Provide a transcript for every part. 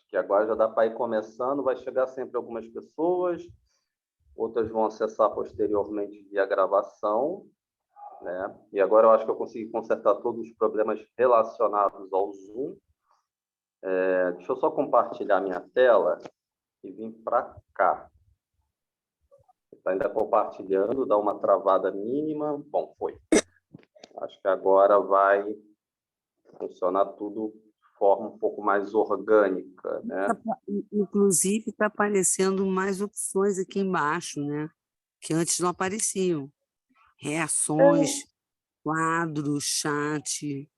que agora já dá para ir começando, vai chegar sempre algumas pessoas, outras vão acessar posteriormente via gravação, né? E agora eu acho que eu consegui consertar todos os problemas relacionados ao Zoom. Deixa eu só compartilhar minha tela e vir para cá. Está ainda compartilhando, dá uma travada mínima. Bom, foi. Acho que agora vai funcionar tudo de forma um pouco mais orgânica, né? Inclusive, está aparecendo mais opções aqui embaixo, né? Que antes não apareciam. Reações, quadros, chat,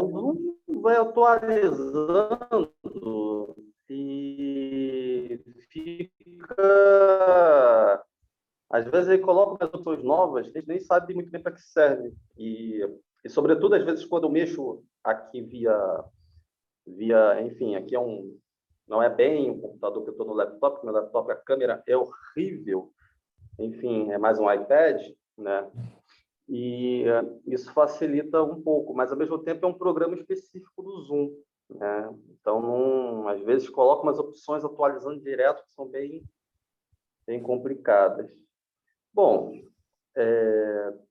O Zoom vai atualizando e fica... Às vezes ele coloca umas opções novas que a gente nem sabe muito bem para que serve. E, sobretudo, às vezes, quando eu mexo aqui enfim, aqui não é bem o computador que eu estou no laptop, meu laptop, a câmera é horrível. Enfim, é mais um iPad, né? E isso facilita um pouco, mas ao mesmo tempo é um programa específico do Zoom, né? Então, às vezes coloca umas opções atualizando direto que são bem complicadas. Bom,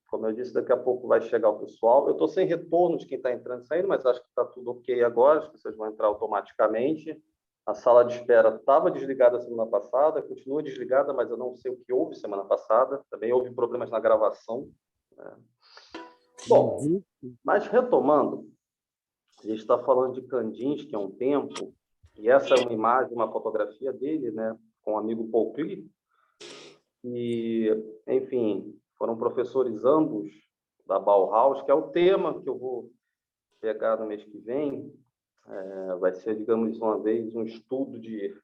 como eu disse, daqui a pouco vai chegar o pessoal. Eu estou sem retorno de quem está entrando e saindo, mas acho que está tudo ok agora, acho que vocês vão entrar automaticamente. A sala de espera estava desligada semana passada, continua desligada, mas eu não sei o que houve semana passada. Também houve problemas na gravação, né? Bom, mas retomando, a gente está falando de Kandinsky há um tempo, e essa é uma imagem, uma fotografia dele, né, com o amigo Paul Klee, e, enfim, foram professores ambos da Bauhaus, que é o tema que eu vou pegar no mês que vem. Vai ser, digamos, uma vez, um estudo de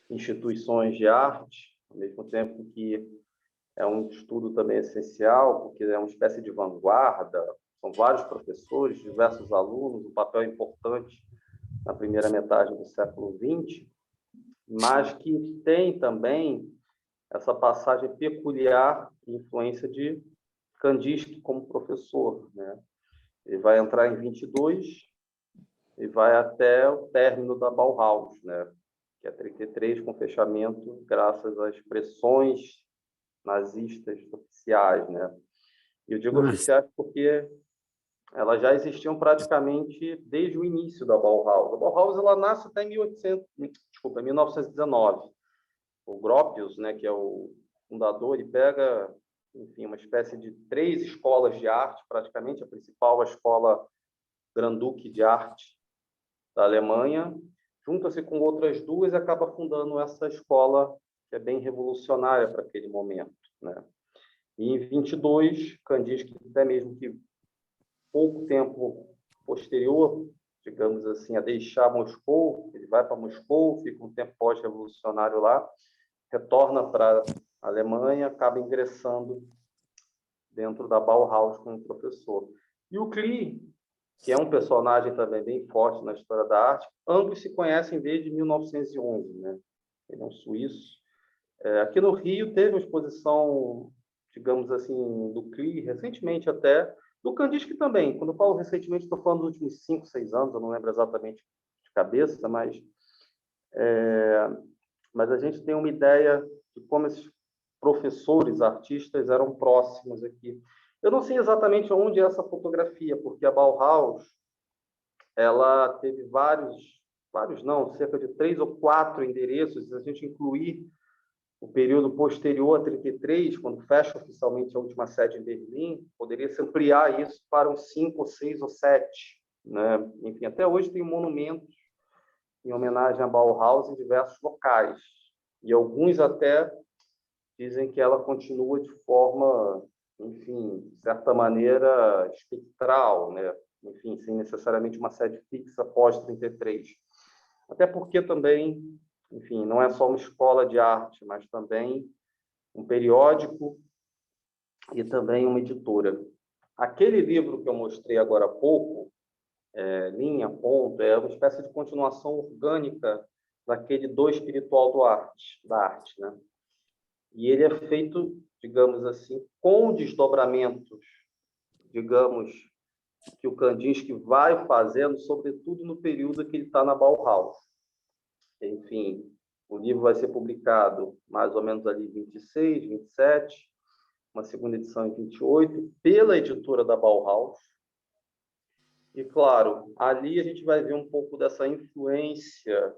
instituições de arte, ao mesmo tempo que é um estudo também essencial, porque é uma espécie de vanguarda, são vários professores, diversos alunos, um papel importante na primeira metade do século XX, mas que tem também essa passagem peculiar de influência de Kandinsky como professor, né? Ele vai entrar em 22 e vai até o término da Bauhaus, né? Que é 33, com fechamento graças às pressões nazistas oficiais, né? E eu digo oficiais porque elas já existiam praticamente desde o início da Bauhaus. A Bauhaus ela nasce até em 1919. O Gropius, né, que é o fundador, ele pega, enfim, uma espécie de 3 escolas de arte, praticamente a principal, a escola Grand Duque de Arte da Alemanha, junta-se com outras 2 e acaba fundando essa escola que é bem revolucionária para aquele momento, né? E em 22, Kandinsky, até mesmo que pouco tempo posterior, digamos assim, a deixar Moscou, ele vai para Moscou, fica um tempo pós-revolucionário lá, retorna para a Alemanha, acaba ingressando dentro da Bauhaus como professor. E o Klee, que é um personagem também bem forte na história da arte, ambos se conhecem desde 1911, né? Ele é um suíço. Aqui no Rio teve uma exposição, digamos assim, do Klee, recentemente até, do Kandinsky também. Quando eu falo recentemente, estou falando dos últimos 5, 6 anos, eu não lembro exatamente de cabeça, mas a gente tem uma ideia de como esses professores, artistas eram próximos aqui. Eu não sei exatamente onde é essa fotografia, porque a Bauhaus ela teve vários não, cerca de 3 ou 4 endereços, se a gente incluir o período posterior a 33, quando fecha oficialmente a última sede em Berlim, poderia se ampliar isso para uns 5 ou 6 ou 7, né? Enfim, até hoje tem monumentos em homenagem à Bauhaus em diversos locais, e alguns até dizem que ela continua de forma, enfim, de certa maneira espectral, né? Enfim, sem necessariamente uma sede fixa pós 33. Até porque também, enfim, não é só uma escola de arte, mas também um periódico e também uma editora. Aquele livro que eu mostrei agora há pouco, Linha, Ponto, é uma espécie de continuação orgânica daquele do espiritual da arte, né? E ele é feito, digamos assim, com desdobramentos, digamos, que o Kandinsky vai fazendo, sobretudo no período que ele está na Bauhaus, enfim, o livro vai ser publicado mais ou menos ali em 26, 27, uma segunda edição em 28, pela editora da Bauhaus. E, claro, ali a gente vai ver um pouco dessa influência,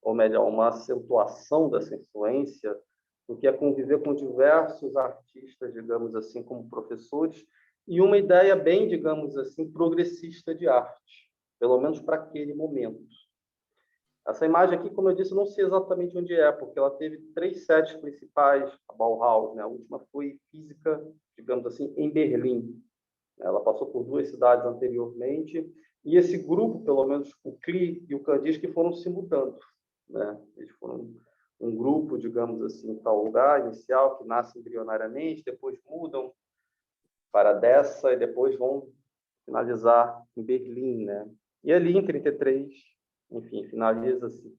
ou melhor, uma acentuação dessa influência, do que é conviver com diversos artistas, digamos assim, como professores, e uma ideia bem, digamos assim, progressista de arte, pelo menos para aquele momento. Essa imagem aqui, como eu disse, eu não sei exatamente onde é, porque ela teve 3 sedes principais, a Bauhaus, né? A última foi física, digamos assim, em Berlim. Ela passou por 2 cidades anteriormente, e esse grupo, pelo menos o Klee e o Kandinsky, foram se mudando, né? Eles foram um grupo, digamos assim, em tal lugar inicial, que nasce embrionariamente, depois mudam para Dessa e depois vão finalizar em Berlim, né? E ali, em 33, enfim, finaliza-se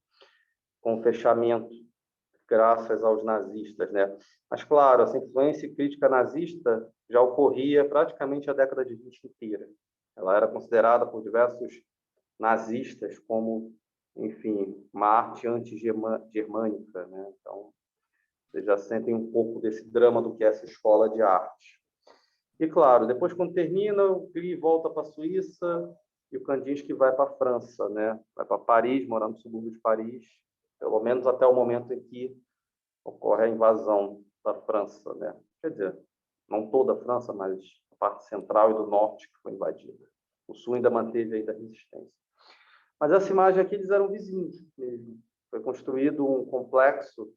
com o fechamento graças aos nazistas, né? Mas, claro, essa influência e crítica nazista já ocorria praticamente a década de 20 inteira. Ela era considerada por diversos nazistas como, enfim, uma arte anti-germânica, né? Então, vocês já sentem um pouco desse drama do que é essa escola de arte. E, claro, depois, quando termina, o Klee volta para a Suíça e o Kandinsky vai para a França, né? Vai para Paris, morar no subúrbio de Paris, pelo menos até o momento em que ocorre a invasão da França, né? Quer dizer, não toda a França, mas a parte central e do norte que foi invadida. O sul ainda manteve ainda a resistência. Mas essa imagem aqui, eles eram vizinhos mesmo. Foi construído um complexo,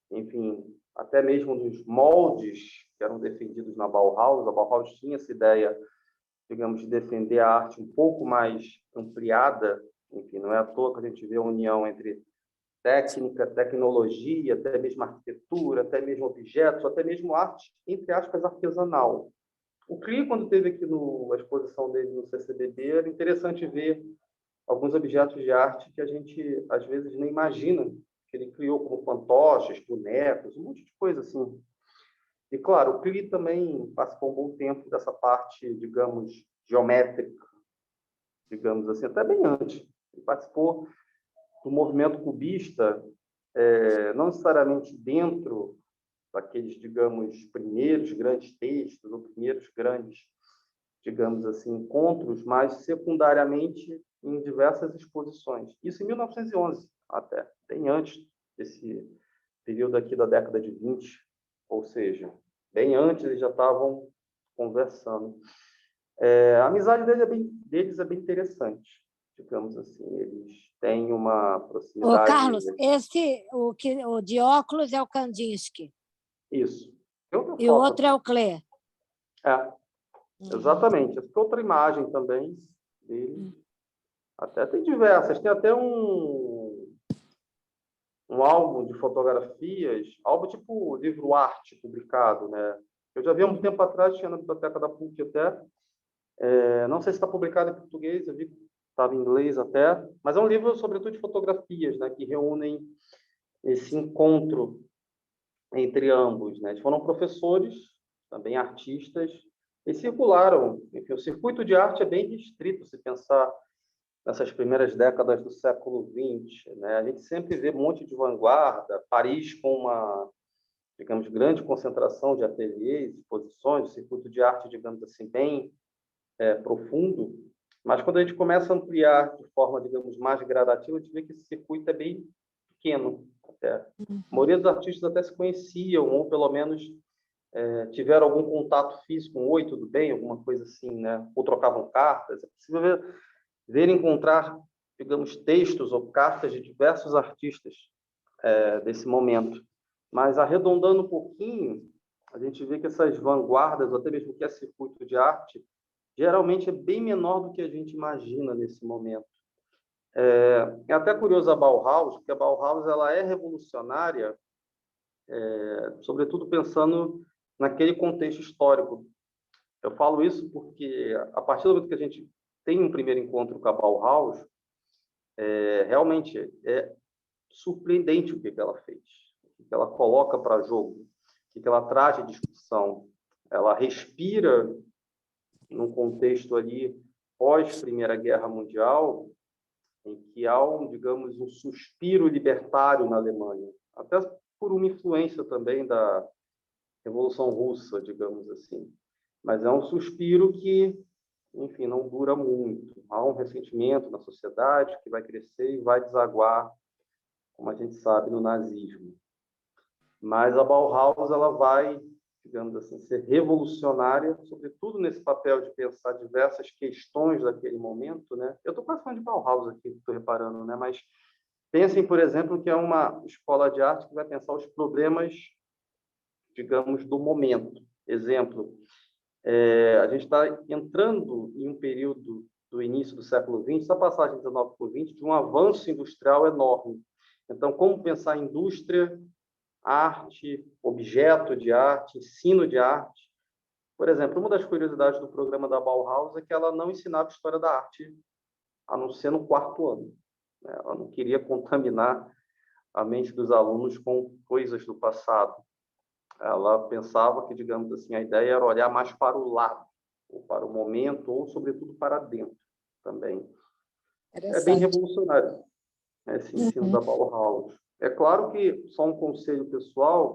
enfim, até mesmo nos moldes que eram defendidos na Bauhaus. A Bauhaus tinha essa ideia, digamos, de defender a arte um pouco mais ampliada. Enfim, não é à toa que a gente vê a união entre técnica, tecnologia, até mesmo arquitetura, até mesmo objetos, até mesmo arte, entre aspas, artesanal. O Klee, quando teve aqui a exposição dele no CCBB, era interessante ver alguns objetos de arte que a gente, às vezes, nem imagina que ele criou, como fantoches, bonecos, um monte de coisa assim. E, claro, o Klee também participou um bom tempo dessa parte, digamos, geométrica, digamos assim, até bem antes. Ele participou do movimento cubista, não necessariamente dentro daqueles, digamos, primeiros grandes textos, ou primeiros grandes, digamos assim, encontros, mas secundariamente em diversas exposições. Isso em 1911, até, bem antes desse período aqui da década de 20, ou seja, bem antes eles já estavam conversando. A amizade deles é bem interessante, digamos assim, eles têm uma Ô, proximidade. Carlos, o de óculos é o Kandinsky. Isso. E o outro é o Klee. Exatamente. Essa é outra imagem também dele. Até tem diversas. Tem até um álbum de fotografias, álbum tipo livro arte publicado, né? Eu já vi há um tempo atrás, tinha na biblioteca da PUC até. Não sei se está publicado em português, eu vi que estava em inglês até, mas é um livro, sobretudo, de fotografias, né, que reúnem esse encontro entre ambos, né? Eles foram professores, também artistas, e circularam. Enfim, o circuito de arte é bem restrito, se pensar nessas primeiras décadas do século XX, né? A gente sempre vê um monte de vanguarda, Paris com uma, digamos, grande concentração de ateliês, exposições, o circuito de arte, digamos assim, bem profundo, mas quando a gente começa a ampliar de forma, digamos, mais gradativa, a gente vê que esse circuito é bem pequeno. Até. A maioria dos artistas até se conheciam, ou pelo menos tiveram algum contato físico, um oi, tudo bem, alguma coisa assim, né? Ou trocavam cartas. É possível ver e encontrar, digamos, textos ou cartas de diversos artistas desse momento. Mas, arredondando um pouquinho, a gente vê que essas vanguardas, ou até mesmo que é circuito de arte, geralmente é bem menor do que a gente imagina nesse momento. É até curioso a Bauhaus, porque a Bauhaus ela é revolucionária, sobretudo pensando naquele contexto histórico. Eu falo isso porque, a partir do momento que a gente tem um primeiro encontro com a Bauhaus, realmente é surpreendente o que ela fez, o que ela coloca para jogo, o que ela traz de discussão. Ela respira num contexto ali pós Primeira Guerra Mundial em que há, digamos, um suspiro libertário na Alemanha, até por uma influência também da Revolução Russa, digamos assim. Mas é um suspiro que, enfim, não dura muito. Há um ressentimento na sociedade que vai crescer e vai desaguar, como a gente sabe, no nazismo. Mas a Bauhaus ela vai, digamos assim, ser revolucionária, sobretudo nesse papel de pensar diversas questões daquele momento, né? Eu estou quase falando de Bauhaus aqui, estou reparando, né? Mas pensem, por exemplo, que é uma escola de arte que vai pensar os problemas, digamos, do momento. Exemplo, a gente está entrando em um período do início do século XX, essa passagem de 19 para o 20, de um avanço industrial enorme. Então, como pensar indústria, arte, objeto de arte, ensino de arte? Por exemplo, uma das curiosidades do programa da Bauhaus é que ela não ensinava história da arte, a não ser no quarto ano. Ela não queria contaminar a mente dos alunos com coisas do passado. Ela pensava que, digamos assim, a ideia era olhar mais para o lado, ou para o momento, ou, sobretudo, para dentro também. É bem revolucionário, né, esse ensino da Bauhaus. É claro que, só um conselho pessoal,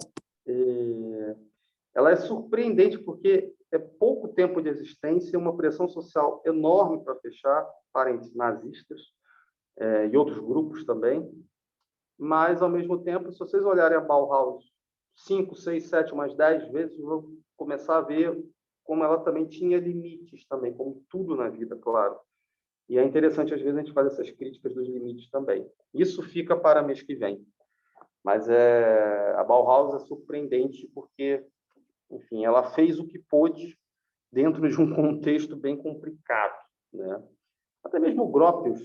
ela é surpreendente porque é pouco tempo de existência, uma pressão social enorme para fechar, parentes nazistas e outros grupos também, mas, ao mesmo tempo, se vocês olharem a Bauhaus 5, 6, 7, umas 10 vezes, vão começar a ver como ela também tinha limites também, como tudo na vida, claro. E é interessante, às vezes, a gente fazer essas críticas dos limites também. Isso fica para mês que vem. Mas a Bauhaus é surpreendente porque, enfim, ela fez o que pôde dentro de um contexto bem complicado, né? Até mesmo o Gropius,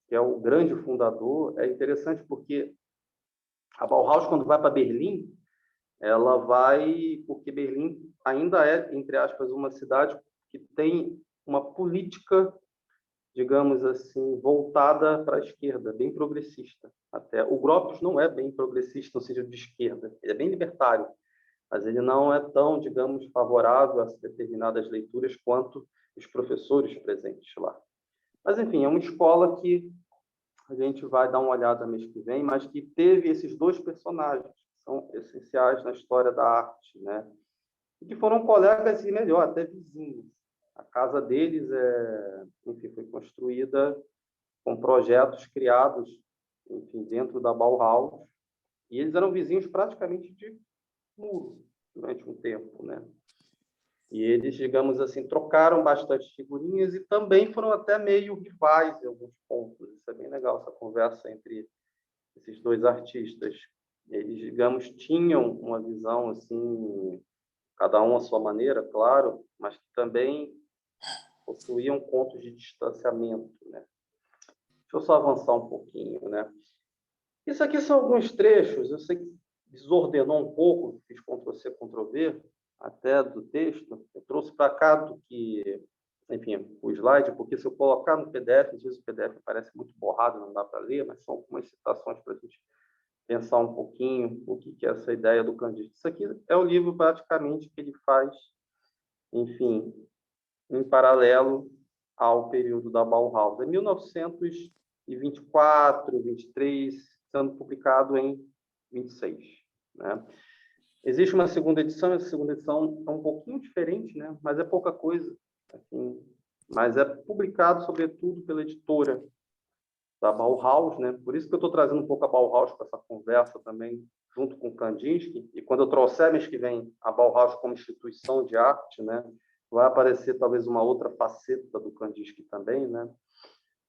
que é o grande fundador, é interessante porque a Bauhaus, quando vai para Berlim, ela vai porque Berlim ainda é, entre aspas, uma cidade que tem uma política, digamos assim, voltada para a esquerda, bem progressista. Até o Gropius não é bem progressista no sentido de esquerda, ele é bem libertário, mas ele não é tão, digamos, favorável a determinadas leituras quanto os professores presentes lá. Mas, enfim, é uma escola que a gente vai dar uma olhada mês que vem, mas que teve esses dois personagens que são essenciais na história da arte, né? E que foram colegas e, melhor, até vizinhos. A casa deles enfim, foi construída com projetos criados, enfim, dentro da Bauhaus, e eles eram vizinhos praticamente de muro durante um tempo, né? E eles, digamos assim, trocaram bastante figurinhas e também foram até meio rivais em alguns pontos. Isso é bem legal, essa conversa entre esses dois artistas. Eles, digamos, tinham uma visão assim, cada um à sua maneira, claro, mas que também possuíam pontos de distanciamento, né? Deixa eu só avançar um pouquinho, né? Isso aqui são alguns trechos, eu sei que desordenou um pouco, fiz Ctrl+C, Ctrl+V, até do texto. Eu trouxe para cá do que, enfim, o slide, porque se eu colocar no PDF, às vezes o PDF parece muito borrado, não dá para ler, mas são algumas citações para a gente pensar um pouquinho o que é essa ideia do Candice. Isso aqui é o livro praticamente que ele faz, enfim, em paralelo ao período da Bauhaus. Em 1924, 23, sendo publicado em 26, né? Existe uma segunda edição, essa segunda edição é um pouquinho diferente, né? Mas é pouca coisa, assim, mas é publicado, sobretudo, pela editora da Bauhaus, né? Por isso que eu estou trazendo um pouco a Bauhaus para essa conversa também, junto com Kandinsky, e quando eu trouxer mês que vem a Bauhaus como instituição de arte, né? Vai aparecer talvez uma outra faceta do Kandinsky também, né?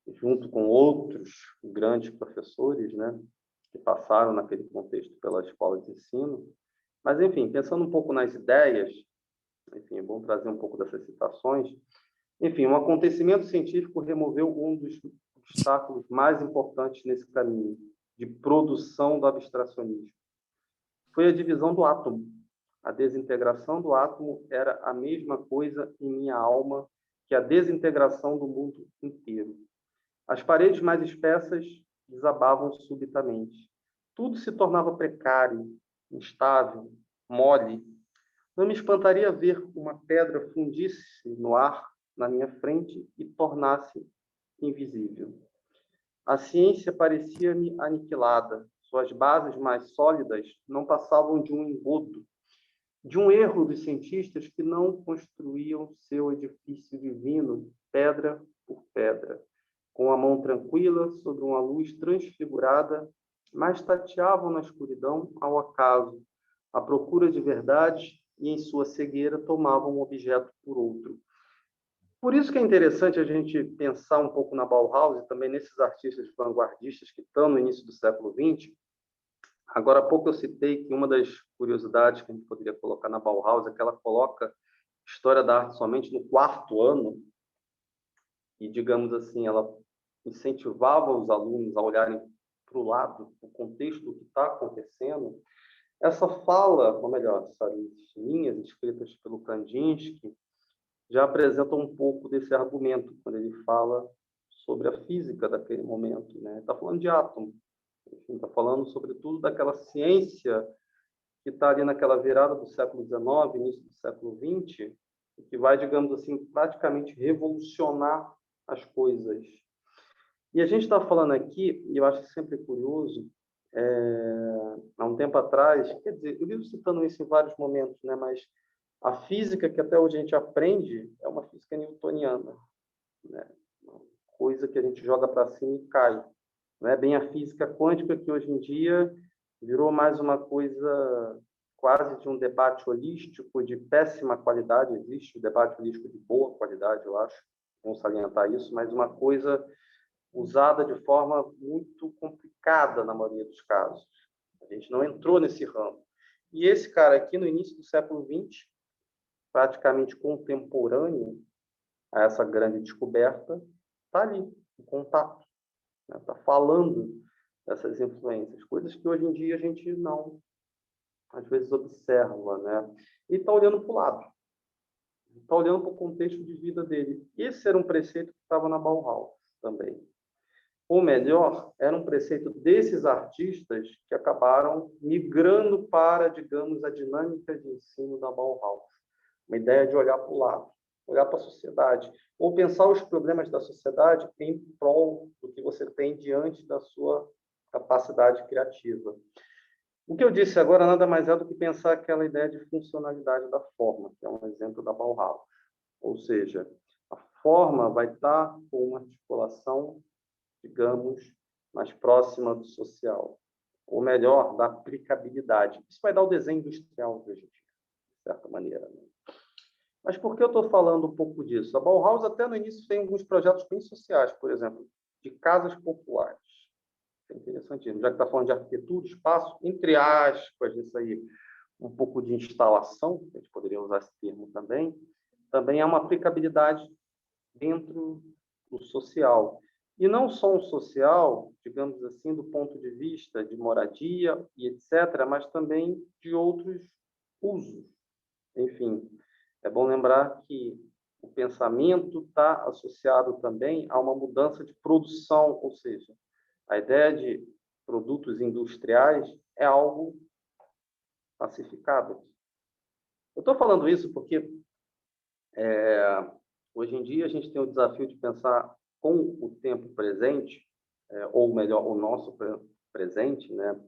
Junto com outros grandes professores, né? Que passaram naquele contexto pela escola de ensino. Mas, enfim, pensando um pouco nas ideias, enfim, é bom trazer um pouco dessas citações. Enfim, um acontecimento científico removeu um dos obstáculos mais importantes nesse caminho de produção do abstracionismo. Foi a divisão do átomo. A desintegração do átomo era a mesma coisa em minha alma que a desintegração do mundo inteiro. As paredes mais espessas desabavam subitamente. Tudo se tornava precário, instável, mole. Não me espantaria ver uma pedra fundisse no ar na minha frente e tornasse invisível. a ciência parecia-me aniquilada. Suas bases mais sólidas não passavam de um engodo, de um erro dos cientistas que não construíam seu edifício divino, pedra por pedra, com a mão tranquila sobre uma luz transfigurada, mas tateavam na escuridão ao acaso, à procura de verdade, e em sua cegueira tomavam um objeto por outro. Por isso que é interessante a gente pensar um pouco na Bauhaus e também nesses artistas vanguardistas que estão no início do século XX. Agora há pouco eu citei que uma das curiosidades que a gente poderia colocar na Bauhaus é que ela coloca história da arte somente no 4º ano e, digamos assim, ela incentivava os alunos a olharem para o lado, o contexto do que está acontecendo. Essa fala, ou melhor, essas linhas escritas pelo Kandinsky já apresentam um pouco desse argumento, quando ele fala sobre a física daquele momento, né? Está falando de átomo, está falando, sobretudo, daquela ciência que está ali naquela virada do século XIX, início do século XX, que vai, digamos assim, praticamente revolucionar as coisas. E a gente está falando aqui, e eu acho sempre curioso, há um tempo atrás, quer dizer, eu vivo citando isso em vários momentos, né? Mas a física que até hoje a gente aprende é uma física newtoniana, né? Uma coisa que a gente joga para cima e cai. Não é bem a física quântica que hoje em dia virou mais uma coisa quase de um debate holístico de péssima qualidade. Existe o debate holístico de boa qualidade, eu acho, vamos salientar isso, mas uma coisa usada de forma muito complicada na maioria dos casos. A gente não entrou nesse ramo. E esse cara aqui, no início do século XX, praticamente contemporâneo a essa grande descoberta, está ali, em contato, né? Está falando dessas influências, coisas que hoje em dia a gente não, às vezes, observa, né? E está olhando para o lado, está olhando para o contexto de vida dele. Esse era um preceito que estava na Bauhaus também. Ou melhor, era um preceito desses artistas que acabaram migrando para, digamos, a dinâmica de ensino da Bauhaus. Uma ideia de olhar para o lado, olhar para a sociedade, ou pensar os problemas da sociedade em prol do que você tem diante da sua capacidade criativa. O que eu disse agora nada mais é do que pensar aquela ideia de funcionalidade da forma, que é um exemplo da Bauhaus. Ou seja, a forma vai estar com uma articulação, digamos, mais próxima do social, ou melhor, da aplicabilidade. Isso vai dar o desenho industrial de hoje em dia, de certa maneira, né? Mas por que eu estou falando um pouco disso? A Bauhaus, até no início, tem alguns projetos bem sociais, por exemplo, de casas populares. É interessantíssimo. Já que está falando de arquitetura, espaço, entre aspas, isso aí, um pouco de instalação, a gente poderia usar esse termo também há uma aplicabilidade dentro do social. E não só um social, digamos assim, do ponto de vista de moradia e etc., mas também de outros usos. Enfim, é bom lembrar que o pensamento está associado também a uma mudança de produção, ou seja, a ideia de produtos industriais é algo pacificado. Eu estou falando isso porque hoje em dia a gente tem o desafio de pensar com o tempo presente, ou melhor, o nosso presente, né?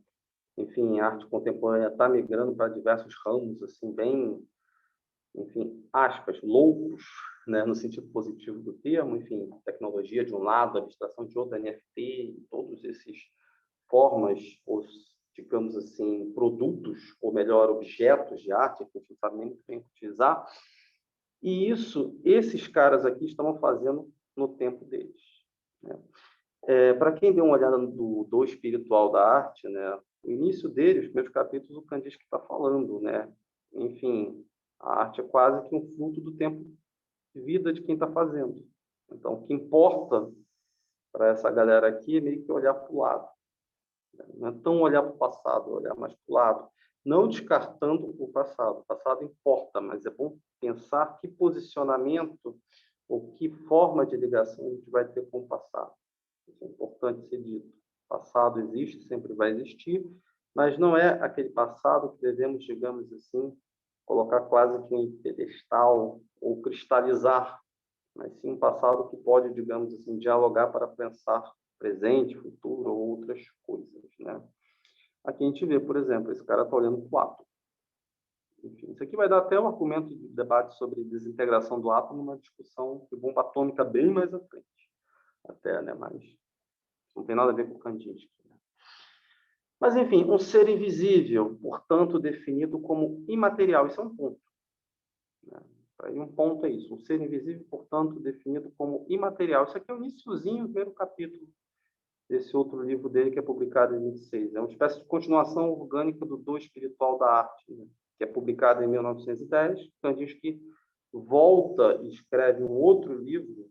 Enfim, a arte contemporânea está migrando para diversos ramos, assim, bem, enfim, aspas, loucos, né, no sentido positivo do termo, enfim, tecnologia de um lado, abstração de outro, NFT, todos esses formas, os, digamos assim, produtos, ou melhor, objetos de arte, que a gente não sabe nem muito bem utilizar, e isso, esses caras aqui estão fazendo no tempo deles, né? Para quem deu uma olhada do espiritual da arte, né, o início dele, os primeiros capítulos, o Kandinsky está falando, né? Enfim, a arte é quase que um fruto do tempo de vida de quem está fazendo. Então, o que importa para essa galera aqui é meio que olhar para o lado. Não é tão olhar para o passado, olhar mais para o lado. Não descartando o passado. O passado importa, mas é bom pensar que posicionamento ou que forma de ligação a gente vai ter com o passado. Isso é importante ser dito. O passado existe, sempre vai existir, mas não é aquele passado que devemos, digamos assim, colocar quase que em pedestal ou cristalizar, mas sim um passado que pode, digamos assim, dialogar para pensar presente, futuro ou outras coisas, né? Aqui a gente vê, por exemplo, esse cara está olhando para o átomo. Enfim, isso aqui vai dar até um argumento de debate sobre desintegração do átomo, numa discussão de bomba atômica bem mais à frente. Até, né? Mas não tem nada a ver com Kandinsky. Né? Mas, enfim, um ser invisível, portanto, definido como imaterial. Isso é um ponto. Né? Aí um ponto é isso. Um ser invisível, portanto, definido como imaterial. Isso aqui é o iniciozinho do primeiro capítulo desse outro livro dele, que é publicado em 26. É uma espécie de continuação orgânica do Espiritual da Arte, né? Que é publicado em 1910. Kandinsky volta e escreve um outro livro,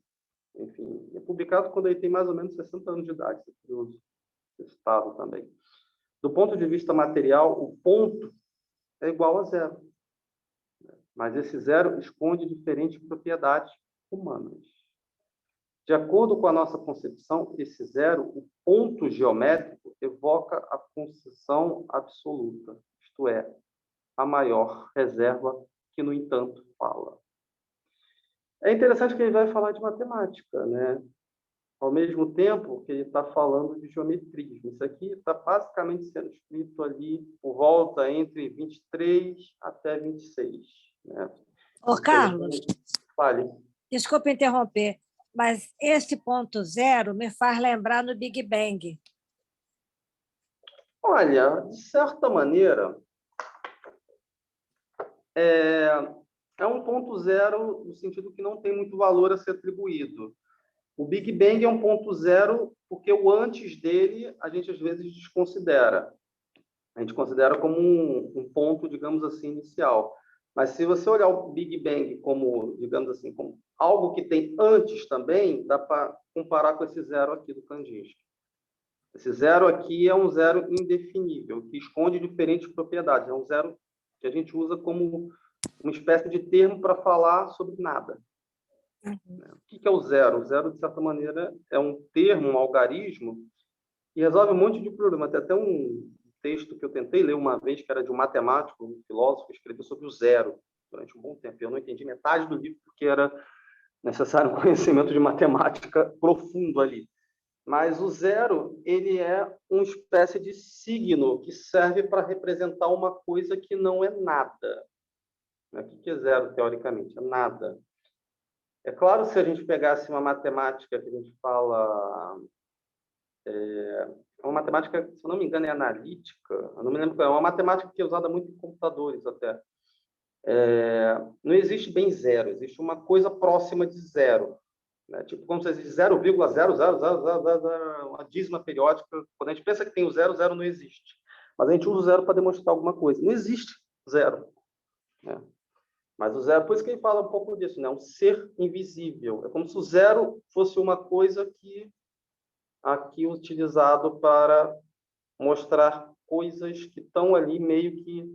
enfim, é publicado quando ele tem mais ou menos 60 anos de idade, é curioso, citado também. Do ponto de vista material, o ponto é igual a zero, mas esse zero esconde diferentes propriedades humanas. De acordo com a nossa concepção, esse zero, o ponto geométrico, evoca a concepção absoluta, isto é, a maior reserva que, no entanto, fala. É interessante que ele vai falar de matemática, né? Ao mesmo tempo que ele está falando de geometria. Isso aqui está basicamente sendo escrito ali por volta entre 23 até 26. Né? Ô, Carlos, Fale. desculpa interromper, mas esse ponto zero me faz lembrar no Big Bang. Olha, de certa maneira, é um ponto zero no sentido que não tem muito valor a ser atribuído. O Big Bang é um ponto zero porque o antes dele a gente às vezes desconsidera. A gente considera como um ponto, digamos assim, inicial. Mas se você olhar o Big Bang como, digamos assim, como algo que tem antes também, dá para comparar com esse zero aqui do Kandinsky. Esse zero aqui é um zero indefinível, que esconde diferentes propriedades. É um zero que a gente usa como uma espécie de termo para falar sobre nada. O que é o zero? O zero, de certa maneira, é um termo, um algarismo, que resolve um monte de problema. Tem até um texto que eu tentei ler uma vez, que era de um matemático, um filósofo, que escreveu sobre o zero durante um bom tempo. Eu não entendi metade do livro, porque era necessário um conhecimento de matemática profundo ali. Mas o zero, ele é uma espécie de signo que serve para representar uma coisa que não é nada. O que é zero, teoricamente? É nada. É claro, se a gente pegasse uma matemática que a gente fala... uma matemática, se eu não me engano, é analítica. Eu não me lembro qual é. É uma matemática que é usada muito em computadores até. Não existe bem zero. Existe uma coisa próxima de zero. Né? Tipo, como se diz 0,00000, uma dízima periódica. Quando a gente pensa que tem o zero, zero não existe. Mas a gente usa o zero para demonstrar alguma coisa. Não existe zero. Né? Mas o zero, por isso que ele fala um pouco disso, né? Um ser invisível. É como se o zero fosse uma coisa que aqui utilizado para mostrar coisas que estão ali meio que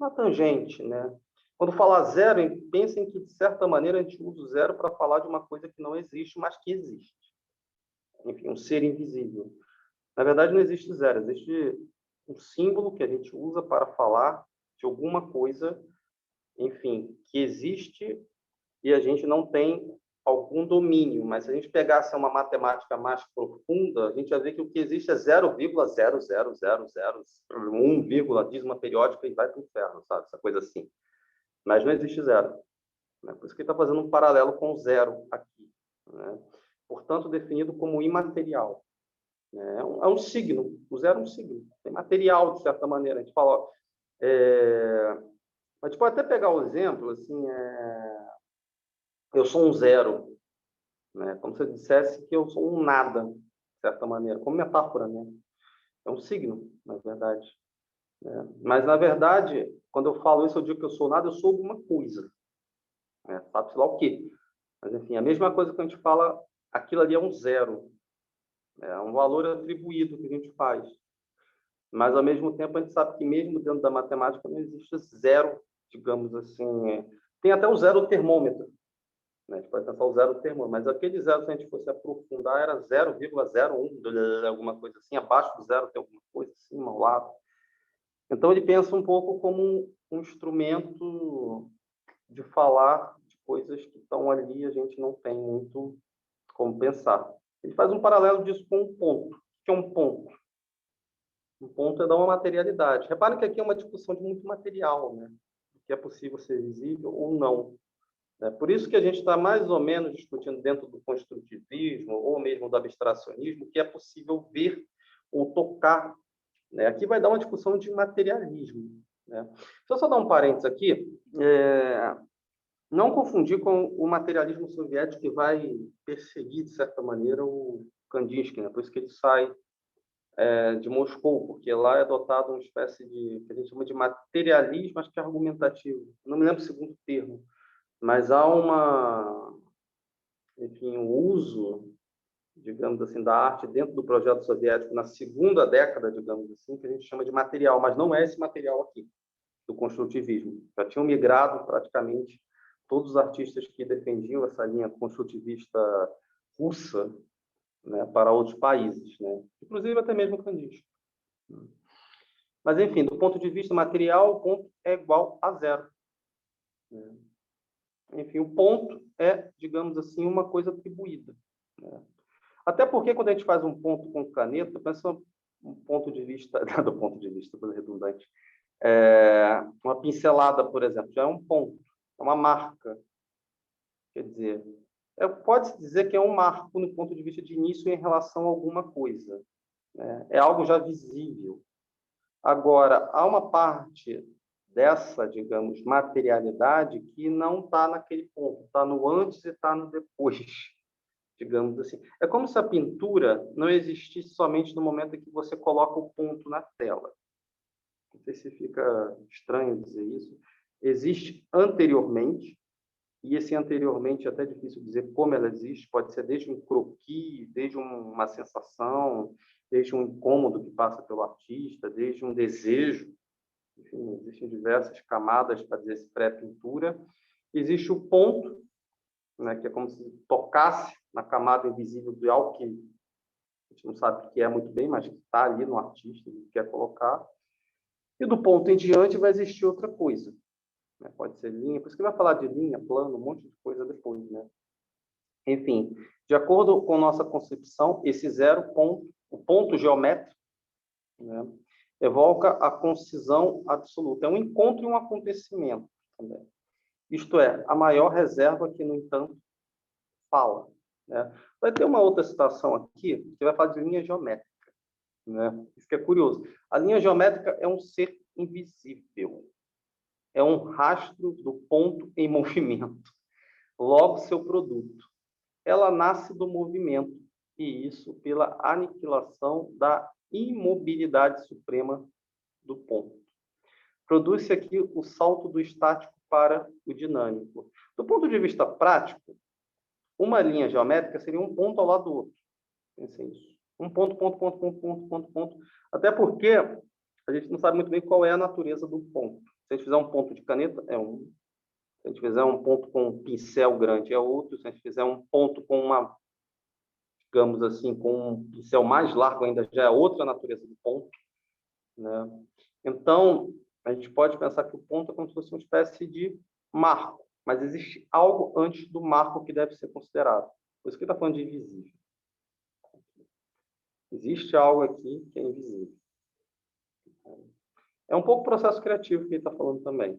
na tangente, né? Quando fala zero, pensem que, de certa maneira, a gente usa o zero para falar de uma coisa que não existe, mas que existe. Enfim, um ser invisível. Na verdade, não existe zero. Existe um símbolo que a gente usa para falar de alguma coisa, enfim, que existe e a gente não tem algum domínio, mas se a gente pegasse uma matemática mais profunda, a gente vai ver que o que existe é 0,00001, dízima periódica e vai para o inferno, sabe? Essa coisa assim. Mas não existe zero. Né? Por isso que ele está fazendo um paralelo com o zero aqui. Né? Portanto, definido como imaterial. Né? É um signo. O zero é um signo. É material, de certa maneira. A gente fala... A gente pode até pegar o exemplo, assim, eu sou um zero. Né? Como se eu dissesse que eu sou um nada, de certa maneira, como metáfora, né? É um signo, na verdade. Né? Mas, na verdade, quando eu falo isso, eu digo que eu sou nada, eu sou alguma coisa. Né? Sabe-se lá o quê? Mas, enfim, a mesma coisa que a gente fala, aquilo ali é um zero. É um valor atribuído que a gente faz. Mas, ao mesmo tempo, a gente sabe que mesmo dentro da matemática não existe zero, digamos assim. Tem até o zero termômetro. Né? A gente pode pensar o zero termômetro, mas aquele zero, se a gente fosse aprofundar, era 0,01, alguma coisa assim. Abaixo do zero tem alguma coisa assim, ao lado. Então, ele pensa um pouco como um instrumento de falar de coisas que estão ali e a gente não tem muito como pensar. Ele faz um paralelo disso com um ponto. O que é um ponto? Um ponto é dar uma materialidade. Reparem que aqui é uma discussão de muito material, né? O que é possível ser visível ou não. Né? Por isso que a gente está mais ou menos discutindo dentro do construtivismo ou mesmo do abstracionismo o que é possível ver ou tocar. Né? Aqui vai dar uma discussão de materialismo. Né? Deixa eu só dar um parênteses aqui. Não confundir com o materialismo soviético que vai perseguir, de certa maneira, o Kandinsky. Né? Por isso que ele sai de Moscou, porque lá é adotado uma espécie de, que a gente chama de materialismo, acho que é argumentativo. Não me lembro o segundo termo, mas há enfim, um uso, digamos assim, da arte dentro do projeto soviético na segunda década, digamos assim, que a gente chama de material, mas não é esse material aqui, do construtivismo. Já tinham migrado praticamente todos os artistas que defendiam essa linha construtivista russa, né, para outros países, né? Inclusive até mesmo Kandinsky. Mas, enfim, do ponto de vista material, o ponto é igual a zero. Né? Enfim, o ponto é, digamos assim, uma coisa atribuída. Né? Até porque, quando a gente faz um ponto com caneta, pensa um ponto de vista, do ponto de vista redundante, uma pincelada, por exemplo, já é um ponto, é uma marca. Quer dizer, pode-se dizer que é um marco no ponto de vista de início em relação a alguma coisa. Né? É algo já visível. Agora, há uma parte dessa, digamos, materialidade que não está naquele ponto, está no antes e está no depois, digamos assim. É como se a pintura não existisse somente no momento em que você coloca o ponto na tela. Não sei se fica estranho dizer isso. Existe anteriormente, e esse anteriormente é até difícil dizer como ela existe, pode ser desde um croquis, desde uma sensação, desde um incômodo que passa pelo artista, desde um desejo. Enfim, existem diversas camadas para dizer esse pré-pintura. Existe o ponto, né, que é como se tocasse na camada invisível de algo que a gente não sabe o que é muito bem, mas que está ali no artista, que quer colocar. E do ponto em diante vai existir outra coisa. Né? Pode ser linha, por isso que vai falar de linha, plano, um monte de coisa depois. Né? Enfim, de acordo com nossa concepção, esse zero ponto, o ponto geométrico, né, evoca a concisão absoluta. É um encontro e um acontecimento também. Isto é, a maior reserva que, no entanto, fala. Né? Vai ter uma outra citação aqui que vai falar de linha geométrica. Né? Isso que é curioso. A linha geométrica é um ser invisível. É um rastro do ponto em movimento. Logo, seu produto. Ela nasce do movimento, e isso pela aniquilação da imobilidade suprema do ponto. Produz-se aqui o salto do estático para o dinâmico. Do ponto de vista prático, uma linha geométrica seria um ponto ao lado do outro. Pensem nisso. Um ponto, ponto, ponto, ponto, ponto, ponto, ponto. Até porque a gente não sabe muito bem qual é a natureza do ponto. Se a gente fizer um ponto de caneta, é um. Se a gente fizer um ponto com um pincel grande, é outro. Se a gente fizer um ponto com uma, digamos assim, com um pincel mais largo, ainda já é outra natureza do ponto. Né? Então, a gente pode pensar que o ponto é como se fosse uma espécie de marco, mas existe algo antes do marco que deve ser considerado. Por isso que ele está falando de invisível. Existe algo aqui que é invisível. É um pouco o processo criativo que ele está falando também.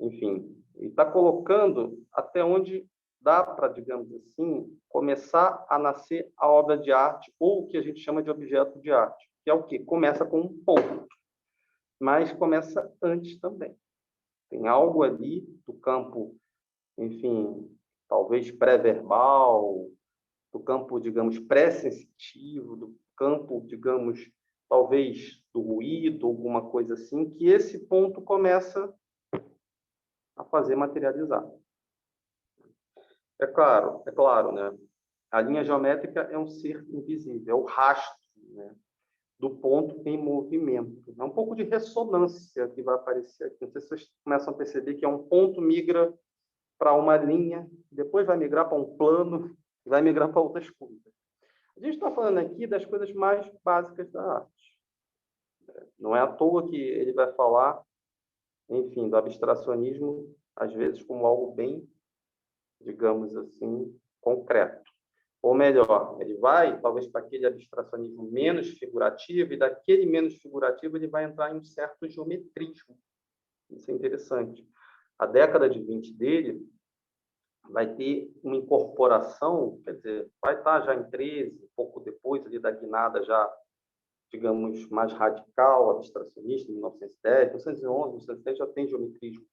Enfim, ele está colocando até onde dá para, digamos assim, começar a nascer a obra de arte, ou o que a gente chama de objeto de arte, que é o quê? Começa com um ponto, mas começa antes também. Tem algo ali do campo, enfim, talvez pré-verbal, do campo, digamos, pré-sensitivo, do campo, digamos, talvez do ruído, alguma coisa assim, que esse ponto começa a fazer materializar. É claro, né? A linha geométrica é um ser invisível, é o rastro, né, do ponto em movimento. É um pouco de ressonância que vai aparecer aqui. Não sei se vocês começam a perceber que um ponto migra para uma linha, depois vai migrar para um plano, e vai migrar para outras coisas. A gente está falando aqui das coisas mais básicas da arte. Não é à toa que ele vai falar, enfim, do abstracionismo, às vezes como algo bem, digamos assim, concreto. Ou melhor, ele vai, talvez, para aquele abstracionismo menos figurativo, e daquele menos figurativo ele vai entrar em um certo geometrismo. Isso é interessante. A década de 20 dele vai ter uma incorporação, quer dizer, vai estar já em 13, pouco depois ali da guinada já, digamos, mais radical, abstracionista, em 1910, 1911, 1910 já tem geometrismo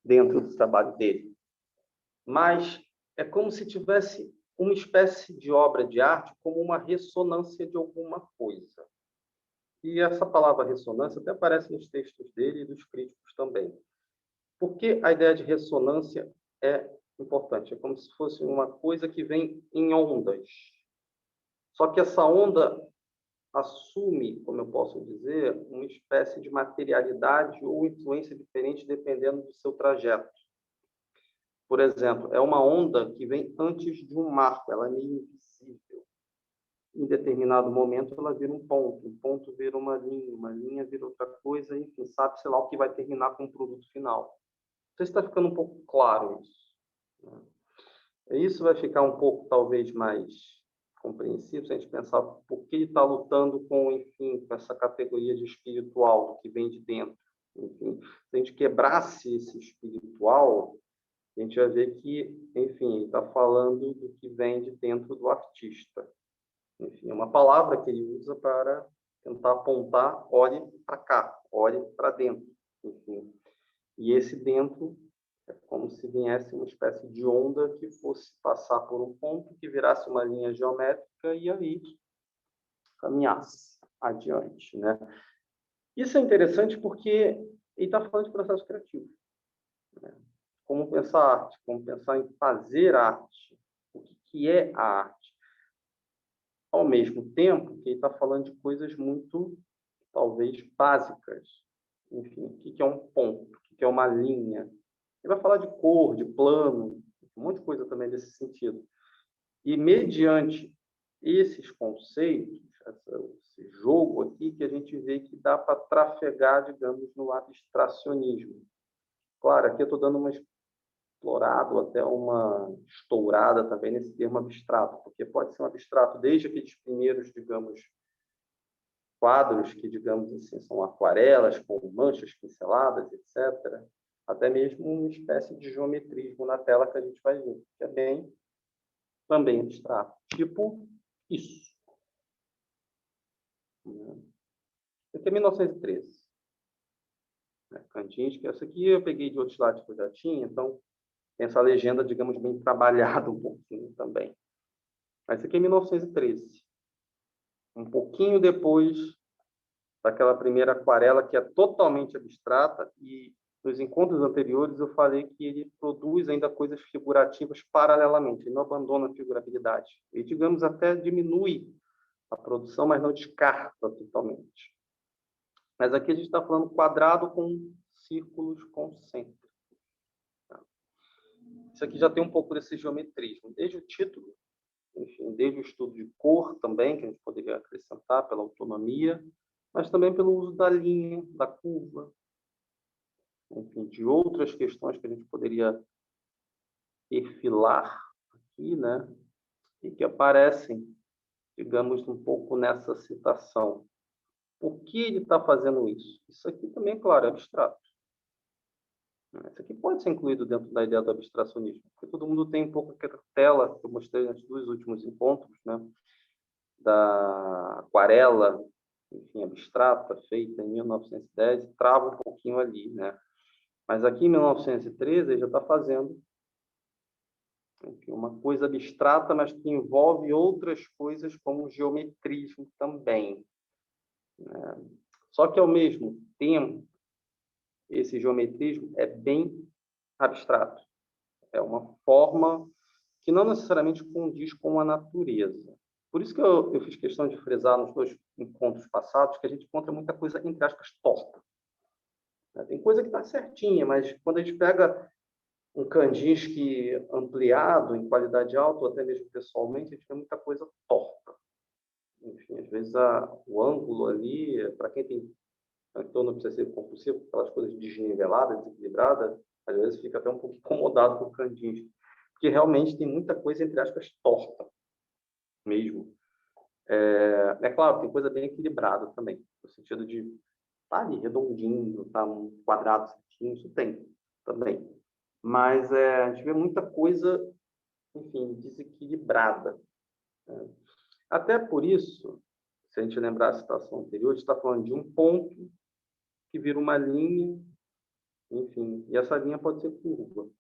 dentro do trabalho dele. Mas é como se tivesse uma espécie de obra de arte como uma ressonância de alguma coisa. E essa palavra ressonância até aparece nos textos dele e dos críticos também. Porque a ideia de ressonância é importante. É como se fosse uma coisa que vem em ondas. Só que essa onda assume, como eu posso dizer, uma espécie de materialidade ou influência diferente dependendo do seu trajeto. Por exemplo, é uma onda que vem antes de um marco, ela é meio invisível. Em determinado momento, ela vira um ponto vira uma linha vira outra coisa, enfim, sabe-se lá o que vai terminar com o produto final. Não sei se está ficando um pouco claro isso, né? Isso vai ficar um pouco, talvez, mais compreensível se a gente pensar por que ele está lutando com, enfim, com essa categoria de espiritual, do que vem de dentro. Enfim, se a gente quebrasse esse espiritual, a gente vai ver que, enfim, ele está falando do que vem de dentro do artista. Enfim, é uma palavra que ele usa para tentar apontar, olhe para cá, olhe para dentro. Enfim. E esse dentro é como se viesse uma espécie de onda que fosse passar por um ponto, que virasse uma linha geométrica e aí caminhasse adiante, né? Isso é interessante porque ele está falando de processo criativo, né? Como pensar arte, como pensar em fazer arte, o que é a arte. Ao mesmo tempo que ele está falando de coisas muito, talvez, básicas. Enfim, o que é um ponto, o que é uma linha. Ele vai falar de cor, de plano, um monte de coisa também desse sentido. E, mediante esses conceitos, esse jogo aqui, que a gente vê que dá para trafegar, digamos, no abstracionismo. Claro, aqui eu estou dando uma explorado, até uma estourada também nesse termo abstrato, porque pode ser um abstrato desde aqueles primeiros, digamos, quadros que, digamos assim, são aquarelas com manchas pinceladas, etc., até mesmo uma espécie de geometrismo na tela que a gente vai ver, que é bem também abstrato. Tipo isso. Esse aqui é 1913. Kandinsky. Essa aqui eu peguei de outros lados que eu já tinha, então tem essa legenda, digamos, bem trabalhada um pouquinho também. Mas esse aqui é 1913. Um pouquinho depois daquela primeira aquarela que é totalmente abstrata, e nos encontros anteriores eu falei que ele produz ainda coisas figurativas paralelamente, ele não abandona a figurabilidade. Ele, digamos, até diminui a produção, mas não descarta totalmente. Mas aqui a gente está falando quadrado com círculos concêntricos. Isso aqui já tem um pouco desse geometrismo, desde o título, enfim, desde o estudo de cor também, que a gente poderia acrescentar pela autonomia, mas também pelo uso da linha, da curva, enfim, de outras questões que a gente poderia perfilar aqui, né? E que aparecem, digamos, um pouco nessa citação. Por que ele está fazendo isso? Isso aqui também, claro, é abstrato. Isso aqui pode ser incluído dentro da ideia do abstracionismo, porque todo mundo tem um pouco aquela tela que eu mostrei nos dois últimos encontros, né? Da aquarela, enfim, abstrata, feita em 1910, trava um pouquinho ali, né? Mas aqui em 1913 ele já está fazendo, enfim, uma coisa abstrata, mas que envolve outras coisas como geometrismo também, né? Só que, ao mesmo tempo, esse geometrismo é bem abstrato. É uma forma que não necessariamente condiz com a natureza. Por isso que eu fiz questão de frisar nos dois encontros passados que a gente encontra muita coisa, entre aspas, torta. Tem coisa que está certinha, mas quando a gente pega um Kandinsky ampliado, em qualidade alta, ou até mesmo pessoalmente, a gente vê muita coisa torta. Enfim, às vezes o ângulo ali, para quem tem transtorno obsessivo compulsivo, aquelas coisas desniveladas, desequilibradas, às vezes fica até um pouco incomodado com o Kandinsky, porque realmente tem muita coisa, entre aspas, torta. mesmo. É claro, tem coisa bem equilibrada também, no sentido de tá ali redondinho, tá um quadrado certinho, isso tem também. Mas a gente vê muita coisa, enfim, desequilibrada. Até por isso, se a gente lembrar a situação anterior, a gente está falando de um ponto que vira uma linha, enfim, e essa linha pode ser curva.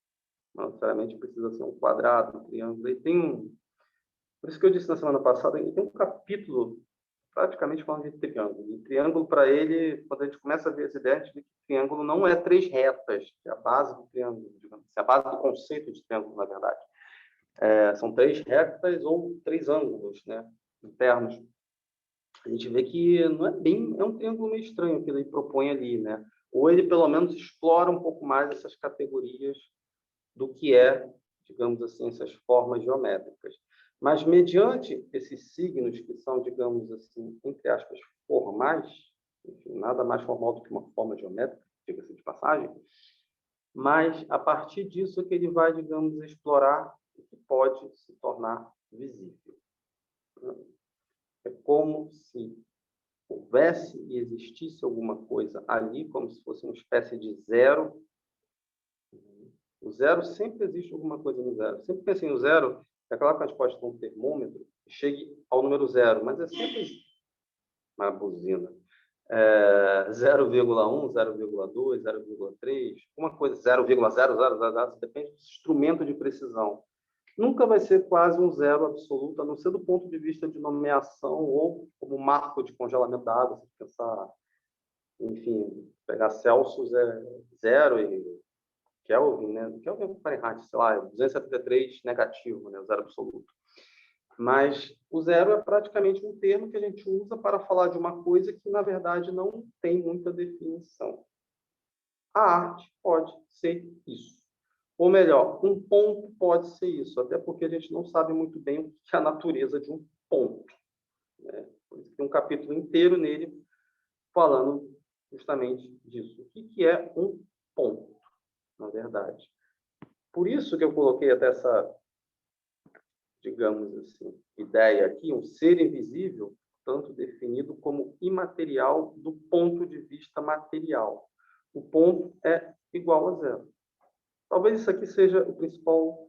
Não necessariamente precisa ser um quadrado, um triângulo. E por isso que eu disse na semana passada, tem um capítulo praticamente falando de triângulo. E triângulo, para ele, quando a gente começa a ver as ideias de que triângulo não é três retas, que é a base do triângulo, digamos assim, a base do conceito de triângulo, na verdade. São três retas ou três ângulos, né, internos. A gente vê que não é bem, é um triângulo meio estranho que ele propõe ali, né? Ou ele, pelo menos, explora um pouco mais essas categorias do que digamos assim, essas formas geométricas. Mas, mediante esses signos que são, digamos assim, entre aspas, formais, enfim, nada mais formal do que uma forma geométrica, diga-se de passagem, mas, a partir disso, é que ele vai, digamos, explorar o que pode se tornar visível. É como se houvesse e existisse alguma coisa ali, como se fosse uma espécie de zero. O zero, sempre existe alguma coisa no zero. Sempre pensei no zero, é claro que a gente pode ter um termômetro que chegue ao número zero, mas é sempre uma buzina. 0,1, 0,2, 0,3, uma coisa 0,0000, depende do instrumento de precisão. Nunca vai ser quase um zero absoluto, a não ser do ponto de vista de nomeação ou como marco de congelamento da água. Se pensar, enfim, pegar Celsius é zero e Kelvin, né? Kelvin é Fahrenheit, sei lá, 273 negativo, né? O zero absoluto. Mas o zero é praticamente um termo que a gente usa para falar de uma coisa que, na verdade, não tem muita definição. A arte pode ser isso. Ou melhor, um ponto pode ser isso, até porque a gente não sabe muito bem o que é a natureza de um ponto, né? Por isso tem um capítulo inteiro nele falando justamente disso. O que é um ponto, na verdade? Por isso que eu coloquei até essa, digamos assim, ideia aqui, um ser invisível, tanto definido como imaterial do ponto de vista material. O ponto é igual a zero. Talvez isso aqui seja o principal,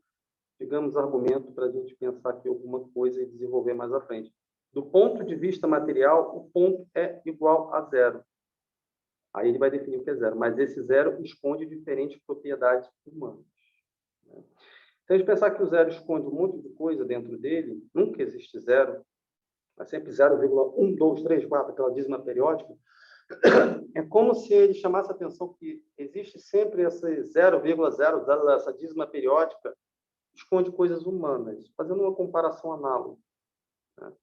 digamos, argumento para a gente pensar aqui alguma coisa e desenvolver mais à frente. Do ponto de vista material, o ponto é igual a zero. Aí ele vai definir o que é zero, mas esse zero esconde diferentes propriedades humanas. Se a gente pensar que o zero esconde um monte de coisa dentro dele, nunca existe zero, é sempre 0,1, 2, 3, 4, aquela dízima periódica, é como se ele chamasse a atenção que existe sempre essa 0,0, essa dízima periódica, esconde coisas humanas, fazendo uma comparação análoga, né?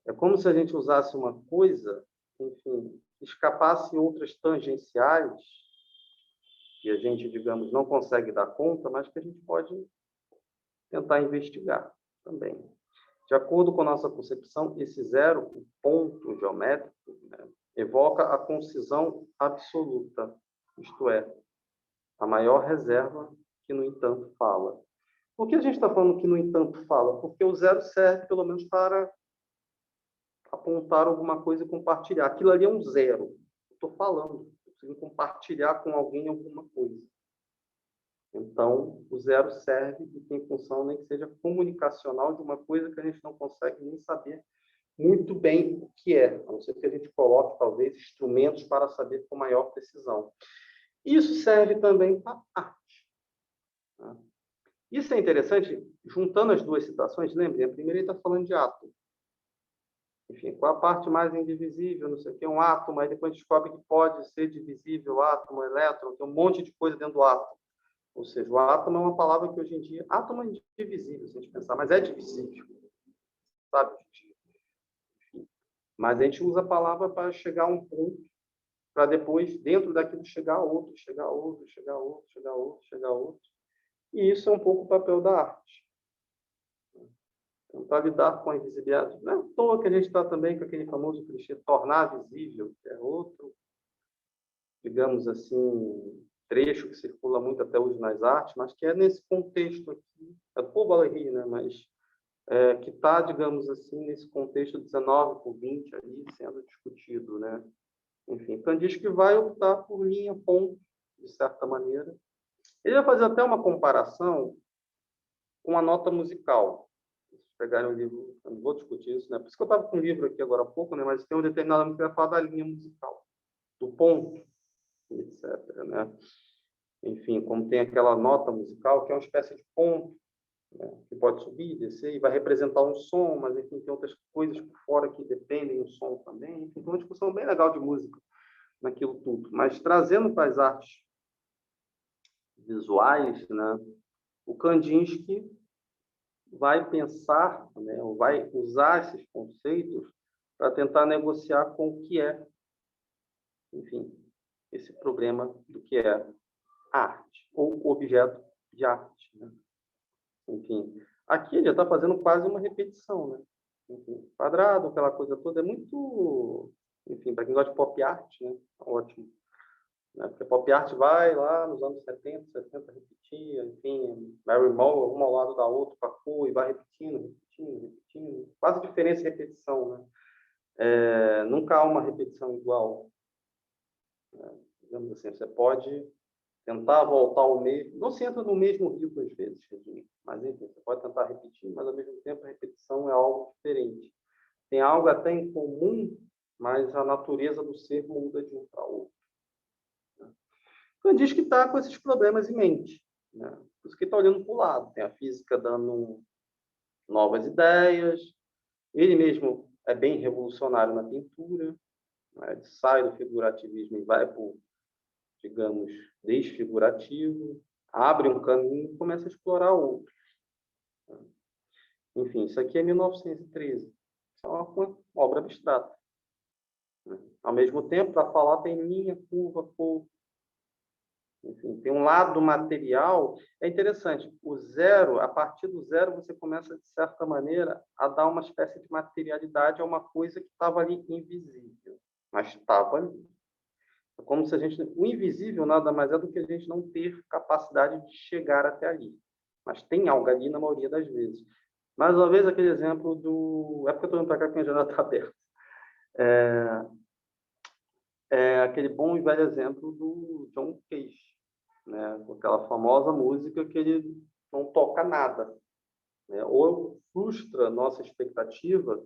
É como se a gente usasse uma coisa, enfim, escapasse outras tangenciais, que a gente, digamos, não consegue dar conta, mas que a gente pode tentar investigar também. De acordo com a nossa concepção, esse zero, o ponto geométrico, né, evoca a concisão absoluta, isto é, a maior reserva que, no entanto, fala. Por que a gente está falando que, no entanto, fala? Porque o zero serve, pelo menos, para apontar alguma coisa e compartilhar. Aquilo ali é um zero. Estou falando, eu preciso compartilhar com alguém alguma coisa. Então, o zero serve e tem função nem que seja comunicacional de uma coisa que a gente não consegue nem saber muito bem o que é, a não ser que a gente coloque, talvez, instrumentos para saber com maior precisão. Isso serve também para a arte. Tá? Isso é interessante, juntando as duas citações, lembrem, a primeira ele está falando de átomo. Enfim, qual a parte mais indivisível, não sei o que, um átomo, aí depois descobre que pode ser divisível, átomo, elétron, tem um monte de coisa dentro do átomo. Ou seja, o átomo é uma palavra que hoje em dia, átomo é indivisível, se a gente pensar, mas é divisível, sabe? Mas a gente usa a palavra para chegar a um ponto, para depois, dentro daquilo, chegar a outro, chegar a outro, chegar a outro, chegar a outro, chegar a outro. E isso é um pouco o papel da arte. Tentar lidar com a invisibilidade. Não é à toa que a gente está também com aquele famoso clichê, tornar visível, que é outro, digamos assim, trecho que circula muito até hoje nas artes, mas que é nesse contexto aqui. É do Paul Valéry, né? Mas que está, digamos assim, nesse contexto 19 por 20 ali sendo discutido, né? Enfim, Kandinsky vai optar por linha ponto, de certa maneira. Ele vai fazer até uma comparação com a nota musical. Se pegarem o livro, eu não vou discutir isso, né? Por isso que eu estava com um livro aqui agora há pouco, né? Mas tem um determinado momento que vai falar da linha musical, do ponto, etc., né? Enfim, como tem aquela nota musical, que é uma espécie de ponto, né? Que pode subir, descer, e vai representar um som, mas, enfim, tem outras coisas por fora que dependem do som também. Enfim, tem uma discussão bem legal de música naquilo tudo. Mas, trazendo para as artes visuais, né? O Kandinsky vai pensar, né? Ou vai usar esses conceitos para tentar negociar com o que é, enfim, esse problema do que é arte, ou objeto de arte, né? Enfim, aqui ele já está fazendo quase uma repetição, né? Enfim, quadrado, aquela coisa toda, é muito... Enfim, para quem gosta de pop art, né? Ótimo. Né? Porque pop art vai lá nos anos 70, 60, repetia, enfim, Mary Moore, uma ao lado da outra, com a cor, e vai repetindo, repetindo, repetindo. Quase diferença e repetição, né? Nunca há uma repetição igual. Né? Digamos assim, você pode tentar voltar ao mesmo... Não se entra no mesmo rio às vezes, mas enfim, você pode tentar repetir, mas ao mesmo tempo a repetição é algo diferente. Tem algo até em comum, mas a natureza do ser muda de um para outro. Então, diz que está com esses problemas em mente, né? Por isso que está olhando para o lado. Tem a física dando novas ideias, ele mesmo é bem revolucionário na pintura, né? Ele sai do figurativismo e vai para o, digamos, desfigurativo, abre um caminho e começa a explorar outro. Enfim, isso aqui é 1913. Isso é uma obra abstrata. Ao mesmo tempo, para falar, tem linha, curva, cor. Enfim, tem um lado material. É interessante. O zero, a partir do zero, você começa, de certa maneira, a dar uma espécie de materialidade a uma coisa que estava ali invisível, mas estava ali. É como se a gente... O invisível nada mais é do que a gente não ter capacidade de chegar até ali. Mas tem algo ali na maioria das vezes. Mais uma vez, aquele exemplo do... É porque eu estou indo para cá que a janela está aberta. É aquele bom e velho exemplo do John Cage, né? Com aquela famosa música que ele não toca nada, né? Ou frustra a nossa expectativa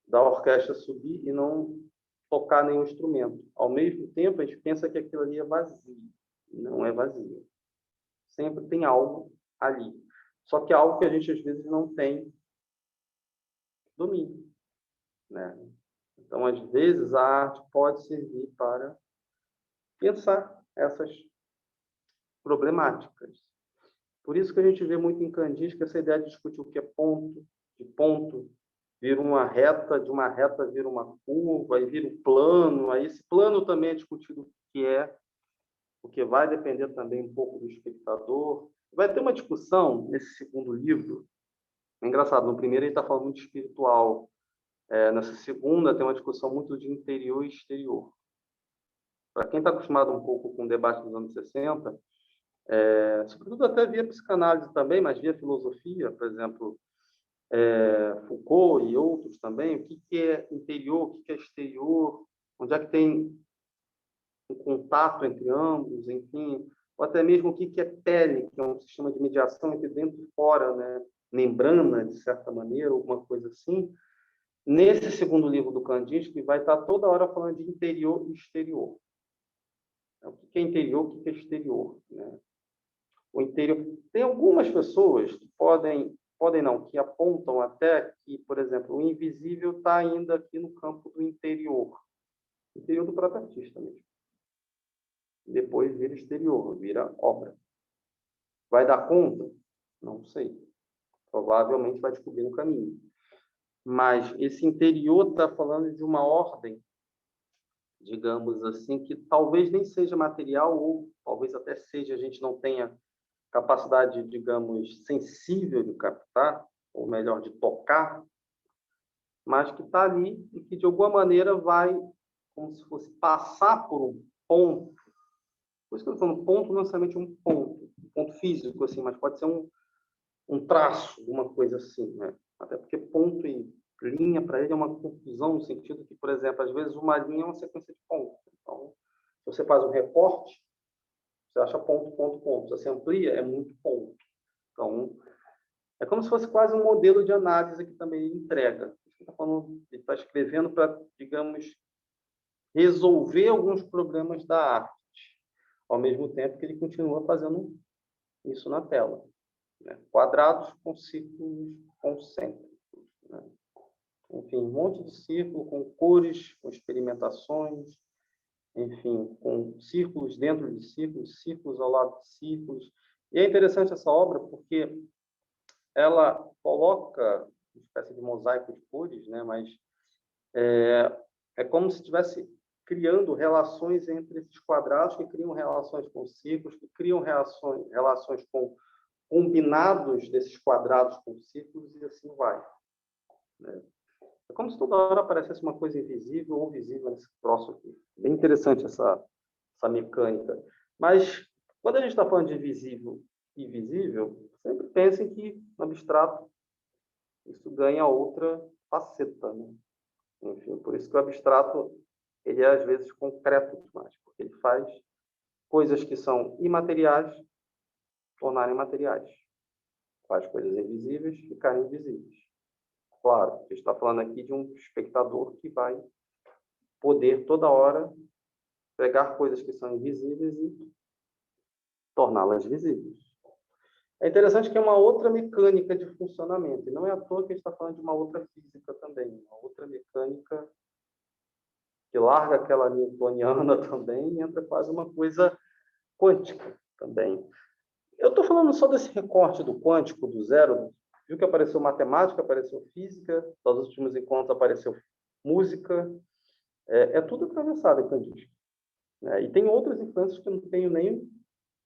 da orquestra subir e não tocar nenhum instrumento. Ao mesmo tempo, a gente pensa que aquilo ali é vazio. Não é vazio. Sempre tem algo ali. Só que é algo que a gente, às vezes, não tem domínio, né? Então, às vezes, a arte pode servir para pensar essas problemáticas. Por isso que a gente vê muito em Kandinsky essa ideia de discutir o que é ponto, de ponto vira uma reta, de uma reta vira uma curva, aí vira um plano, aí esse plano também é discutido o que é, porque vai depender também um pouco do espectador. Vai ter uma discussão nesse segundo livro, é engraçado, no primeiro ele está falando muito espiritual, nessa segunda tem uma discussão muito de interior e exterior. Para quem está acostumado um pouco com o debate dos anos 60, sobretudo até via psicanálise também, mas via filosofia, por exemplo, Foucault e outros também, o que é interior, o que é exterior, onde é que tem um contato entre ambos, enfim, ou até mesmo o que é pele, que é um sistema de mediação entre dentro e fora, né? Membrana, de certa maneira, alguma coisa assim. Nesse segundo livro do Kandinsky, vai estar toda hora falando de interior e exterior. O que é interior, o que é exterior, né? O interior. Tem algumas pessoas que podem não, que apontam até que, por exemplo, o invisível está ainda aqui no campo do interior do próprio artista mesmo. Depois vira exterior, vira obra. Vai dar conta? Não sei. Provavelmente vai descobrir no caminho. Mas esse interior está falando de uma ordem, digamos assim, que talvez nem seja material, ou talvez até seja, a gente não tenha capacidade, digamos, sensível de captar, ou melhor, de tocar, mas que está ali e que, de alguma maneira, vai, como se fosse passar por um ponto. Por isso que eu estou falando ponto, não necessariamente um ponto físico, assim, mas pode ser um traço, uma coisa assim, né? Até porque ponto e linha, para ele, é uma confusão no sentido que, por exemplo, às vezes uma linha é uma sequência de pontos. Então, se você faz um recorte, você acha ponto, ponto, ponto. Se você amplia, é muito ponto. Então, é como se fosse quase um modelo de análise que também ele entrega. Ele está escrevendo para, digamos, resolver alguns problemas da arte, ao mesmo tempo que ele continua fazendo isso na tela. Né? Quadrados com círculos concêntricos. Né? Enfim, um monte de círculo com cores, com experimentações, enfim, com círculos dentro de círculos, círculos ao lado de círculos. E é interessante essa obra porque ela coloca uma espécie de mosaico de cores, né? Mas é como se estivesse criando relações entre esses quadrados, que criam relações com círculos, que criam relações com combinados desses quadrados com círculos, e assim vai. Né? É como se toda hora aparecesse uma coisa invisível ou visível nesse troço aqui. Bem interessante essa mecânica. Mas, quando a gente está falando de visível e visível, sempre pensem que, no abstrato, isso ganha outra faceta. Né? Enfim, por isso que o abstrato ele é, às vezes, concreto demais, porque ele faz coisas que são imateriais tornarem materiais. Faz coisas invisíveis ficarem visíveis. Claro, a gente está falando aqui de um espectador que vai poder, toda hora, pegar coisas que são invisíveis e torná-las visíveis. É interessante que é uma outra mecânica de funcionamento, e não é à toa que a gente está falando de uma outra física também, uma outra mecânica que larga aquela newtoniana também e entra quase uma coisa quântica também. Eu estou falando só desse recorte do quântico, do zero. Viu que apareceu matemática, apareceu física, nos últimos encontros apareceu música. É tudo atravessado em Kandinsky. Né? E tem outras influências que eu não tenho nem,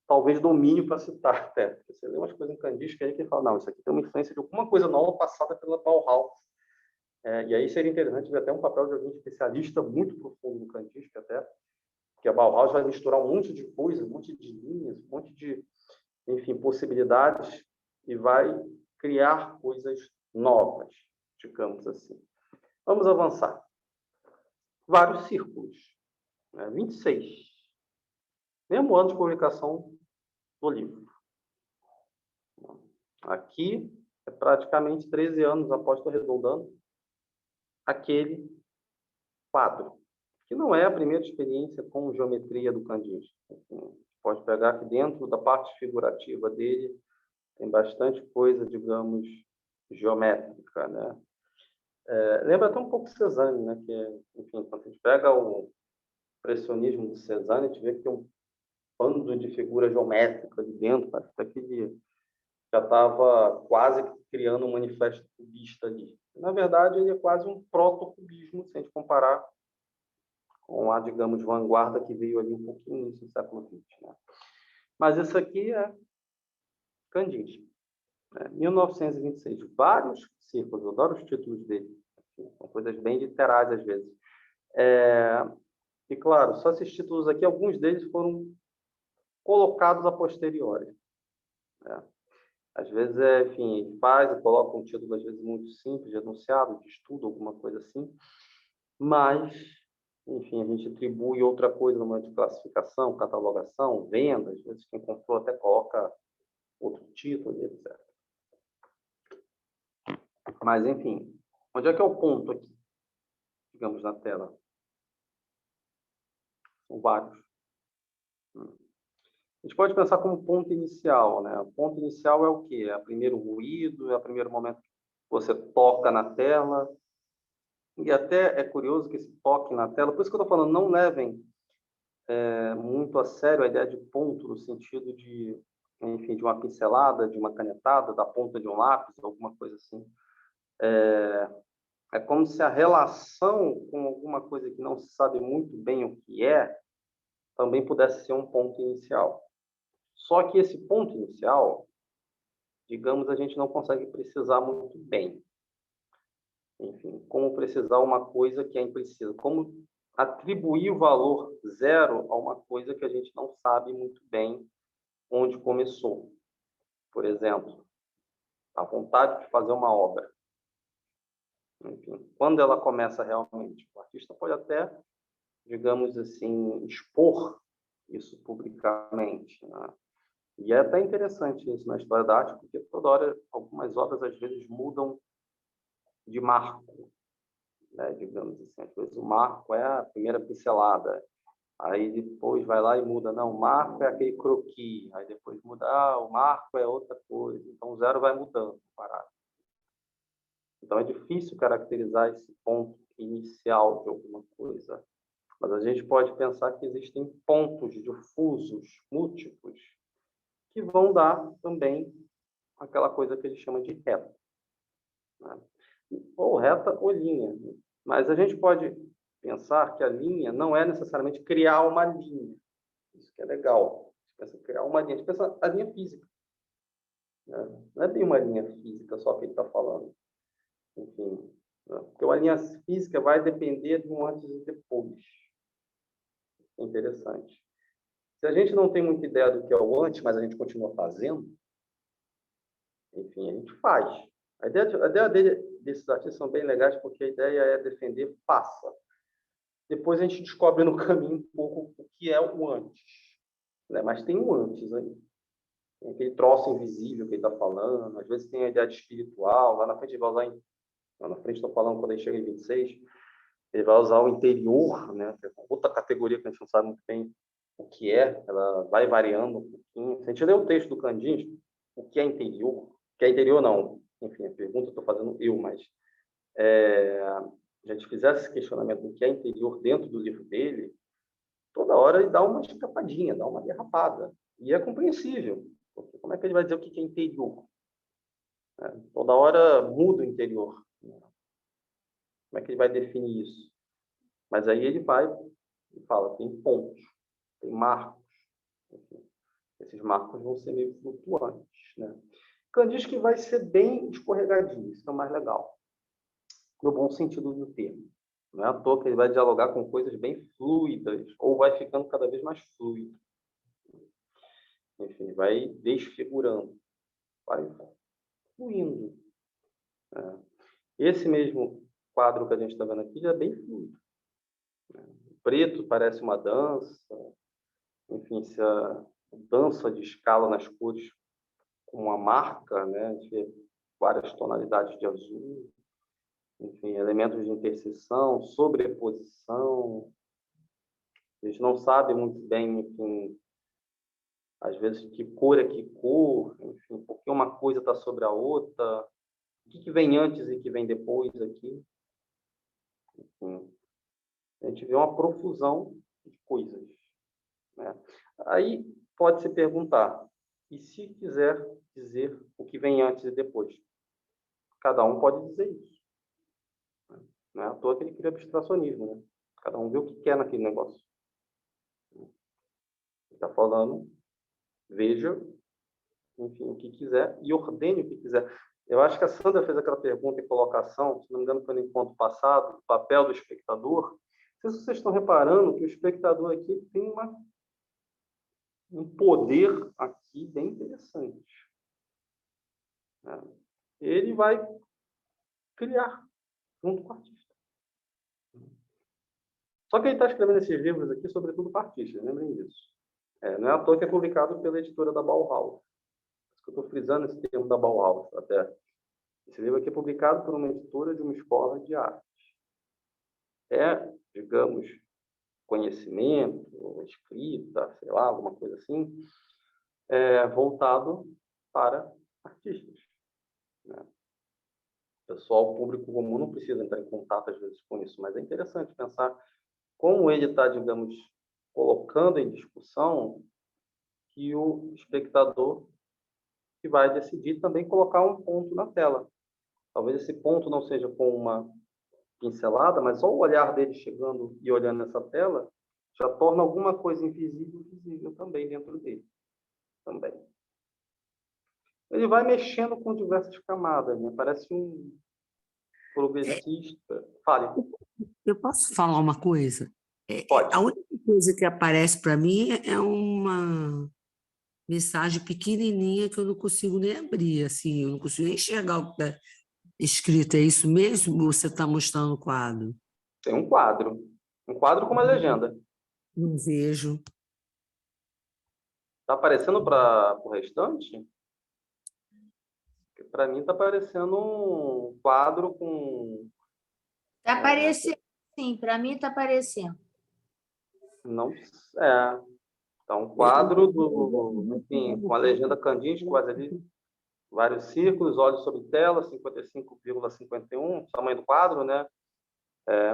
talvez, domínio para citar até. Você lê umas coisas em Kandinsky aí que fala, não, isso aqui tem uma influência de alguma coisa nova passada pela Bauhaus. E aí seria interessante ver até um papel de alguém especialista muito profundo no Kandinsky até, que a Bauhaus vai misturar um monte de coisas, um monte de linhas, um monte de, enfim, possibilidades e vai criar coisas novas, digamos assim. Vamos avançar. Vários círculos. 26. Mesmo ano de publicação do livro. Aqui é praticamente 13 anos após, estou arredondando, aquele quadro, que não é a primeira experiência com geometria do Kandinsky. Pode pegar que dentro da parte figurativa dele tem bastante coisa, digamos, geométrica, né? Lembra até um pouco Cézanne, né? Que, enfim, quando a gente pega o impressionismo de Cézanne, a gente vê que tem um bando de figura geométrica ali dentro, parece que ele já estava quase criando um manifesto cubista ali. Na verdade, ele é quase um proto-cubismo, se a gente comparar com a, digamos, vanguarda que veio ali um pouquinho no século XX. Né? Mas isso aqui é Kandinsky. 1926. Vários círculos, eu adoro os títulos dele. São coisas bem literais, às vezes. E, claro, só esses títulos aqui, alguns deles foram colocados a posteriori. Né? Às vezes, enfim, faz e coloca um título, às vezes, muito simples, de enunciado, de estudo, alguma coisa assim. Mas, enfim, a gente atribui outra coisa no momento de classificação, catalogação, venda. Às vezes, quem comprou até coloca outro título, etc. Mas, enfim, onde é que é o ponto aqui? Digamos, na tela. São vários. A gente pode pensar como ponto inicial, né? O ponto inicial é o quê? É o primeiro ruído, é o primeiro momento que você toca na tela. E até é curioso que esse toque na tela, por isso que eu estou falando, não levem muito a sério a ideia de ponto no sentido de, enfim, de uma pincelada, de uma canetada, da ponta de um lápis, alguma coisa assim. É como se a relação com alguma coisa que não se sabe muito bem o que é, também pudesse ser um ponto inicial. Só que esse ponto inicial, digamos, a gente não consegue precisar muito bem. Enfim, como precisar uma coisa que é imprecisa. Como atribuir o valor zero a uma coisa que a gente não sabe muito bem onde começou. Por exemplo, a vontade de fazer uma obra. Enfim, quando ela começa realmente, o artista pode até, digamos assim, expor isso publicamente, né? E é até interessante isso na história da arte, porque toda hora, algumas obras às vezes mudam de marco, né? Digamos assim, às vezes o marco é a primeira pincelada, aí depois vai lá e muda, não, o marco é aquele croquis, aí depois muda, o marco é outra coisa, então o zero vai mudando, parado. Então é difícil caracterizar esse ponto inicial de alguma coisa, mas a gente pode pensar que existem pontos difusos, múltiplos, que vão dar também aquela coisa que ele chama de reta, né? Ou reta ou linha. Mas a gente pode pensar que a linha não é necessariamente criar uma linha. Isso que é legal. A gente pensa em criar uma linha. A gente pensa a linha física, né? Não é bem uma linha física só que ele está falando. Enfim, né? Porque uma linha física vai depender de um antes e depois. É interessante. Se a gente não tem muita ideia do que é o antes, mas a gente continua fazendo, enfim, a gente faz. A ideia desses artistas são bem legais porque a ideia é defender, faça. Depois a gente descobre no caminho um pouco o que é o antes, né? Mas tem um antes aí. Tem aquele troço invisível que ele está falando, às vezes tem a ideia de espiritual, lá na frente ele vai usar, lá na frente estou falando quando ele chega em 26, ele vai usar o interior, né? Que é outra categoria que a gente não sabe muito bem o que é, ela vai variando um pouquinho. Se a gente ler o texto do Kandinsky, o que é interior? O que é interior não, enfim, a pergunta eu estou fazendo eu, mas a gente fizesse esse questionamento do que é interior dentro do livro dele, toda hora ele dá uma escapadinha, dá uma derrapada. E é compreensível, porque como é que ele vai dizer o que é interior? Toda hora muda o interior. Como é que ele vai definir isso? Mas aí ele vai e fala, tem pontos, tem marcos. Enfim, esses marcos vão ser meio flutuantes, né? Kandinsky vai ser bem escorregadinho, isso é o mais legal, no bom sentido do termo. Não é à toa que ele vai dialogar com coisas bem fluidas, ou vai ficando cada vez mais fluido. Enfim, vai desfigurando, vai fluindo. Esse mesmo quadro que a gente está vendo aqui já é bem fluido. O preto parece uma dança, enfim, se a dança de escala nas cores com uma marca, né? A gente vê várias tonalidades de azul, enfim, elementos de interseção, sobreposição. A gente não sabe muito bem, enfim, às vezes que cor é que cor, enfim, porque uma coisa está sobre a outra, o que vem antes e que vem depois aqui. Enfim, a gente vê uma profusão de coisas, né? Aí pode se perguntar, e se quiser dizer o que vem antes e depois? Cada um pode dizer isso. Não é à toa que ele cria abstracionismo, né? Cada um vê o que quer naquele negócio. Ele está falando, veja, enfim, o que quiser e ordene o que quiser. Eu acho que a Sandra fez aquela pergunta e colocação, se não me engano, foi no encontro passado, o papel do espectador. Não sei se vocês estão reparando que o espectador aqui tem um poder aqui bem interessante, né? Ele vai criar junto com o artista. Só que ele está escrevendo esses livros aqui, sobretudo para artistas, lembrem disso. Não é à toa que é publicado pela editora da Bauhaus. Por isso que eu estou frisando esse termo da Bauhaus até. Esse livro aqui é publicado por uma editora de uma escola de arte. Digamos, conhecimento, escrita, sei lá, alguma coisa assim, voltado para artistas, né? O pessoal, o público comum não precisa entrar em contato às vezes com isso, mas é interessante pensar como ele está, digamos, colocando em discussão que o espectador que vai decidir também colocar um ponto na tela. Talvez esse ponto não seja com uma pincelada, mas só o olhar dele chegando e olhando essa tela já torna alguma coisa invisível visível também dentro dele. Também. Ele vai mexendo com diversas camadas, né? Parece um progressista. Fale. Eu posso falar uma coisa? Pode. A única coisa que aparece para mim é uma mensagem pequenininha que eu não consigo nem abrir, assim, eu não consigo nem enxergar o que está escrito, é isso mesmo? Ou você está mostrando o quadro? Tem um quadro com uma legenda. Não vejo. Está aparecendo para o restante? Para mim, está aparecendo um quadro com... Está aparecendo, sim, para mim está aparecendo. Não, tá um quadro enfim, com a legenda Candinhos, quase ali, vários círculos, olhos sobre tela, 55,51, tamanho do quadro, né?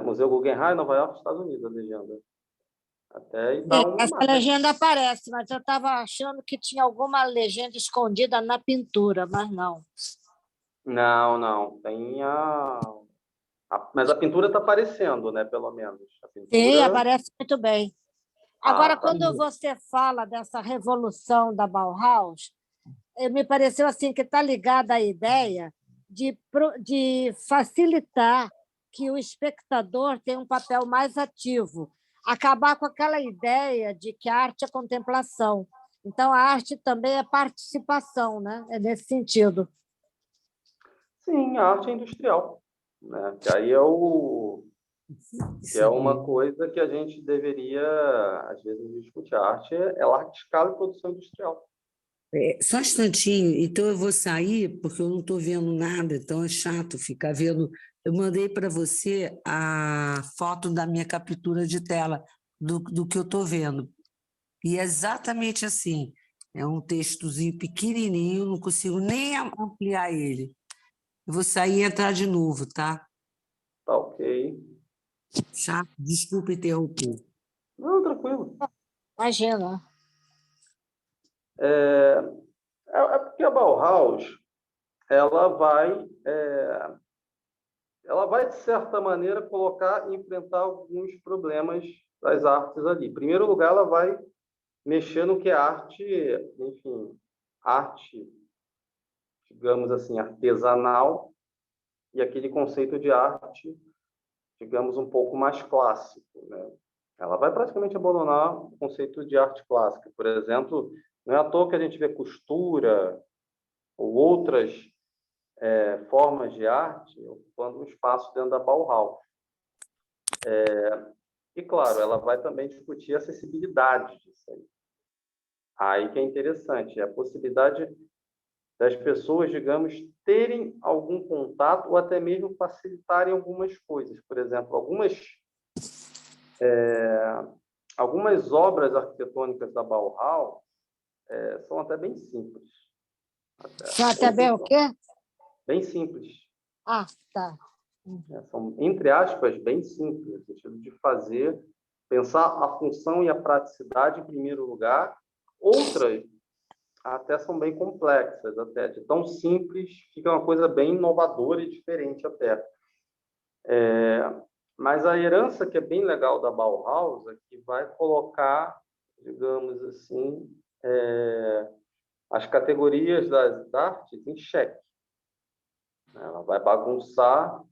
Museu Guggenheim, Nova York, Estados Unidos, a legenda. Até aí tá uma Essa imagem. legenda aparece, mas eu estava achando que tinha alguma legenda escondida na pintura, mas não. Não. Tem mas a pintura está aparecendo, né? Pelo menos. A Sim, pintura... aparece muito bem. Agora, tá. quando você fala dessa revolução da Bauhaus, me pareceu assim que está ligada à ideia de facilitar que o espectador tenha um papel mais ativo, acabar com aquela ideia de que a arte é contemplação. Então, a arte também é participação, né? É nesse sentido. Sim, a arte é industrial, né? Que aí é uma coisa que a gente deveria, às vezes, discutir. A arte é larga escala e produção industrial. Só um instantinho, então eu vou sair, porque eu não estou vendo nada, então é chato ficar vendo. Eu mandei para você a foto da minha captura de tela, do que eu estou vendo. E é exatamente assim. É um textozinho pequenininho, não consigo nem ampliar ele. Eu vou sair e entrar de novo, tá? Tá ok. Chato, desculpa interromper. Não, tranquilo. Imagina. É porque a Bauhaus, ela vai, de certa maneira, enfrentar alguns problemas das artes ali. Em primeiro lugar, ela vai mexer no que é arte, enfim, arte, digamos assim, artesanal, e aquele conceito de arte, digamos, um pouco mais clássico, né? Ela vai praticamente abandonar o conceito de arte clássica. Por exemplo, não é à toa que a gente vê costura ou outras formas de arte ocupando um espaço dentro da Bauhaus. E, claro, ela vai também discutir a acessibilidade disso aí. Aí que é interessante, é a possibilidade das pessoas, digamos, terem algum contato ou até mesmo facilitarem algumas coisas. Por exemplo, algumas obras arquitetônicas da Bauhaus são até bem simples. Até bem o quê? Bem simples. Ah, tá. São, entre aspas, bem simples, no sentido de pensar a função e a praticidade em primeiro lugar. Outras até são bem complexas, até de tão simples, fica uma coisa bem inovadora e diferente até. Mas a herança que é bem legal da Bauhaus é que vai colocar, digamos assim, as categorias das artes em xeque. Ela vai bagunçar,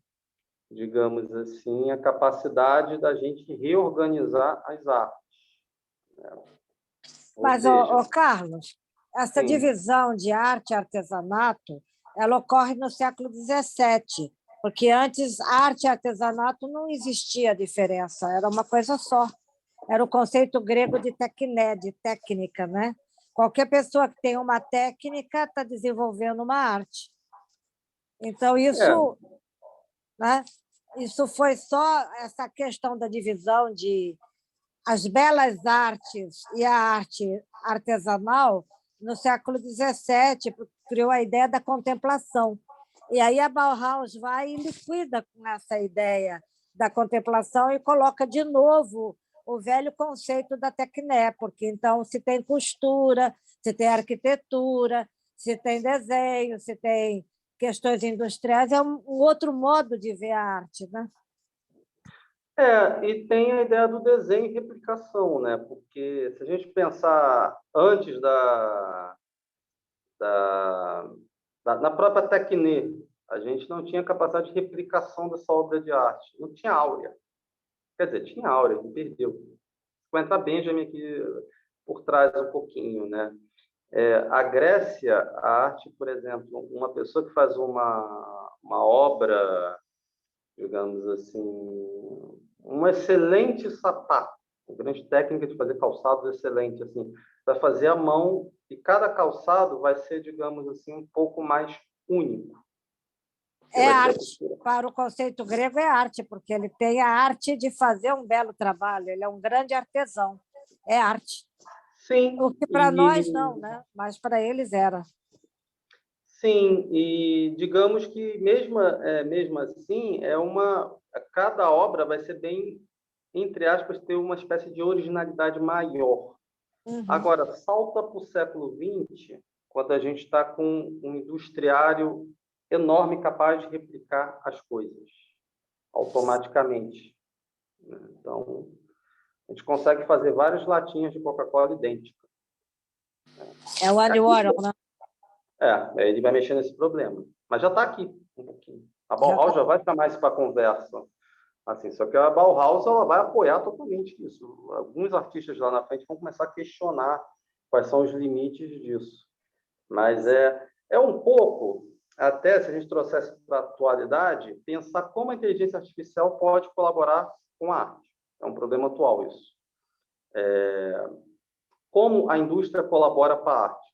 digamos assim, a capacidade da gente reorganizar as artes. Mas, seja, Carlos, essa sim. divisão de arte e artesanato, ela ocorre no século XVII, porque antes arte e artesanato não existia diferença, era uma coisa só. Era o conceito grego de tekné, de técnica, né? Qualquer pessoa que tem uma técnica está desenvolvendo uma arte. Então, né? Isso foi só essa questão da divisão de as belas artes e a arte artesanal no século XVII, criou a ideia da contemplação. E aí a Bauhaus vai e liquida com essa ideia da contemplação e coloca de novo o velho conceito da tekné, porque então se tem costura, se tem arquitetura, se tem desenho, se tem questões industriais, é um outro modo de ver a arte, né? E tem a ideia do desenho e replicação, né? Porque se a gente pensar antes na própria Tecnê, a gente não tinha capacidade de replicação dessa obra de arte. Não tinha áurea. Quer dizer, tinha áurea, que perdeu. Vou entrar Benjamin aqui por trás um pouquinho, né? A Grécia, a arte, por exemplo, uma pessoa que faz uma uma obra, digamos assim, um excelente sapato, uma grande técnica de fazer calçados excelente, assim, vai fazer à mão e cada calçado vai ser, digamos assim, um pouco mais único. É arte. Para o conceito grego, é arte, porque ele tem a arte de fazer um belo trabalho. Ele é um grande artesão. É arte. Sim. O que para nós não, né? Mas para eles era. Sim, e digamos que mesmo assim, cada obra vai ser bem, entre aspas, ter uma espécie de originalidade maior. Agora, salta para o século XX, quando a gente está com um industriário enorme capaz de replicar as coisas automaticamente. Então, a gente consegue fazer várias latinhas de Coca-Cola idênticas. É o Andy Warhol, né? Ele vai mexer nesse problema. Mas já está aqui um pouquinho. A Bauhaus já vai ficar mais para a conversa. Assim, só que a Bauhaus ela vai apoiar totalmente isso. Alguns artistas lá na frente vão começar a questionar quais são os limites disso. Mas é um pouco, até se a gente trouxesse para a atualidade, pensar como a inteligência artificial pode colaborar com a arte. É um problema atual isso. Como a indústria colabora para a arte?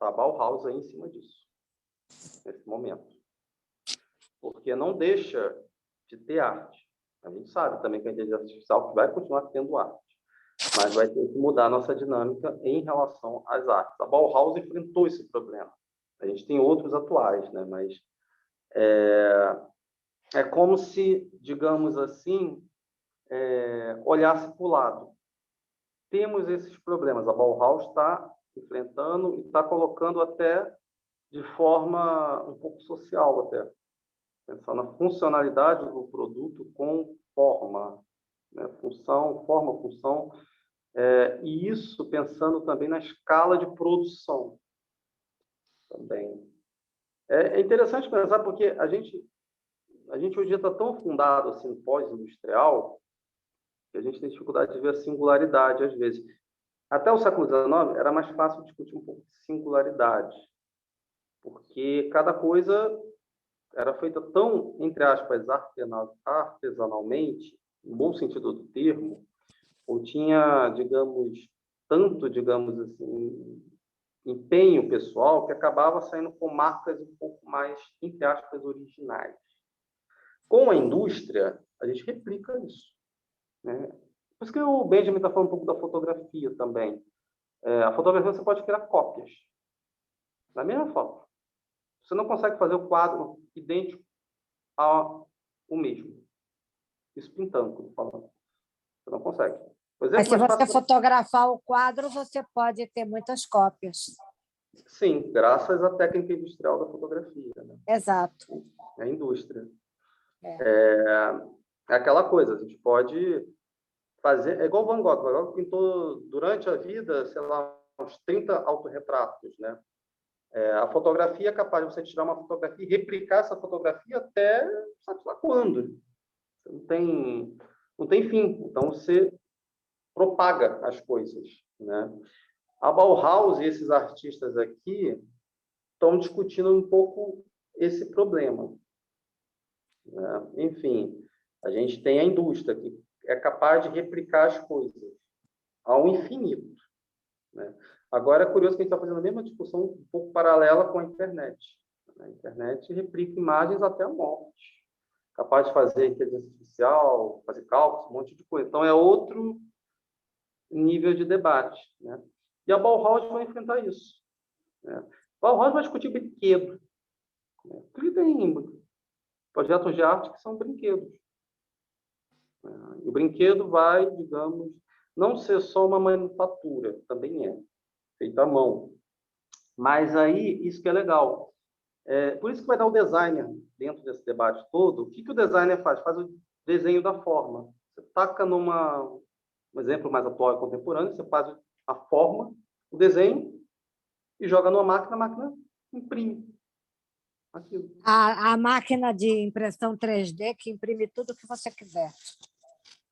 A Bauhaus aí em cima disso, nesse momento. Porque não deixa de ter arte. A gente sabe também que a inteligência artificial vai continuar tendo arte, mas vai ter que mudar a nossa dinâmica em relação às artes. A Bauhaus enfrentou esse problema. A gente tem outros atuais, né? Mas é como se, digamos assim, olhasse para o lado. Temos esses problemas. A Bauhaus está enfrentando e está colocando até de forma um pouco social, até. Pensando na funcionalidade do produto com forma, né? Função, forma, função. E isso pensando também na escala de produção. Também. É interessante pensar porque a gente hoje em dia está tão afundado assim, no pós-industrial, que a gente tem dificuldade de ver a singularidade, às vezes. Até o século XIX era mais fácil discutir um pouco de singularidade, porque cada coisa era feita tão, entre aspas, artesanalmente, no bom sentido do termo, ou tinha, digamos assim, empenho pessoal, que acabava saindo com marcas um pouco mais, entre aspas, originais. Com a indústria, a gente replica isso, né? Por isso que o Benjamin está falando um pouco da fotografia também. A fotografia você pode criar cópias da mesma foto. Você não consegue fazer o quadro idêntico ao mesmo. Isso pintando, como falando. Você não consegue. Mas se você fotografar o quadro, você pode ter muitas cópias. Sim, graças à técnica industrial da fotografia, né? Exato. É a indústria. É aquela coisa, a gente pode fazer... É igual o Van Gogh. Van Gogh pintou durante a vida, sei lá, uns 30 autorretratos, né? A fotografia é capaz de você tirar uma fotografia e replicar essa fotografia até sabe lá quando. Não tem fim. Então, você propaga as coisas, né? A Bauhaus e esses artistas aqui estão discutindo um pouco esse problema, né? Enfim, a gente tem a indústria que é capaz de replicar as coisas ao infinito, né? Agora, é curioso que a gente está fazendo a mesma discussão um pouco paralela com a internet. A internet replica imagens até a morte. Capaz de fazer inteligência artificial, fazer cálculos, um monte de coisa. Então, é outro nível de debate, né? E a Bauhaus vai enfrentar isso, né? A Bauhaus vai discutir brinquedo, né? Porque tem projetos de arte que são brinquedos, né? E o brinquedo vai, digamos, não ser só uma manufatura, também é feita à mão. Mas aí, isso que é legal. Por isso que vai dar o designer dentro desse debate todo. O que o designer faz? Faz o desenho da forma. Você taca um exemplo mais atual e contemporâneo, você faz a forma, o desenho, e joga numa máquina, a máquina imprime aquilo. A máquina de impressão 3D que imprime tudo o que você quiser.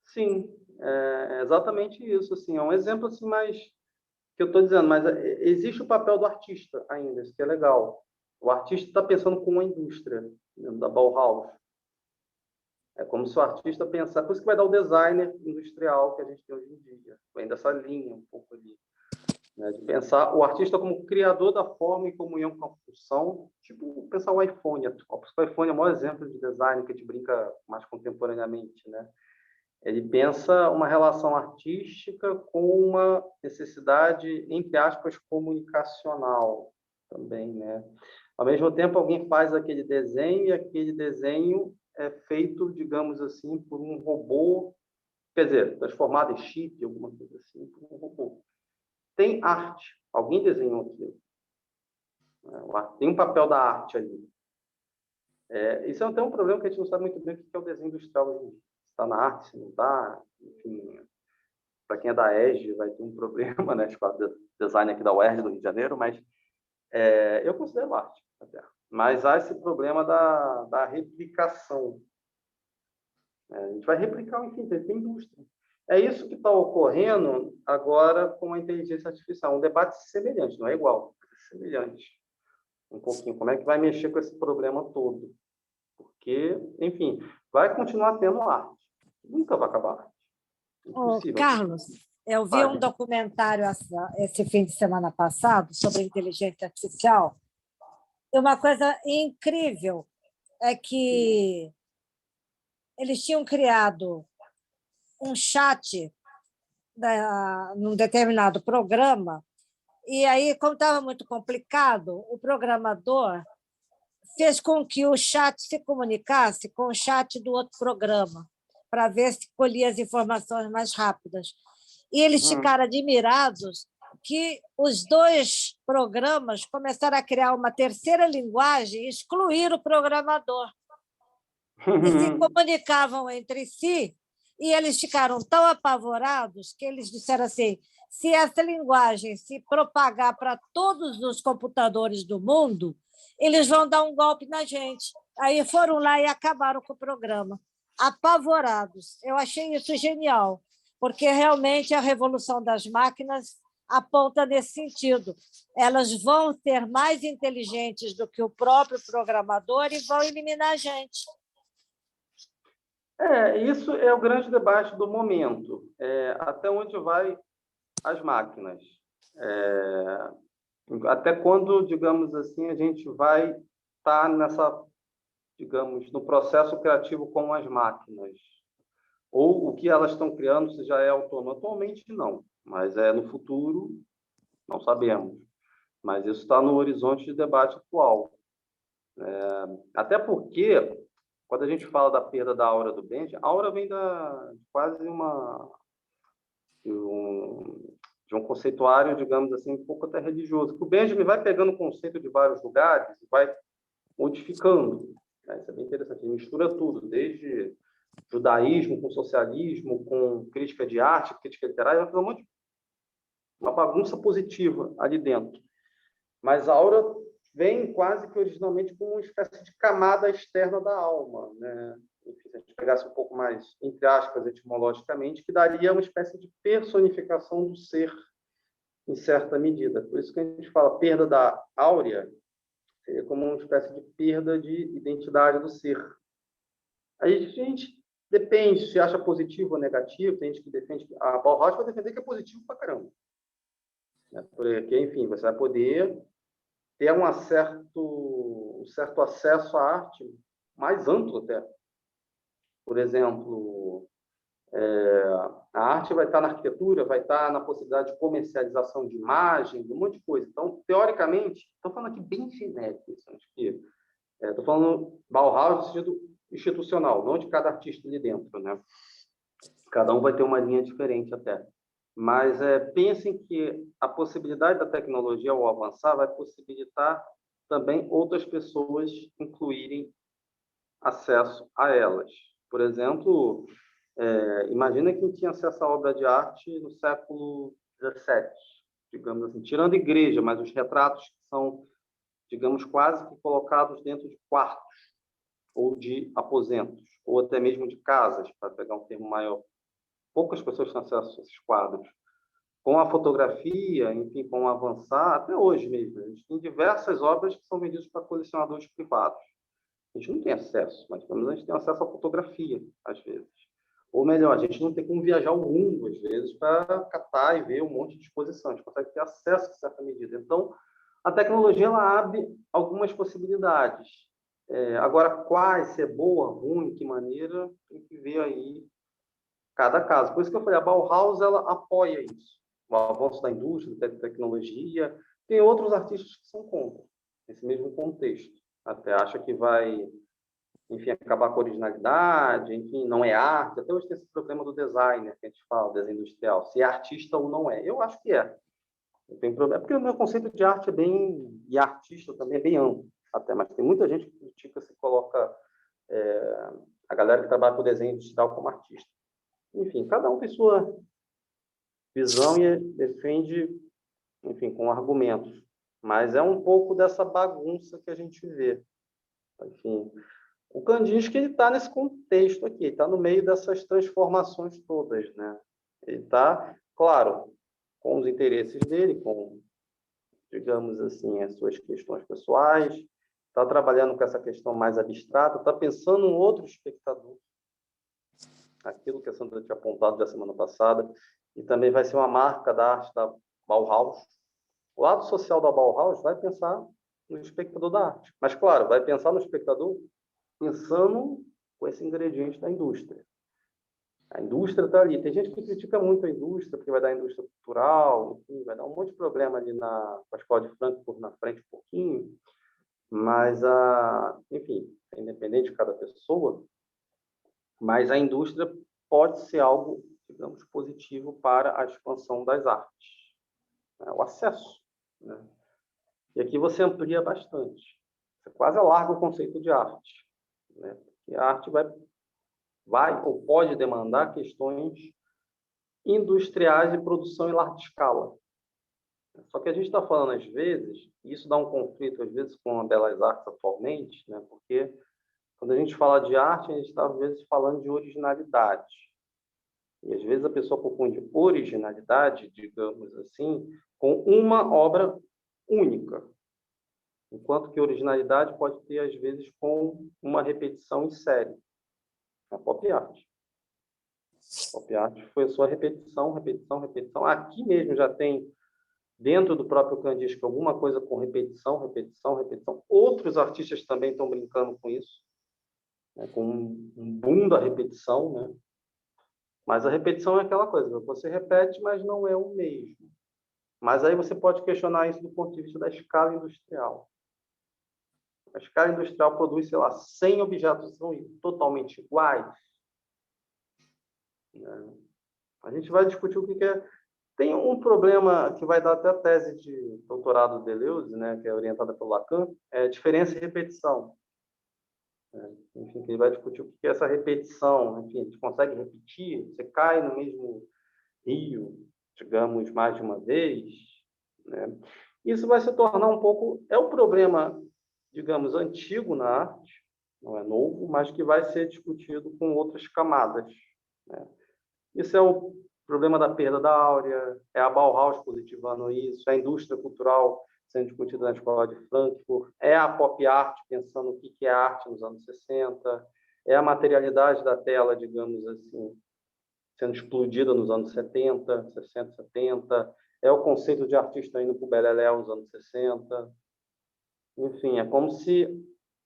Sim, é exatamente isso. Assim, é um exemplo assim, mais que eu estou dizendo, mas existe o papel do artista ainda, isso que é legal. O artista está pensando com uma indústria, dentro da Bauhaus. É como se o artista pensasse... Por isso que vai dar o designer industrial que a gente tem hoje em dia. Vem dessa linha um pouco ali. Né, de pensar o artista como criador da forma em comunhão com a função, tipo pensar o iPhone. O iPhone é o maior exemplo de design que a gente brinca mais contemporaneamente, né? Ele pensa uma relação artística com uma necessidade, entre aspas, comunicacional também, né? Ao mesmo tempo, alguém faz aquele desenho e aquele desenho é feito, digamos assim, por um robô, quer dizer, transformado em chip, alguma coisa assim, por um robô. Tem arte. Alguém desenhou aquilo. Tem um papel da arte ali. Isso é até um problema que a gente não sabe muito bem o que é o desenho industrial hoje em dia. Se está na arte, se não está. Enfim, para quem é da ESG, vai ter um problema, né? Escola de design aqui da UERJ, do Rio de Janeiro, mas eu considero arte até. Mas há esse problema da replicação. A gente vai replicar, enfim, tem indústria. É isso que está ocorrendo agora com a inteligência artificial. Um debate semelhante, não é igual, é semelhante. Um pouquinho. Como é que vai mexer com esse problema todo? Porque, enfim, vai continuar tendo arte. Nunca vai acabar a arte. Impossível. Carlos, eu vi um documentário esse fim de semana passado sobre inteligência artificial. E uma coisa incrível é que eles tinham criado um chat num determinado programa, e aí, como estava muito complicado, o programador fez com que o chat se comunicasse com o chat do outro programa, para ver se colhia as informações mais rápidas. E eles ficaram admirados que os dois programas começaram a criar uma terceira linguagem e excluir o programador. E se comunicavam entre si, e eles ficaram tão apavorados que eles disseram assim: se essa linguagem se propagar para todos os computadores do mundo, eles vão dar um golpe na gente. Aí foram lá e acabaram com o programa. Apavorados. Eu achei isso genial, porque realmente a revolução das máquinas aponta nesse sentido. Elas vão ser mais inteligentes do que o próprio programador e vão eliminar a gente. Isso é o grande debate do momento. Até onde vai as máquinas? Até quando, digamos assim, a gente vai estar digamos, no processo criativo com as máquinas? Ou o que elas estão criando, se já é autônomo? Atualmente, não. Mas no futuro, não sabemos. Mas isso está no horizonte de debate atual. Até porque, quando a gente fala da perda da aura do Benjamin, a aura vem de quase de um conceituário, digamos assim, um pouco até religioso. O Benjamin vai pegando o conceito de vários lugares e vai modificando. Isso é bem interessante. Ele mistura tudo, desde judaísmo com socialismo, com crítica de arte, crítica literária, vai fazer uma bagunça positiva ali dentro. Mas a aura vem quase que originalmente como uma espécie de camada externa da alma, né? Enfim, se a gente pegasse um pouco mais, entre aspas, etimologicamente, que daria uma espécie de personificação do ser, em certa medida. Por isso que a gente fala perda da áurea, seria como uma espécie de perda de identidade do ser. Aí a gente depende se acha positivo ou negativo, tem gente que defende, a Bauhaus vai defender que é positivo pra caramba. Porque, enfim, você vai poder ter um certo acesso à arte mais amplo até. Por exemplo, a arte vai estar na arquitetura, vai estar na possibilidade de comercialização de imagem, um monte de coisa. Então, teoricamente, estou falando aqui bem genérico, estou falando Bauhaus no sentido institucional, não de cada artista ali dentro, né? Cada um vai ter uma linha diferente até. Mas pensem que a possibilidade da tecnologia, ao avançar, vai possibilitar também outras pessoas incluírem acesso a elas. Por exemplo, imagina quem tinha acesso à obra de arte no século XVII, digamos assim, tirando igreja, mas os retratos que são, digamos, quase que colocados dentro de quartos ou de aposentos, ou até mesmo de casas, para pegar um termo maior. Poucas pessoas têm acesso a esses quadros. com a fotografia, enfim, com o avançar, até hoje mesmo, a gente tem diversas obras que são vendidas para colecionadores privados. A gente não tem acesso, mas pelo menos a gente tem acesso à fotografia, às vezes. Ou melhor, a gente não tem como viajar o mundo, às vezes, para catar e ver um monte de exposição. A gente consegue ter acesso a certa medida. Então, a tecnologia ela abre algumas possibilidades. Agora, quais, se é boa, ruim, que maneira, tem que ver aí cada caso. Por isso que eu falei, a Bauhaus ela apoia isso. O avanço da indústria, da tecnologia. Tem outros artistas que são contra, nesse mesmo contexto. Até acha que vai, enfim, acabar com a originalidade, enfim, não é arte. Até hoje tem esse problema do designer, que a gente fala, design industrial, se é artista ou não é. Eu acho que é. Não tem problema, porque o meu conceito de arte é bem, e artista também é bem amplo, até, mas tem muita gente que critica se coloca a galera que trabalha com desenho industrial como artista. Enfim, cada um tem sua visão e defende, enfim, com argumentos. Mas é um pouco dessa bagunça que a gente vê. Enfim, o Kandinsky ele está nesse contexto aqui, ele está no meio dessas transformações todas, né? Ele está, claro, com os interesses dele, com, digamos assim, as suas questões pessoais, está trabalhando com essa questão mais abstrata, está pensando em outro espectador, aquilo que a Sandra tinha apontado da semana passada, e também vai ser uma marca da arte da Bauhaus. O lado social da Bauhaus vai pensar no espectador da arte, mas, claro, vai pensar no espectador pensando com esse ingrediente da indústria. A indústria está ali. Tem gente que critica muito a indústria, porque vai dar indústria cultural, enfim, vai dar um monte de problema ali na Escola de Frankfurt na frente um pouquinho, mas, enfim, é independente de cada pessoa, mas a indústria pode ser algo, digamos, positivo para a expansão das artes. O acesso, né? E aqui você amplia bastante. Você quase alarga o conceito de arte, né? Porque a arte vai ou pode demandar questões industriais de produção em larga escala. Só que a gente está falando, às vezes, e isso dá um conflito, às vezes, com a Belas Artes atualmente, né? Porque quando a gente fala de arte, a gente está, às vezes, falando de originalidade. E, às vezes, a pessoa confunde originalidade, digamos assim, com uma obra única. Enquanto que originalidade pode ter, às vezes, com uma repetição em série. A pop art. Pop art foi a sua repetição, repetição, repetição. Aqui mesmo já tem, dentro do próprio Kandinsky, alguma coisa com repetição, repetição, repetição. Outros artistas também estão brincando com isso, né? Com um boom da repetição, né? Mas a repetição é aquela coisa, você repete, mas não é o mesmo. Mas aí você pode questionar isso do ponto de vista da escala industrial. A escala industrial produz, sei lá, 100 objetos são totalmente iguais. A gente vai discutir o que é. Tem um problema que vai dar até a tese de doutorado de Deleuze, né, que é orientada pelo Lacan, é diferença e repetição. Enfim, ele vai discutir o que é essa repetição. Enfim, a gente consegue repetir? Você cai no mesmo rio, digamos, mais de uma vez, né? Isso vai se tornar um pouco... É um problema, digamos, antigo na arte, não é novo, mas que vai ser discutido com outras camadas, né? Isso é o problema da perda da áurea, é a Bauhaus positivando isso, é a indústria cultural sendo discutida na Escola de Frankfurt, é a pop art pensando o que é arte nos anos 60, é a materialidade da tela, digamos assim, sendo explodida nos anos 70, 60, 70, é o conceito de artista indo para o beleléu nos anos 60. Enfim, é como se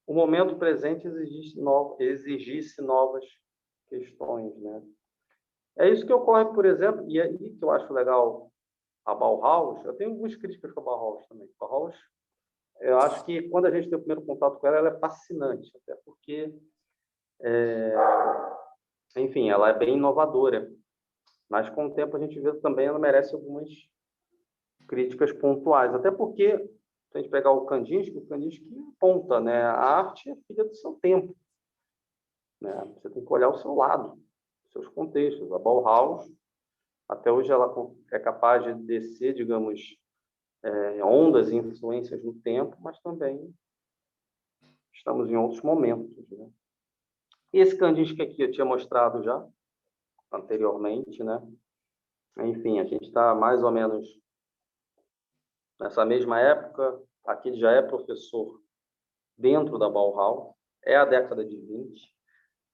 o momento presente exigisse novas questões, né? É isso que ocorre, por exemplo, e aí que eu acho legal a Bauhaus. Eu tenho algumas críticas com a Bauhaus também. A Bauhaus, eu acho que quando a gente tem o primeiro contato com ela, ela é fascinante, até porque, enfim, ela é bem inovadora. Mas com o tempo a gente vê também ela merece algumas críticas pontuais, até porque se a gente pegar o Kandinsky aponta, né? A arte é filha do seu tempo, né? Você tem que olhar o seu lado, os seus contextos. A Bauhaus, até hoje, ela é capaz de descer, digamos, ondas e influências no tempo, mas também estamos em outros momentos, né? Esse Kandinsky aqui eu tinha mostrado já anteriormente, né? Enfim, a gente está mais ou menos nessa mesma época. Aqui ele já é professor dentro da Bauhaus, é a década de 20.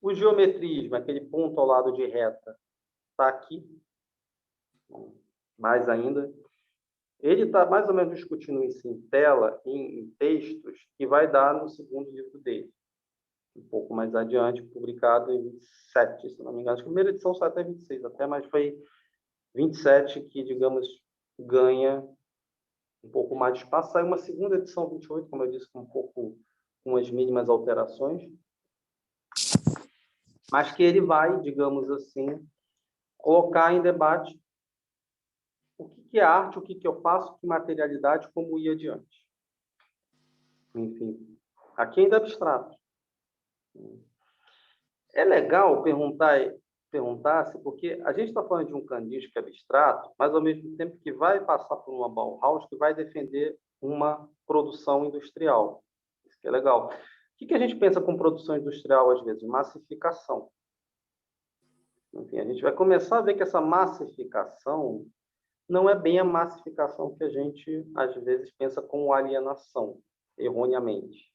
O geometrismo, aquele ponto ao lado de reta, está aqui, mais ainda. Ele está mais ou menos discutindo isso em tela, em textos, que vai dar no segundo livro dele. Um pouco mais adiante, publicado em 27, se não me engano. A primeira edição só até 26, até, mas foi 27 que, digamos, ganha um pouco mais de espaço. Saiu uma segunda edição, 28, como eu disse, com com as mínimas alterações, mas que ele vai, digamos assim, colocar em debate o que é arte, o que eu faço, que materialidade, como ir adiante. Enfim, aqui ainda é abstrato. É legal perguntar-se, porque a gente está falando de um candismo que é abstrato, mas ao mesmo tempo que vai passar por uma Bauhaus que vai defender uma produção industrial. Isso que é legal. O que a gente pensa com produção industrial, às vezes? Massificação. Enfim, a gente vai começar a ver que essa massificação não é bem a massificação que a gente, às vezes, pensa como alienação, erroneamente.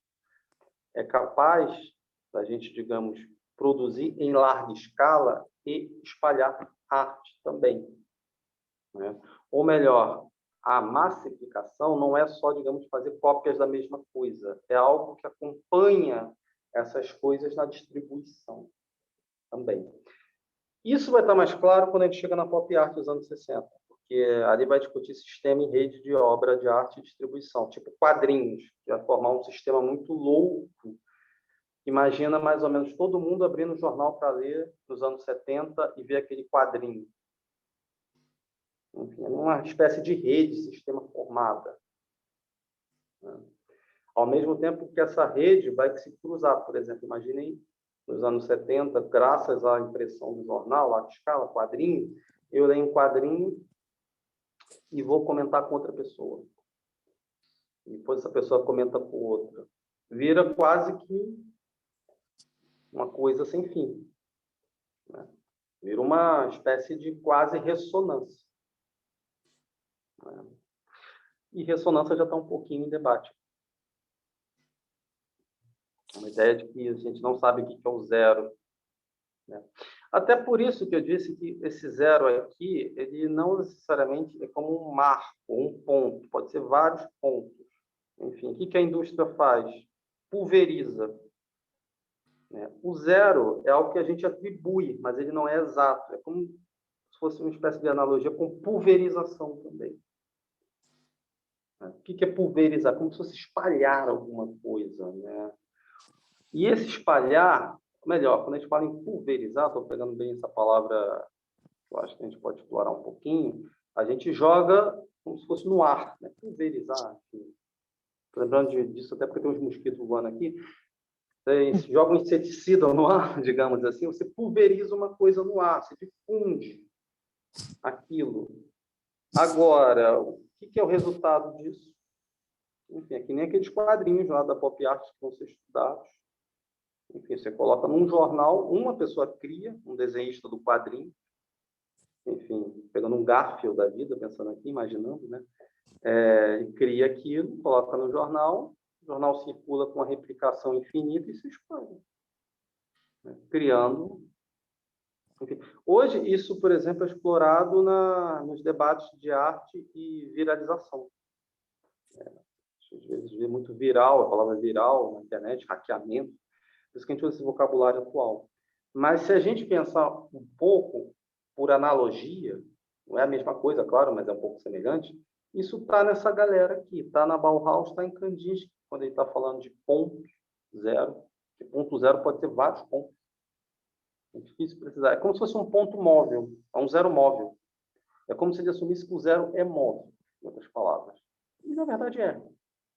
É capaz da gente, digamos, produzir em larga escala e espalhar arte também, né? Ou melhor, a massificação não é só, digamos, fazer cópias da mesma coisa, é algo que acompanha essas coisas na distribuição também. Isso vai estar mais claro quando a gente chega na pop art dos anos 60, porque ali vai discutir sistema e rede de obra de arte e distribuição, tipo quadrinhos, que vai formar um sistema muito louco. Imagina mais ou menos todo mundo abrindo o jornal para ler nos anos 70 e ver aquele quadrinho. Enfim, é uma espécie de rede, sistema formada, né? Ao mesmo tempo que essa rede vai se cruzar, por exemplo, imaginem nos anos 70, graças à impressão do jornal, larga escala, quadrinho, eu leio um quadrinho e vou comentar com outra pessoa. E depois essa pessoa comenta com outra. Vira quase que uma coisa sem fim, né? Vira uma espécie de quase ressonância, né? E ressonância já está um pouquinho em debate. Uma ideia de que a gente não sabe o que é o zero, né? Até por isso que eu disse que esse zero aqui, ele não necessariamente é como um marco, um ponto, pode ser vários pontos. Enfim, o que a indústria faz? Pulveriza, né? O zero é algo que a gente atribui, mas ele não é exato. É como se fosse uma espécie de analogia com pulverização também. O que é pulverizar? Como se fosse espalhar alguma coisa, né? E esse espalhar, melhor, quando a gente fala em pulverizar, estou pegando bem essa palavra, eu acho que a gente pode explorar um pouquinho, a gente joga como se fosse no ar, né? Pulverizar. Estou lembrando disso até porque tem uns mosquitos voando aqui. Você joga um inseticida no ar, digamos assim, você pulveriza uma coisa no ar, você difunde aquilo. Agora, o que é o resultado disso? Enfim, é que nem aqueles quadrinhos lá da pop art que vão ser estudados. Enfim, você coloca num jornal, uma pessoa cria, um desenhista do quadrinho, enfim, pegando um Garfield da vida, pensando aqui, imaginando, né? Ele cria aquilo, coloca no jornal, o jornal circula com uma replicação infinita e se expande, né? Criando. Enfim. Hoje, isso, por exemplo, é explorado nos debates de arte e viralização. Às vezes vê muito viral, a palavra viral na internet, hackeamento, por isso que a gente usa esse vocabulário atual. Mas se a gente pensar um pouco por analogia, não é a mesma coisa, claro, mas é um pouco semelhante, isso está nessa galera aqui, está na Bauhaus, está em Kandinsky, quando ele está falando de ponto zero. E ponto zero pode ter vários pontos. É difícil precisar. É como se fosse um ponto móvel, é um zero móvel. É como se ele assumisse que o zero é móvel, em outras palavras. E, na verdade, é.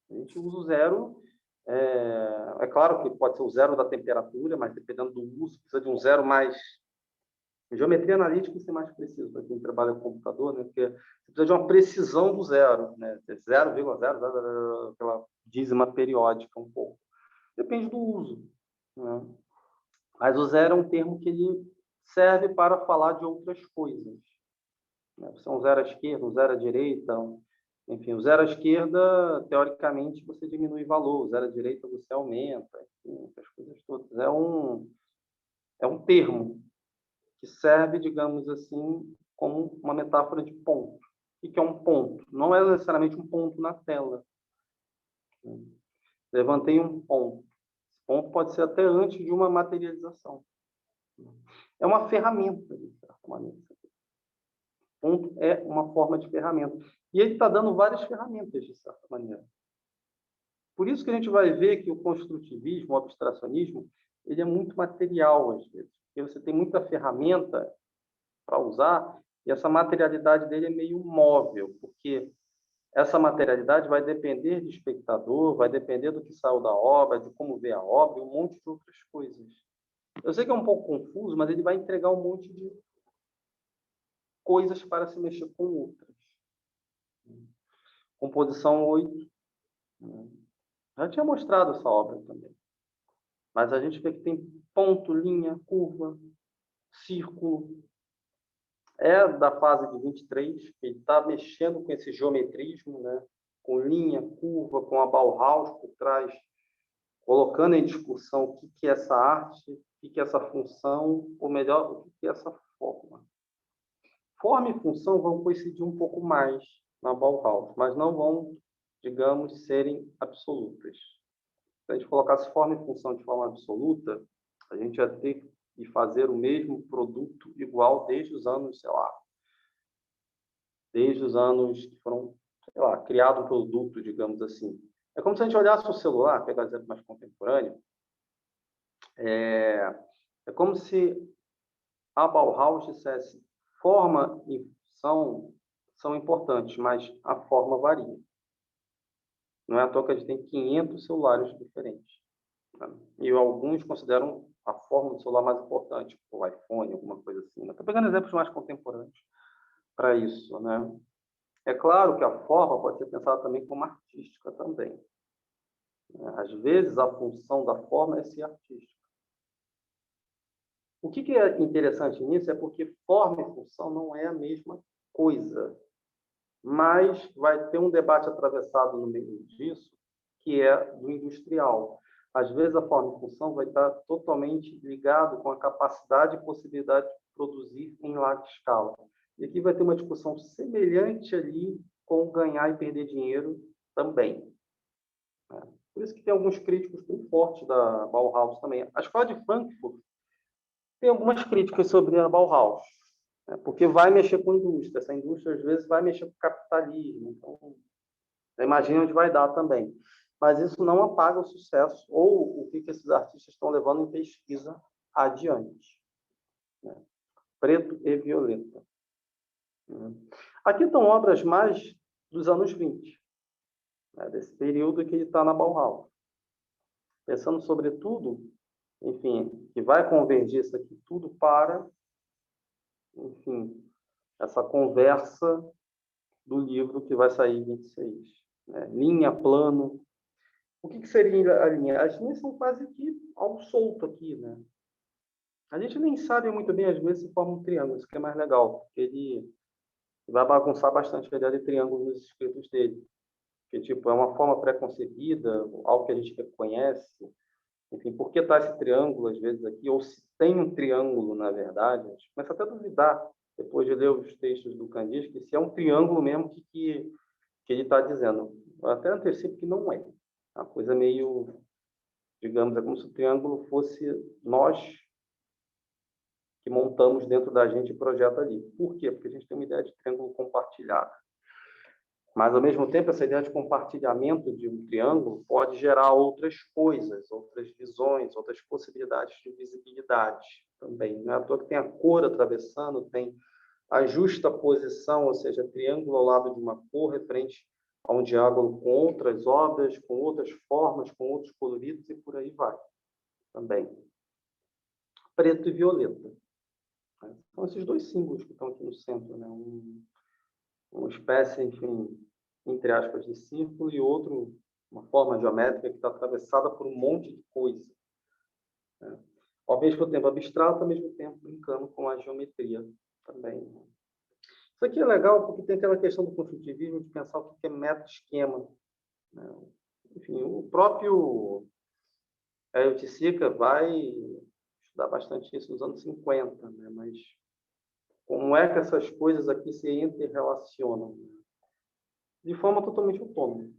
A gente usa o zero, é claro que pode ser o zero da temperatura, mas dependendo do uso, precisa de um zero mais... Geometria analítica isso é mais preciso para quem trabalha com computador, né? Porque você precisa de uma precisão do zero, né? 0,0, aquela dízima periódica um pouco. Depende do uso, né? Mas o zero é um termo que ele serve para falar de outras coisas. né? Você é um zero à esquerda, um zero à direita, enfim, o zero à esquerda, teoricamente, você diminui valor, o zero à direita você aumenta, enfim, as coisas todas. É um termo que serve, digamos assim, como uma metáfora de ponto. O que é um ponto? Não é necessariamente um ponto na tela. Levantei um ponto. Esse ponto pode ser até antes de uma materialização. É uma ferramenta, de certa maneira. Ponto é uma forma de ferramenta. E ele está dando várias ferramentas, de certa maneira. Por isso que a gente vai ver que o construtivismo, o abstracionismo, ele é muito material, às vezes. Porque você tem muita ferramenta para usar e essa materialidade dele é meio móvel, porque essa materialidade vai depender do espectador, vai depender do que saiu da obra, de como vê a obra e um monte de outras coisas. Eu sei que é um pouco confuso, mas ele vai entregar um monte de coisas para se mexer com outras. Composição 8. Já tinha mostrado essa obra também. Mas a gente vê que tem ponto, linha, curva, círculo. É da fase de 23, que ele está mexendo com esse geometrismo, né? Com linha, curva, com a Bauhaus por trás, colocando em discussão o que é essa arte, o que é essa função, ou melhor, o que é essa forma. Forma e função vão coincidir um pouco mais na Bauhaus, mas não vão, digamos, serem absolutas. Se a gente colocasse forma e função de forma absoluta, a gente ia ter que fazer o mesmo produto igual desde os anos, sei lá, desde os anos que foram, sei lá, criado um produto, digamos assim. É como se a gente olhasse o celular, pegar um exemplo mais contemporâneo, é como se a Bauhaus dissesse forma e função são importantes, mas a forma varia. Não é à toa que a gente tem 500 celulares diferentes. Né? E alguns consideram a forma do celular mais importante, o iPhone, alguma coisa assim. Estou pegando exemplos mais contemporâneos para isso, né? É claro que a forma pode ser pensada também como artística também. Às vezes, a função da forma é ser artística. O que é interessante nisso é porque forma e função não é a mesma coisa. Mas vai ter um debate atravessado no meio disso, que é do industrial. Às vezes, a forma e função vai estar totalmente ligado com a capacidade e possibilidade de produzir em larga escala. E aqui vai ter uma discussão semelhante ali com ganhar e perder dinheiro também. Por isso que tem alguns críticos bem fortes da Bauhaus também. A escola de Frankfurt tem algumas críticas sobre a Bauhaus, né? Porque vai mexer com a indústria. Essa indústria, às vezes, vai mexer com o capitalismo. Então, imagina onde vai dar também. Mas isso não apaga o sucesso ou o que esses artistas estão levando em pesquisa adiante. Né? Preto e Violeta. Aqui estão obras mais dos anos 20, né? Desse período que ele está na Bauhaus. Pensando, sobretudo, enfim, que vai convergir isso aqui tudo para, enfim, essa conversa do livro que vai sair em 26. Né? Linha, plano. O que seria a linha? As linhas são quase que algo solto aqui, né? A gente nem sabe muito bem, às vezes, se forma um triângulo, isso que é mais legal, porque ele vai bagunçar bastante a ideia de triângulo nos escritos dele. Porque, tipo, é uma forma pré-concebida, algo que a gente reconhece. Enfim, por que está esse triângulo, às vezes, aqui? Ou se tem um triângulo, na verdade. A gente começa até a duvidar, depois de ler os textos do Candice, que se é um triângulo mesmo que ele está dizendo. Eu até antecipo que não é. É uma coisa meio, digamos, é como se o triângulo fosse nós que montamos dentro da gente o projeto ali. Por quê? Porque a gente tem uma ideia de triângulo compartilhado. Mas, ao mesmo tempo, essa ideia de compartilhamento de um triângulo pode gerar outras coisas, outras visões, outras possibilidades de visibilidade também. Não é à toa que tem a cor atravessando, tem a justa posição, ou seja, triângulo ao lado de uma cor referente a um diálogo com outras obras, com outras formas, com outros coloridos e por aí vai também. Preto e violeta. São esses dois símbolos que estão aqui no centro, né? Uma espécie, enfim, entre aspas, de círculo e outro, uma forma geométrica que está atravessada por um monte de coisa. Né? Ao mesmo tempo abstrato, ao mesmo tempo brincando com a geometria também. Isso aqui é legal porque tem aquela questão do construtivismo de pensar o que é meta-esquema, né? Enfim, o próprio Hélio Sica vai estudar bastante isso nos anos 50, né? Mas como é que essas coisas aqui se interrelacionam? Né? De forma totalmente autônoma.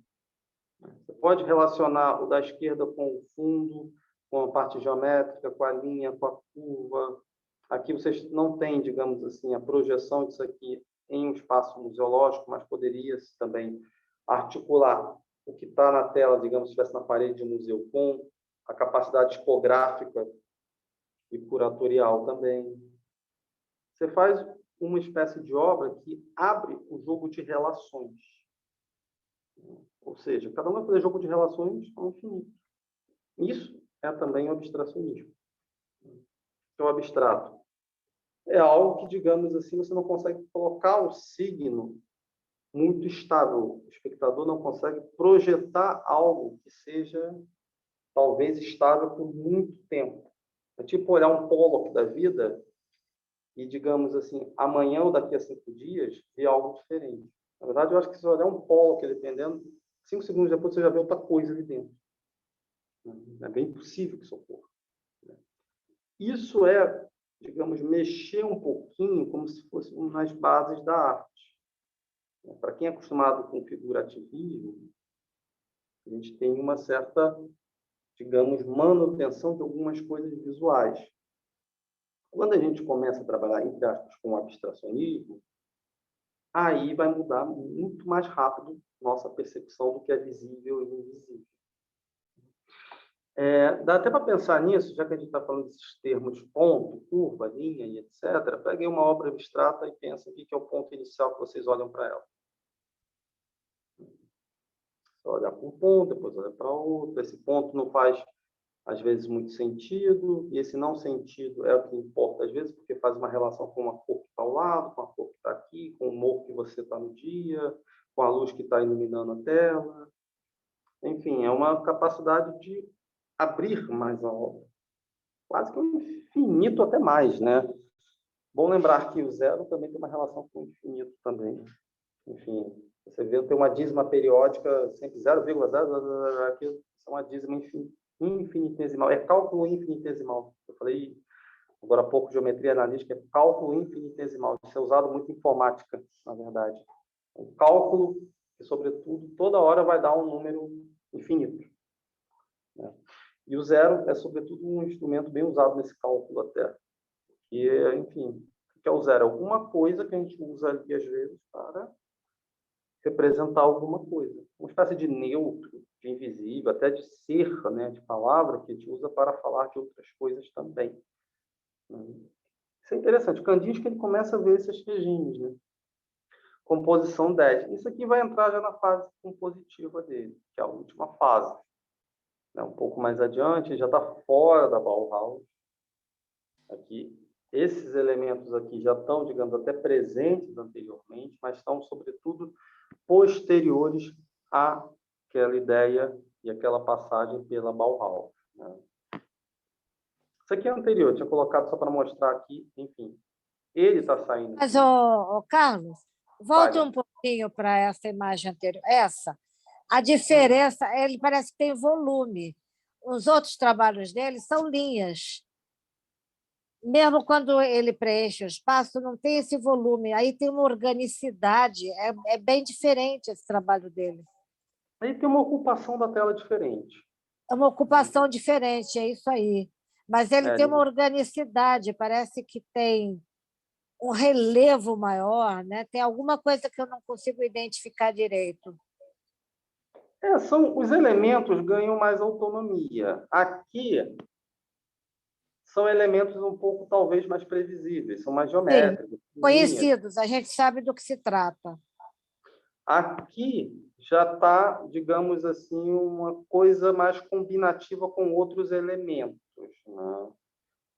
Você pode relacionar o da esquerda com o fundo, com a parte geométrica, com a linha, com a curva. Aqui vocês não têm, digamos assim, a projeção disso aqui em um espaço museológico, mas poderia-se também articular o que está na tela, digamos, se estivesse na parede de um museu, com a capacidade tipográfica e curatorial também. Você faz uma espécie de obra que abre o jogo de relações. Ou seja, cada um vai fazer jogo de relações ao infinito. Isso é também o abstracionismo. O abstrato é algo que, digamos assim, você não consegue colocar um signo muito estável. O espectador não consegue projetar algo que seja, talvez, estável por muito tempo. É tipo olhar um Pollock da vida e, digamos assim, amanhã ou daqui a 5 dias, ver algo diferente. Na verdade, eu acho que se olhar um Pollock, dependendo, 5 segundos depois você já vê outra coisa ali dentro. É bem possível que isso ocorra. Isso é, digamos, mexer um pouquinho como se fosse nas bases da arte. Para quem é acostumado com figurativismo, a gente tem uma certa, digamos, manutenção de algumas coisas visuais. Quando a gente começa a trabalhar, entre aspas, com o abstracionismo, aí vai mudar muito mais rápido nossa percepção do que é visível e invisível. Dá até para pensar nisso, já que a gente está falando desses termos ponto, curva, linha e etc. Peguei uma obra abstrata e pensa o que é o ponto inicial que vocês olham para ela. Você olha para um ponto, depois olha para outro. Esse ponto não faz, às vezes, muito sentido, e esse não sentido é o que importa, às vezes, porque faz uma relação com uma cor que está ao lado, com a cor que está aqui, com o humor que você está no dia, com a luz que está iluminando a tela. Enfim, é uma capacidade de abrir mais a obra. Quase que um infinito até mais, né? Bom lembrar que o zero também tem uma relação com o infinito também. Enfim, você vê, tem uma dízima periódica, sempre 0,0, aquilo é uma dízima infinitesimal. É cálculo infinitesimal. Eu falei agora há pouco, geometria analítica é cálculo infinitesimal. Isso é usado muito em informática, na verdade. Um cálculo que, sobretudo, toda hora vai dar um número infinito, né? E o zero é, sobretudo, um instrumento bem usado nesse cálculo até. E, enfim, o que é o zero? É alguma coisa que a gente usa ali, às vezes, para representar alguma coisa. Uma espécie de neutro, de invisível, até de ser, né, de palavra, que a gente usa para falar de outras coisas também. Isso é interessante. Kandinsky, ele começa a ver esses regimes, né? Composição 10. Isso aqui vai entrar já na fase compositiva dele, que é a última fase. Um pouco mais adiante, já está fora da Bauhaus. Aqui, esses elementos aqui já estão, digamos, até presentes anteriormente, mas estão, sobretudo, posteriores àquela ideia e aquela passagem pela Bauhaus, né? Isso aqui é anterior, eu tinha colocado só para mostrar aqui, enfim. Ele está saindo. Mas, Carlos, volte um pouquinho para essa imagem anterior. Essa. A diferença, ele parece que tem volume. Os outros trabalhos dele são linhas. Mesmo quando ele preenche o espaço, não tem esse volume. Aí tem uma organicidade. É bem diferente esse trabalho dele. Aí tem uma ocupação da tela diferente. É uma ocupação diferente, é isso aí. Mas ele tem uma organicidade, parece que tem um relevo maior, né? Tem alguma coisa que eu não consigo identificar direito. Os elementos ganham mais autonomia. Aqui são elementos um pouco, talvez, mais previsíveis, são mais geométricos. Sim, conhecidos, a gente sabe do que se trata. Aqui já está, digamos assim, uma coisa mais combinativa com outros elementos, né?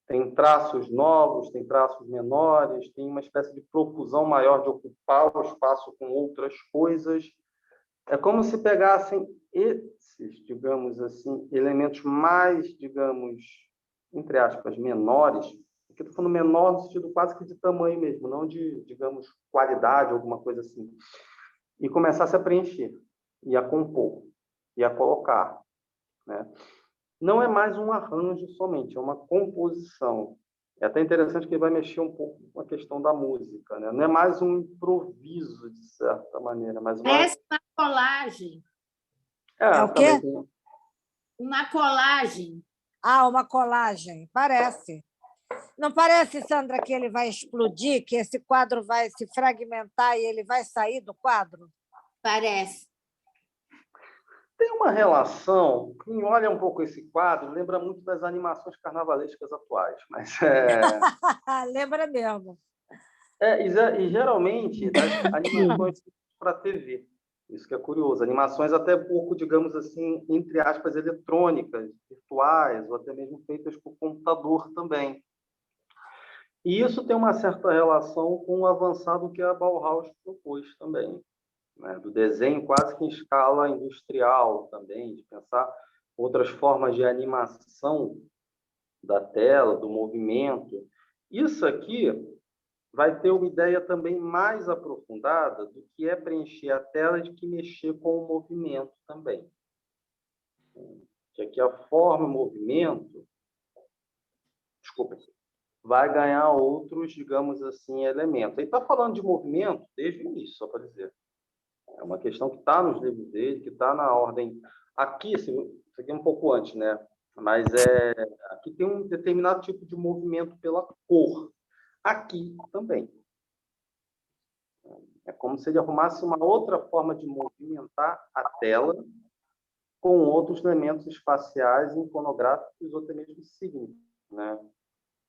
Tem traços novos, tem traços menores, tem uma espécie de profusão maior de ocupar o espaço com outras coisas. É como se pegassem esses, digamos assim, elementos mais, digamos, entre aspas, menores, que eu estou falando menor no sentido quase que de tamanho mesmo, não de, digamos, qualidade, alguma coisa assim. E começasse a preencher, e a compor, e a colocar, né? Não é mais um arranjo somente, é uma composição. É até interessante que ele vai mexer um pouco com a questão da música, né? Não é mais um improviso, de certa maneira, mas uma... Parece uma colagem. É o quê? também tem... Uma colagem. Ah, uma colagem, parece. Não parece, Sandra, que ele vai explodir, que esse quadro vai se fragmentar e ele vai sair do quadro? Parece. Tem uma relação, quem olha um pouco esse quadro, lembra muito das animações carnavalescas atuais, mas Lembra mesmo. e geralmente das animações para TV. Isso que é curioso. Animações até pouco, digamos assim, entre aspas, eletrônicas, virtuais, ou até mesmo feitas por computador também. E isso tem uma certa relação com o avançado que a Bauhaus propôs também, né? Do desenho quase que em escala industrial também, de pensar outras formas de animação da tela, do movimento. Isso aqui vai ter uma ideia também mais aprofundada do que é preencher a tela de que mexer com o movimento também. Que aqui a forma, o movimento, desculpa, vai ganhar outros, digamos assim, elementos. Ele está falando de movimento desde o início, só para dizer. É uma questão que está nos livros dele, que está na ordem. Aqui, isso aqui é um pouco antes, né? Mas aqui tem um determinado tipo de movimento pela cor. Aqui também. É como se ele arrumasse uma outra forma de movimentar a tela com outros elementos espaciais, iconográficos ou até mesmo signos, né?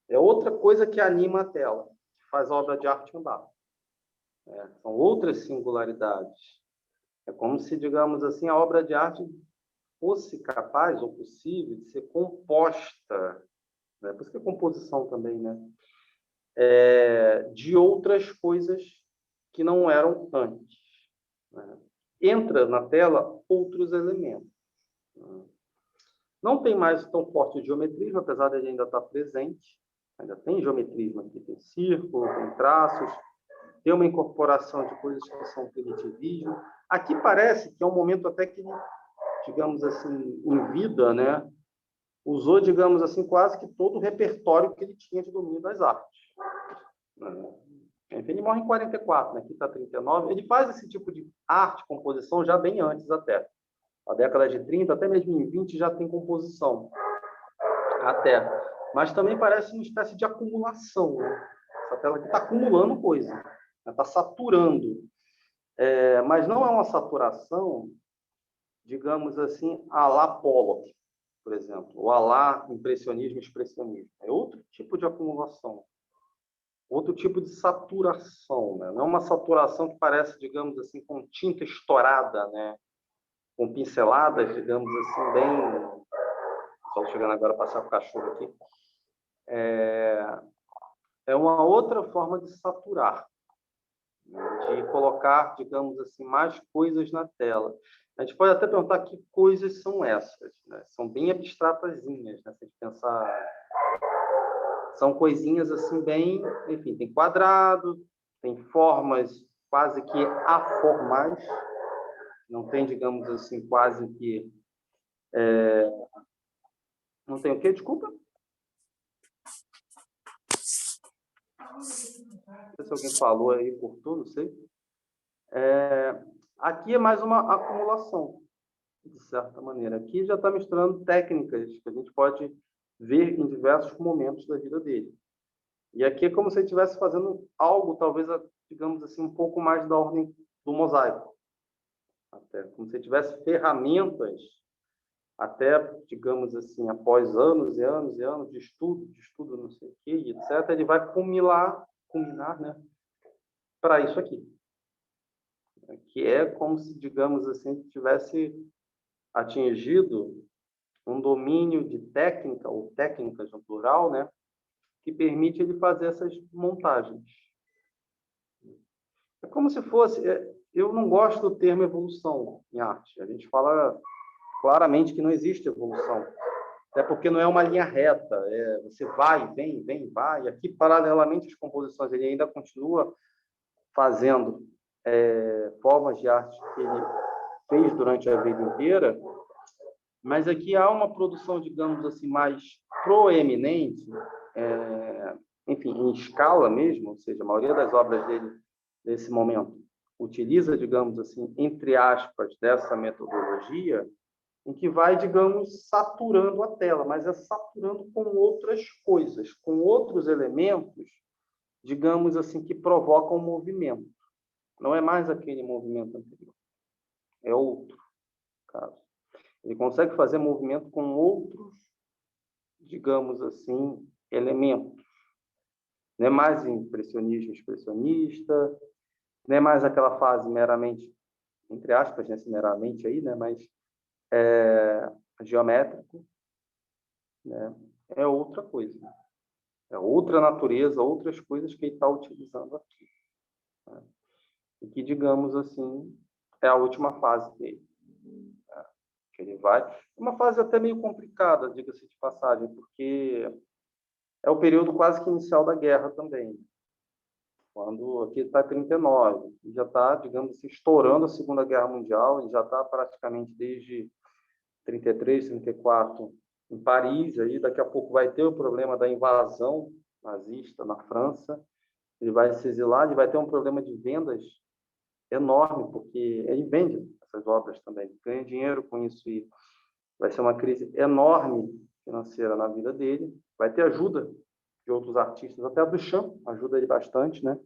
É outra coisa que anima a tela, que faz a obra de arte andar. São outras singularidades. É como se, digamos assim, a obra de arte fosse capaz ou possível de ser composta, né? Por isso que é composição também, né? De outras coisas que não eram antes, né? Entra na tela outros elementos. Não tem mais tão forte o geometrismo, apesar de ele ainda estar presente. Ainda tem geometrismo aqui, tem círculo, tem traços, tem uma incorporação de coisas que são primitivismo. Aqui parece que é um momento até que, digamos assim, em vida, né, usou, digamos assim, quase que todo o repertório que ele tinha de domínio das artes. Enfim, ele morre em 44, né? Aqui está 39. Ele faz esse tipo de arte, composição, já bem antes até. A década de 30, até mesmo em 20, já tem composição. Até. Mas também parece uma espécie de acumulação, né? Essa tela aqui está acumulando coisa, está saturando. Mas não é uma saturação, digamos assim, à la Pollock, por exemplo, ou à la impressionismo, expressionismo. É outro tipo de acumulação, outro tipo de saturação, né? Não é uma saturação que parece, digamos assim, com tinta estourada, né? Com pinceladas, digamos assim, bem... Só chegando agora a passar com o cachorro aqui. É uma outra forma de saturar, né? De colocar, digamos assim, mais coisas na tela. A gente pode até perguntar que coisas são essas, né? São bem abstratazinhas, né? Se a gente pensar... São coisinhas assim bem... Enfim, tem quadrado, tem formas quase que aformais, não tem, digamos assim, quase que... Não tem o quê? Desculpa? Não sei se alguém falou aí, cortou, não sei. Aqui é mais uma acumulação, de certa maneira. Aqui já está misturando técnicas que a gente pode ver em diversos momentos da vida dele. E aqui é como se ele estivesse fazendo algo, talvez, digamos assim, um pouco mais da ordem do mosaico. Até como se ele tivesse ferramentas, até, digamos assim, após anos e anos e anos de estudo, não sei o quê, etc., ele vai culminar, né, para isso aqui. Que é como se, digamos assim, tivesse atingido um domínio de técnica, ou técnicas no plural, né, que permite ele fazer essas montagens. É como se fosse... Eu não gosto do termo evolução em arte. A gente fala claramente que não existe evolução. Até porque não é uma linha reta, você vai, vem, vem, vai. Aqui, paralelamente às composições, ele ainda continua fazendo formas de arte que ele fez durante a vida inteira, mas aqui há uma produção, digamos assim, mais proeminente, enfim, em escala mesmo, ou seja, a maioria das obras dele, nesse momento, utiliza, digamos assim, entre aspas, dessa metodologia, em que vai, digamos, saturando a tela, mas é saturando com outras coisas, com outros elementos, digamos assim, que provocam movimento. Não é mais aquele movimento anterior, é outro caso. Ele consegue fazer movimento com outros, digamos assim, elementos. Não é mais impressionismo expressionista, não é mais aquela fase meramente, entre aspas, né, meramente aí, né, mas geométrico, né, é outra coisa. É outra natureza, outras coisas que ele está utilizando aqui. Né? E que, digamos assim, é a última fase dele. Né? Que ele vai. Uma fase até meio complicada, diga-se de passagem, porque é o período quase que inicial da guerra também. Quando aqui está 39, e já está, digamos assim, estourando a Segunda Guerra Mundial, ele já está praticamente desde 33, 34 em Paris, aí daqui a pouco vai ter o problema da invasão nazista na França, ele vai se exilar, ele vai ter um problema de vendas enorme, porque ele vende essas obras também, ganha dinheiro com isso e vai ser uma crise enorme financeira na vida dele, vai ter ajuda de outros artistas, até a Duchamp ajuda ele bastante, né?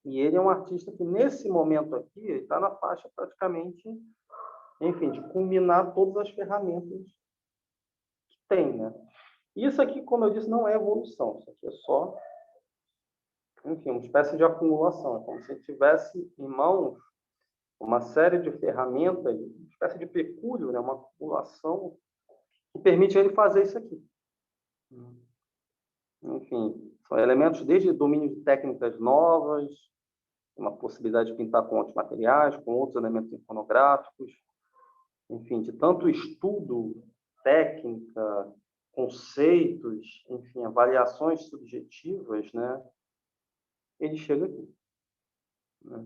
E ele é um artista que, nesse momento aqui, ele está na faixa praticamente, enfim, de combinar todas as ferramentas que tem, né? Isso aqui, como eu disse, não é evolução, isso aqui é só, enfim, uma espécie de acumulação, é como se ele tivesse em mãos uma série de ferramentas, uma espécie de pecúlio, né? Uma acumulação que permite ele fazer isso aqui. Enfim, são elementos desde domínio de técnicas novas, uma possibilidade de pintar com outros materiais, com outros elementos iconográficos, enfim, de tanto estudo, técnica, conceitos, enfim, avaliações subjetivas, né? Ele chega aqui. Né?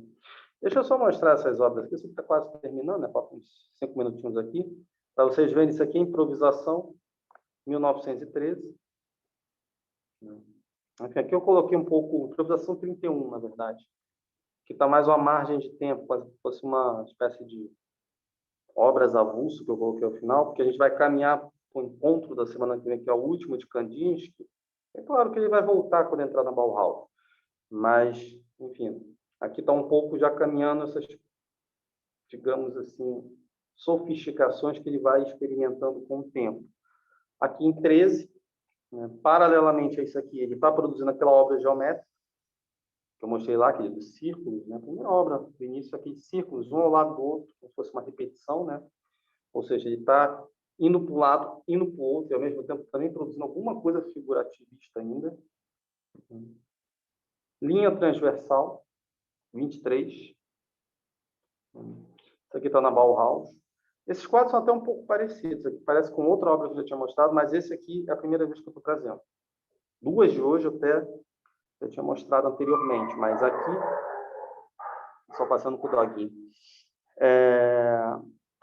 Deixa eu só mostrar essas obras aqui, isso está quase terminando, né? Faltam uns 5 minutinhos aqui, para vocês verem isso aqui, Improvisação, 1913. Enfim, aqui eu coloquei um pouco, Improvisação 31, na verdade, que está mais uma margem de tempo, quase se fosse uma espécie de obras avulso que eu coloquei ao final, porque a gente vai caminhar para o encontro da semana que vem, que é o último de Kandinsky. É claro que ele vai voltar quando entrar na Bauhaus, mas, enfim, aqui está um pouco já caminhando essas, digamos assim, sofisticações que ele vai experimentando com o tempo. Aqui em 13, né, paralelamente a isso aqui, ele está produzindo aquela obra geométrica, que eu mostrei lá, aquele dos círculos, né? A primeira obra do início aqui de círculos, um ao lado do outro, como se fosse uma repetição, né? Ou seja, ele está indo para um lado, indo para o outro, e ao mesmo tempo também produzindo alguma coisa figurativista ainda. Linha transversal, 23. Isso aqui está na Bauhaus. Esses quadros são até um pouco parecidos. Aqui parece com outra obra que eu já tinha mostrado, mas esse aqui é a primeira vez que eu estou trazendo. Duas de hoje até eu tinha mostrado anteriormente, mas aqui, só passando por doguinho.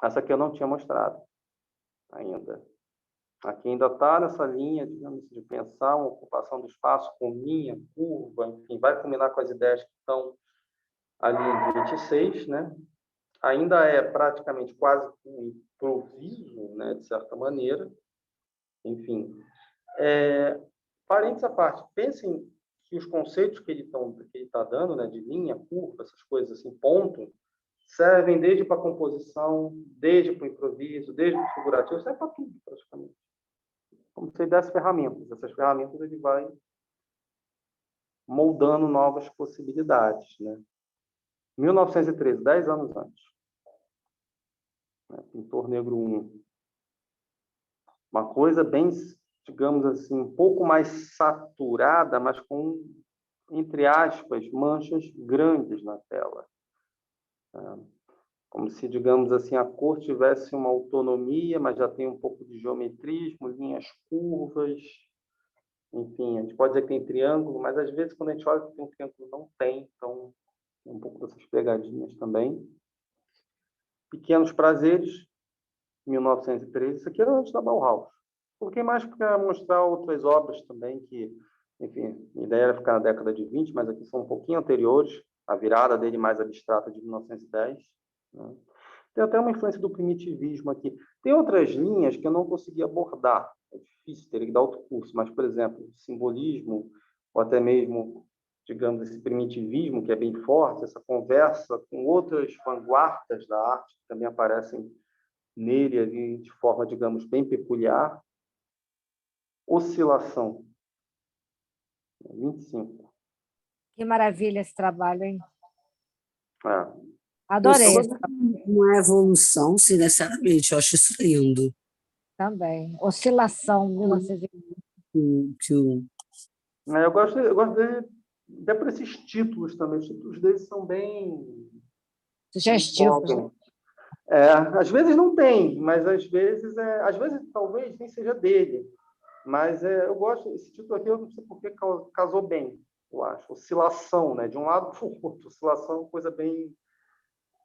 Essa aqui eu não tinha mostrado ainda. Aqui ainda está nessa linha, digamos, de pensar uma ocupação do espaço com linha, curva, enfim, vai combinar com as ideias que estão ali em 26, né? Ainda é praticamente quase um improviso, né, de certa maneira. Enfim, parênteses à parte, pensem que os conceitos que ele está dando, né, de linha, curva, essas coisas assim, ponto, servem desde para a composição, desde para o improviso, desde para o figurativo, serve para tudo, praticamente. Como se ele desse ferramentas. Essas ferramentas ele vai moldando novas possibilidades. Né? 1913, 10 anos antes. Pintor Negro 1. Uma coisa bem, digamos assim, um pouco mais saturada, mas com, entre aspas, manchas grandes na tela. como se, digamos assim, a cor tivesse uma autonomia, mas já tem um pouco de geometrismo, linhas curvas, enfim, a gente pode dizer que tem triângulo, mas às vezes quando a gente olha que tem um triângulo, não tem, então tem um pouco dessas pegadinhas também. Pequenos Prazeres, 1913, isso aqui era antes da Bauhaus. Coloquei mais para mostrar outras obras também que, enfim, a ideia era ficar na década de 20, mas aqui são um pouquinho anteriores, a virada dele mais abstrata de 1910. Né? Tem até uma influência do primitivismo aqui. Tem outras linhas que eu não consegui abordar. É difícil, teria que dar outro curso, mas, por exemplo, simbolismo, ou até mesmo, digamos, esse primitivismo, que é bem forte, essa conversa com outras vanguardas da arte, que também aparecem nele ali de forma, digamos, bem peculiar. Oscilação, 25. Que maravilha esse trabalho, hein? É. Adorei Isso esse não é evolução, sinceramente, eu acho isso lindo. também. Oscilação, 1920. Que o Eu gosto dele, até por esses títulos também. Os títulos deles são bem Sugestivos. colocam. Às vezes não tem, mas às vezes talvez nem seja dele. Mas eu gosto, esse título aqui, eu não sei por que casou bem, eu acho. Oscilação, né? De um lado para o outro. Oscilação é uma coisa bem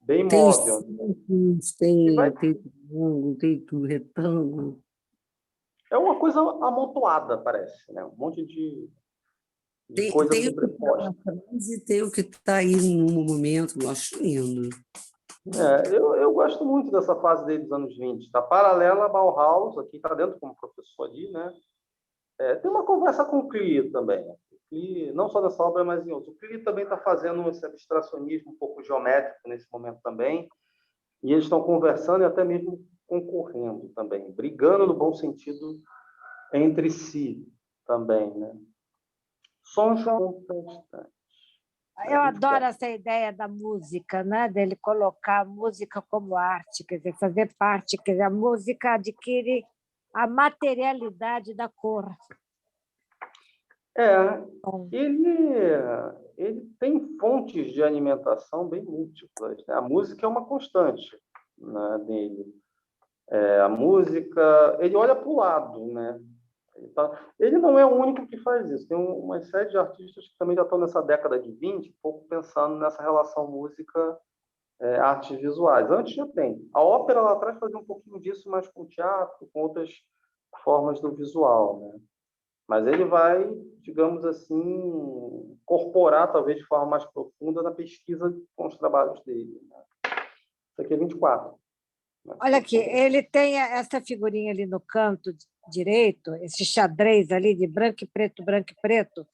tem os móvel. círculos, E vai, tem triângulo, tem tudo, retângulo. é uma coisa amontoada, parece, né? Um monte de coisas Tem o que está na sobrepostas. frase e tem o que está aí no momento, eu acho lindo. Eu gosto muito dessa fase dele dos anos 20. Está paralela a Bauhaus, aqui está dentro como professor ali, né? Tem uma conversa com o Klee também. O Klee, não só nessa obra, mas em outros. O Klee também está fazendo esse abstracionismo um pouco geométrico nesse momento também. E eles estão conversando e até mesmo concorrendo também, brigando no bom sentido entre si também, né? Sons contrastantes. Eu adoro 24. essa ideia da música, né? Dele colocar a música como arte, quer dizer, fazer parte, quer dizer, a música adquire a materialidade da cor. Bom, Ele tem fontes de alimentação bem múltiplas, né? A música é uma constante, né, dele. A música, ele olha para o lado, né? Ele não é o único que faz isso. Tem uma série de artistas que também já estão nessa década de 20, um pouco pensando nessa relação música, artes visuais. Antes já tem. A ópera lá atrás fazia um pouquinho disso, mas com teatro, com outras formas do visual, né? Mas ele vai, digamos assim, incorporar, talvez de forma mais profunda, na pesquisa com os trabalhos dele. Né? Isso aqui é 24. Né? olha aqui, ele tem essa figurinha ali no canto direito, esse xadrez ali de branco e preto,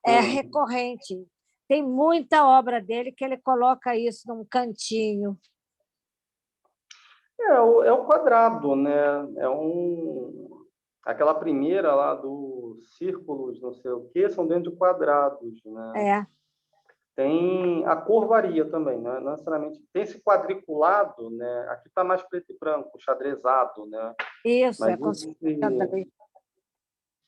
é recorrente. Tem muita obra dele que ele coloca isso num cantinho. É o quadrado, né? Aquela primeira lá dos círculos, não sei o quê, são dentro de quadrados, né? É, Tem a cor varia também, né? Não necessariamente tem esse quadriculado, né? Aqui está mais preto e branco, xadrezado, né? isso, é Mas como se fosse xadrez.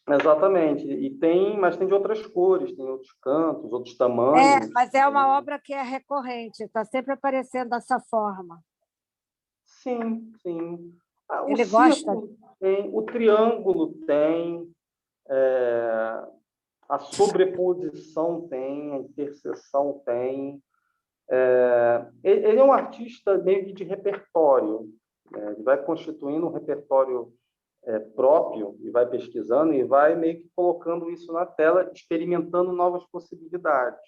exatamente. Mas tem de outras cores, tem outros cantos, outros tamanhos. Mas é uma obra que é recorrente, está sempre aparecendo dessa forma. Sim, sim. O Ele gosta. círculo tem, o triângulo tem, a sobreposição tem, a interseção tem. Ele é um artista meio que de repertório, né? Ele vai constituindo um repertório próprio e vai pesquisando e vai meio que colocando isso na tela, experimentando novas possibilidades.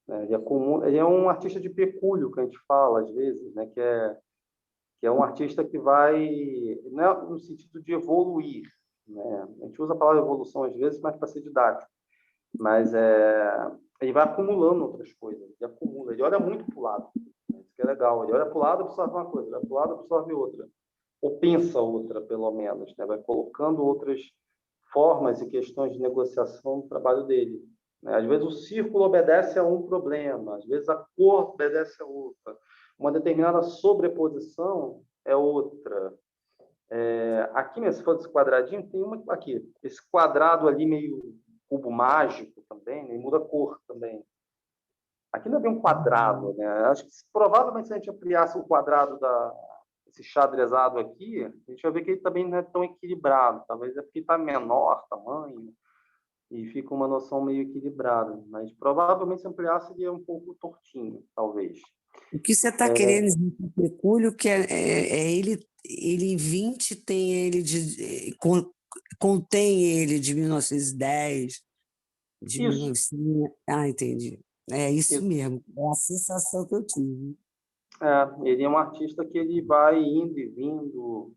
Né? Ele é um artista de pecúlio, que a gente fala às vezes, né? Que é um artista que vai, não é no sentido de evoluir, né? A gente usa a palavra evolução às vezes, mas para ser didático. Mas ele vai acumulando outras coisas, ele acumula, ele olha muito para o lado, né? Isso que é legal, ele olha para o lado, absorve uma coisa, olha para o lado, absorve outra, ou pensa outra, pelo menos, né? Vai colocando outras formas e questões de negociação no trabalho dele. Né? Às vezes o círculo obedece a um problema, às vezes a cor obedece a outra, uma determinada sobreposição é outra. Aqui, se for esse quadradinho, tem uma aqui, esse quadrado ali meio cubo mágico também, né? Muda a cor também. Aquilo é bem um quadrado, né? Acho que provavelmente se a gente ampliasse o quadrado esse xadrezado aqui, a gente vai ver que ele também não é tão equilibrado. Talvez é porque está menor tamanho e fica uma noção meio equilibrada. Mas provavelmente se ampliasse ele é um pouco tortinho, talvez. O que você está querendo dizer com o pecúlio, que ele em 20 tem contém ele de 1910, de Isso, 1900. Ah, entendi. É isso isso. mesmo, é a sensação que eu tive. Ele é um artista que ele vai indo e vindo,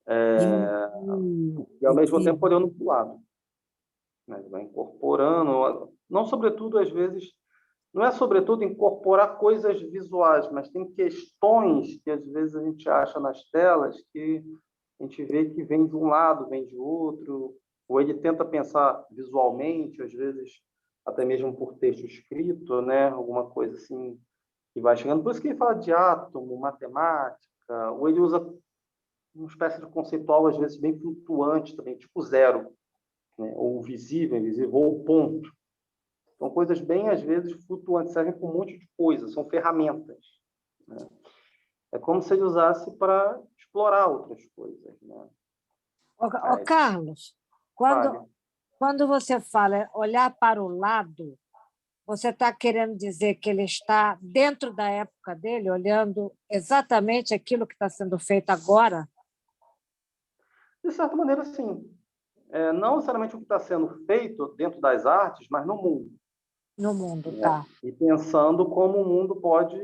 E, e ao e mesmo que tempo olhando para o lado, né? Ele vai incorporando, não sobretudo às vezes, não é sobretudo incorporar coisas visuais, mas tem questões que às vezes a gente acha nas telas que a gente vê que vem de um lado, vem de outro, ou ele tenta pensar visualmente, às vezes até mesmo por texto escrito, né? Alguma coisa assim que vai chegando. Por isso que ele fala de átomo, matemática, ou ele usa uma espécie de conceitual, às vezes, bem flutuante também, tipo zero, né? Ou visível, invisível, ou ponto. São coisas bem, às vezes, flutuantes, servem para um monte de coisas, são ferramentas, né? É como se ele usasse para explorar outras coisas, né? Ô, Carlos, quando, Vale. quando você fala olhar para o lado, você está querendo dizer que ele está dentro da época dele, olhando exatamente aquilo que está sendo feito agora De certa maneira, sim. Não necessariamente o que está sendo feito dentro das artes, mas no mundo, no mundo, né? tá? E pensando como o mundo pode...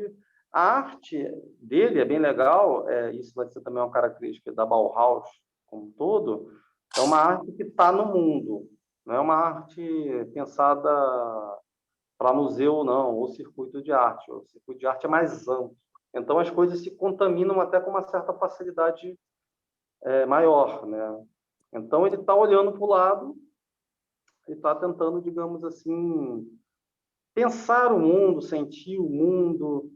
A arte dele é bem legal, isso vai ser também uma característica da Bauhaus como um todo, é uma arte que está no mundo, não é uma arte pensada para museu, não, ou circuito de arte. O circuito de arte é mais amplo. Então, as coisas se contaminam até com uma certa facilidade maior, né? Então, ele está olhando para o lado, ele está tentando, digamos assim, pensar o mundo, sentir o mundo.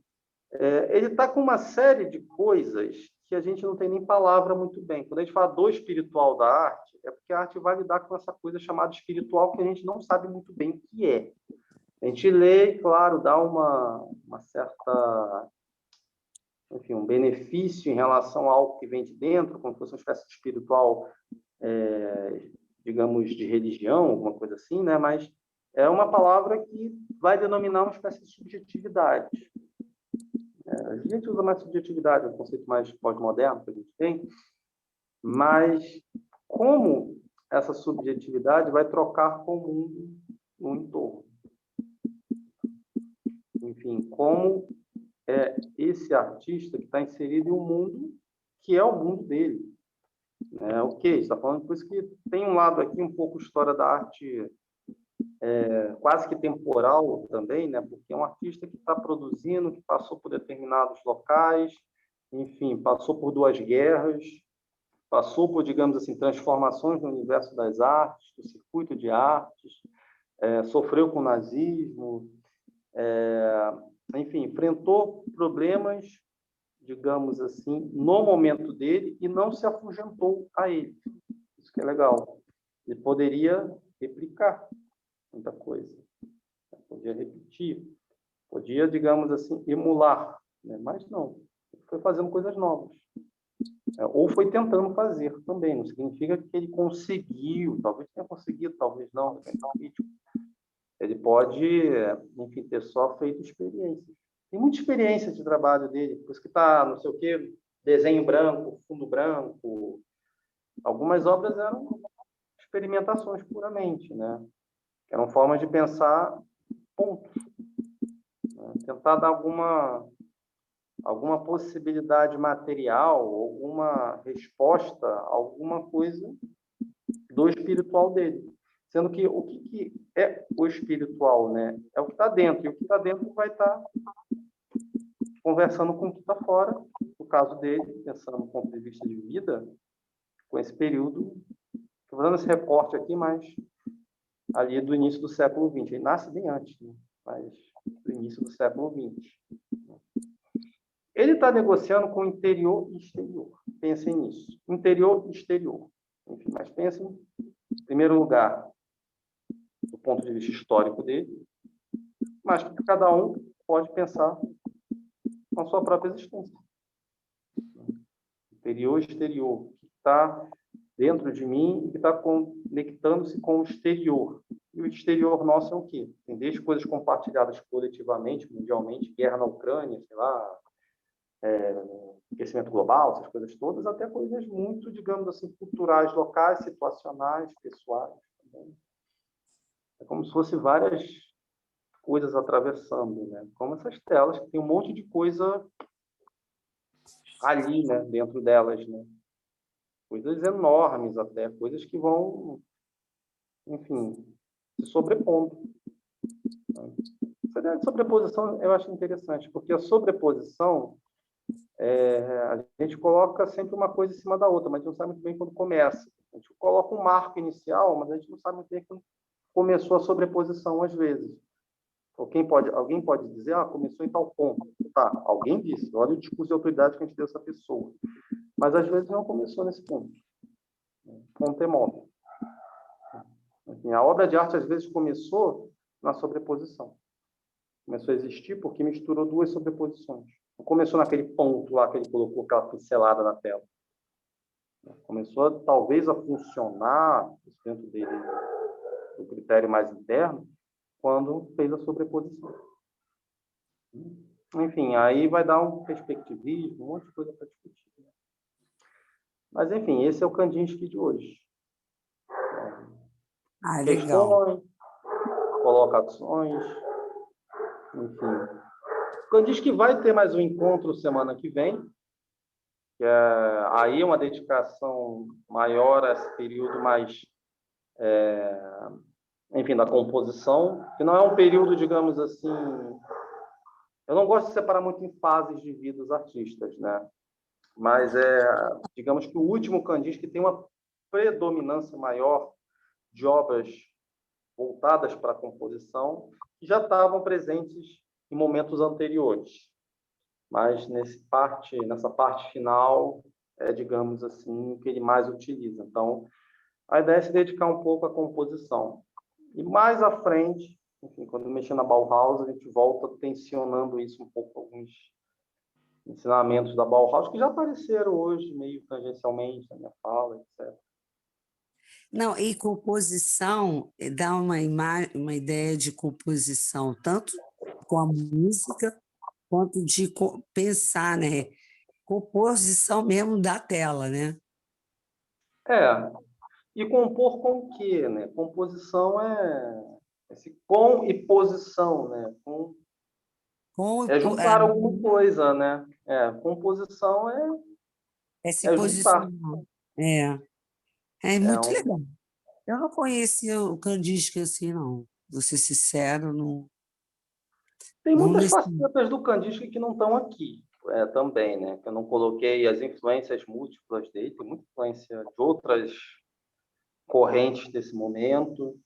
Ele está com uma série de coisas que a gente não tem nem palavra muito bem. Quando a gente fala do espiritual da arte, é porque a arte vai lidar com essa coisa chamada espiritual que a gente não sabe muito bem o que é. A gente lê, claro, dá uma certa, enfim, um benefício em relação a algo que vem de dentro, como se fosse uma espécie de espiritual, digamos, de religião, alguma coisa assim, né? Mas é uma palavra que vai denominar uma espécie de subjetividade. A gente usa mais subjetividade, é um conceito mais pós-moderno que a gente tem, mas como essa subjetividade vai trocar com o mundo no entorno. Enfim, como esse artista que está inserido em um mundo que é o mundo dele. Ok, está falando por isso que tem um lado aqui um pouco história da arte quase que temporal também, né? Porque é um artista que está produzindo, que passou por determinados locais, enfim, passou por 2 guerras, passou por, digamos assim, transformações no universo das artes, do circuito de artes, sofreu com o nazismo, enfim, enfrentou problemas, digamos assim, no momento dele e não se afugentou a ele. Isso que é legal. Ele poderia replicar muita coisa, podia repetir, podia, digamos assim, emular, né? Mas não, ele foi fazendo coisas novas. Ou foi tentando fazer também, não significa que ele conseguiu, talvez tenha conseguido, talvez não, depende do crítico. Ele pode, enfim, ter só feito experiências. Tem muita experiência de trabalho dele, por isso que está, não sei o quê, desenho branco, fundo branco. Algumas obras eram experimentações puramente, né? Eram formas de pensar pontos, né? Tentar dar alguma possibilidade material, alguma resposta, alguma coisa do espiritual dele. Sendo que o que é o espiritual, né? É o que está dentro, e o que está dentro vai estar conversando com o que está fora. No caso dele, pensando do ponto de vista de vida, com esse período, estou fazendo esse recorte aqui, mas ali do início do século XX. Ele nasce bem antes, né? Mas do início do século XX. Ele está negociando com o interior e exterior. Pensem nisso. Interior e exterior. Enfim, mas pensem, em primeiro lugar, do ponto de vista histórico dele, mas que cada um pode pensar com a sua própria existência. Interior e exterior, que está dentro de mim e que está conectando-se com o exterior. E o exterior nosso é o quê? Tem desde coisas compartilhadas coletivamente, mundialmente, guerra na Ucrânia, sei lá, aquecimento global, essas coisas todas, até coisas muito, digamos assim, culturais, locais, situacionais, pessoais. Também. É como se fosse várias coisas atravessando, né? Como essas telas, que tem um monte de coisa ali, né? Dentro delas, né? Coisas enormes até, coisas que vão, enfim, se sobrepondo. Essa ideia de sobreposição eu acho interessante, porque a sobreposição, a gente coloca sempre uma coisa em cima da outra, mas a gente não sabe muito bem quando começa. A gente coloca um marco inicial, mas a gente não sabe muito bem quando começou a sobreposição, às vezes. Alguém pode dizer, começou em tal ponto. Tá, alguém disse, olha o discurso de autoridade que a gente deu a essa pessoa. Mas, às vezes, não começou nesse ponto. Ponto é móvel. Enfim, a obra de arte, às vezes, começou na sobreposição. Começou a existir porque misturou duas sobreposições. Não começou naquele ponto lá que ele colocou aquela pincelada na tela. Começou, talvez, a funcionar dentro dele, do critério mais interno, quando fez a sobreposição. Enfim, aí vai dar um perspectivismo, um monte de coisa para discutir. Mas, enfim, esse é o Kandinsky de hoje. Legal. Questões, colocações, enfim. O Kandinsky vai ter mais um encontro semana que vem, que aí é uma dedicação maior a esse período mais, enfim, da composição, que não é um período, digamos assim, eu não gosto de separar muito em fases de vida dos artistas, né? Mas digamos que o último Kandinsky tem uma predominância maior de obras voltadas para a composição que já estavam presentes em momentos anteriores. Mas nessa parte final, digamos assim, o que ele mais utiliza. Então, a ideia é se dedicar um pouco à composição. E mais à frente, enfim, quando mexer na Bauhaus, a gente volta tensionando isso um pouco, alguns ensinamentos da Bauhaus, que já apareceram hoje, meio tangencialmente na minha fala, etc. Não, e composição dá uma ideia de composição, tanto com a música, quanto de pensar, né? Composição mesmo da tela, né? E compor com o quê, né? Composição esse com e posição, né? Juntar alguma coisa, né? Composição se juntar. posicionar. É muito legal. Eu não conhecia o Kandinsky assim, não. Vou ser sincero, não. Tem muitas facetas do Kandinsky que não estão aqui também, né? Que eu não coloquei as influências múltiplas dele, tem muita influência de outras correntes desse momento.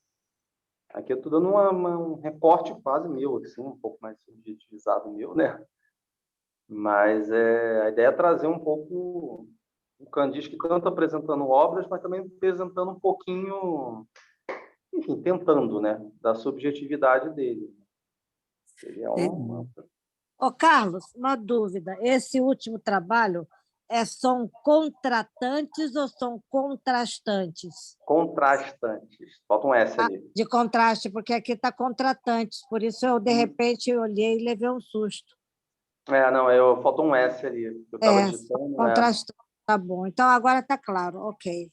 Aqui eu estou dando um recorte quase meu, assim, um pouco mais subjetivizado meu, né? Mas a ideia é trazer um pouco o Kandinsky tanto apresentando obras, mas também apresentando um pouquinho, enfim, tentando, né? Da subjetividade dele. Ele Ô, Carlos, uma dúvida. Esse último trabalho são contratantes ou são contrastantes? Contrastantes. Falta um S ali. De contraste, porque aqui está contratantes. Por isso eu, de repente, olhei e levei um susto. Faltou um S ali. Eu estava digitando. Contrastante. Tá bom. Então, agora está claro. Ok.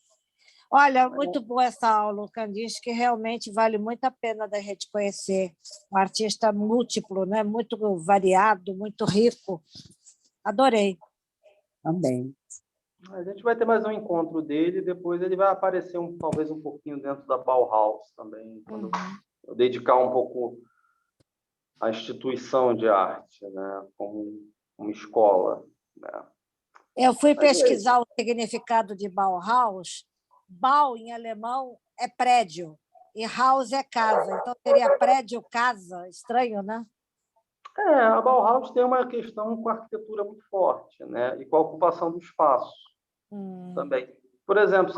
Olha, muito boa essa aula, Kandinsky, que realmente vale muito a pena da gente conhecer. Um artista múltiplo, né? Muito variado, muito rico. Adorei. Também. A gente vai ter mais um encontro dele, depois ele vai aparecer talvez um pouquinho dentro da Bauhaus também, quando eu dedicar um pouco à instituição de arte, né? Como uma escola. Né? Eu fui pesquisar o significado de Bauhaus. Bau, em alemão, é prédio, e Haus é casa. Então, seria prédio-casa. Estranho, né? A Bauhaus tem uma questão com a arquitetura muito forte, né? E com a ocupação do espaço também. Por exemplo,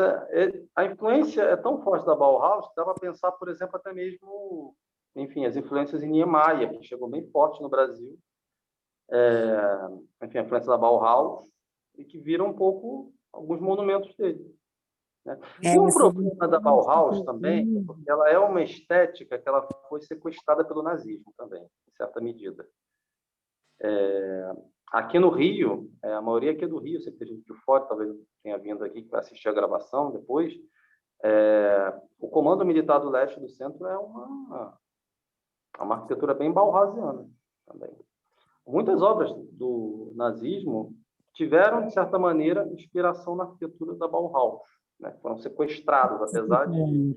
a influência é tão forte da Bauhaus que dá para pensar, por exemplo, até mesmo enfim, as influências em Niemeyer, que chegou bem forte no Brasil, enfim, a influência da Bauhaus, e que viram um pouco alguns monumentos dele. Né? É, E um essa- problema da Bauhaus também, porque ela é uma estética que ela foi sequestrada pelo nazismo também, em certa medida. Aqui no Rio, a maioria aqui é do Rio, sempre tem gente de fora, talvez tenha vindo aqui que vai assistir a gravação depois. O Comando Militar do Leste do Centro é uma arquitetura bem bauhausiana também. Muitas obras do nazismo tiveram, de certa maneira, inspiração na arquitetura da Bauhaus, né? Foram sequestrados, apesar de...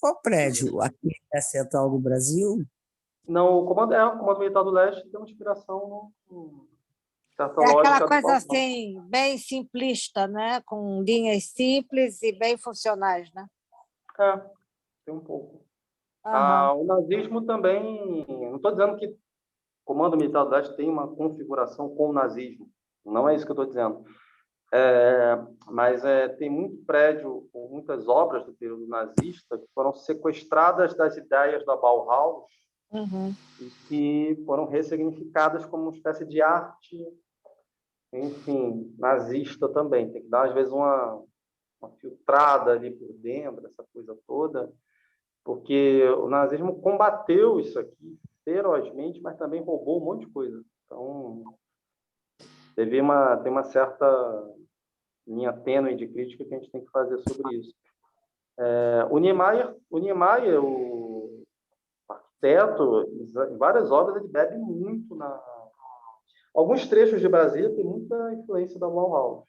Qual prédio? Aqui é a Central do Brasil? Não, o Comando Militar do Leste tem uma inspiração certa É aquela lógica do coisa Bauhaus. assim, bem simplista, né? Com linhas simples e bem funcionais, né? Tem um pouco. Aham. O nazismo também... Não estou dizendo que o Comando Militar do Leste tem uma configuração com o nazismo. Não é isso que eu estou dizendo. Mas tem muito prédio, ou muitas obras do período nazista que foram sequestradas das ideias da Bauhaus Uhum. e que foram ressignificadas como uma espécie de arte, enfim, nazista também. Tem que dar, às vezes, uma filtrada ali por dentro, essa coisa toda, porque o nazismo combateu isso aqui ferozmente, mas também roubou um monte de coisa. Então, tem uma certa linha tênue de crítica que a gente tem que fazer sobre isso. O Niemeyer, o arquiteto, em várias obras, ele bebe muito alguns trechos de Brasília tem muita influência da Bauhaus.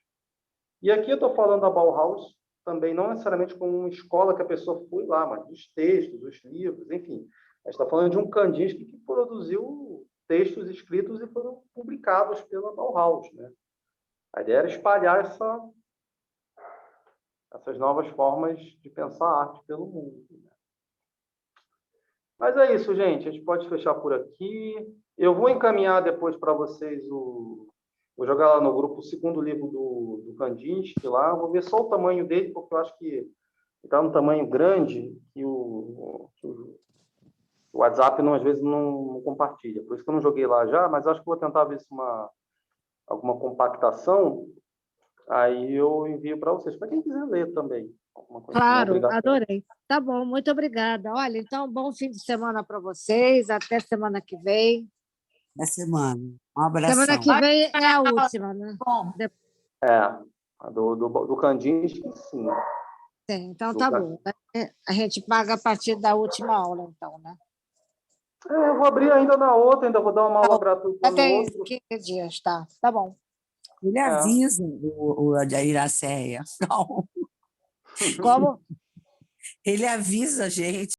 E aqui eu estou falando da Bauhaus também, não necessariamente como uma escola que a pessoa foi lá, mas dos textos, dos livros, enfim. A gente está falando de um Kandinsky que produziu textos escritos e foram publicados pela Bauhaus, né? A ideia era espalhar essas novas formas de pensar a arte pelo mundo. Mas é isso, gente. A gente pode fechar por aqui. Eu vou encaminhar depois para vocês vou jogar lá no grupo o segundo livro do Kandinsky lá. Vou ver só o tamanho dele, porque eu acho que ele está num tamanho grande e o WhatsApp às vezes não compartilha. Por isso que eu não joguei lá já, mas acho que vou tentar ver se alguma compactação. Aí eu envio para vocês, para quem quiser ler também. Alguma coisa não é Claro, obrigatório. adorei. Tá bom, muito obrigada. Olha, então, bom fim de semana para vocês. Até semana que vem. Da semana. Um abração. Semana que vem é a última, né? Bom, Do Kandinsky, sim. Sim, então tá bom. A gente paga a partir da última aula, então, né? Eu vou abrir ainda na outra, ainda vou dar uma aula gratuita Já no tem outro. 15 dias, tá? Tá bom. Ele avisa a Iracéia. Não. Como? Ele avisa a gente.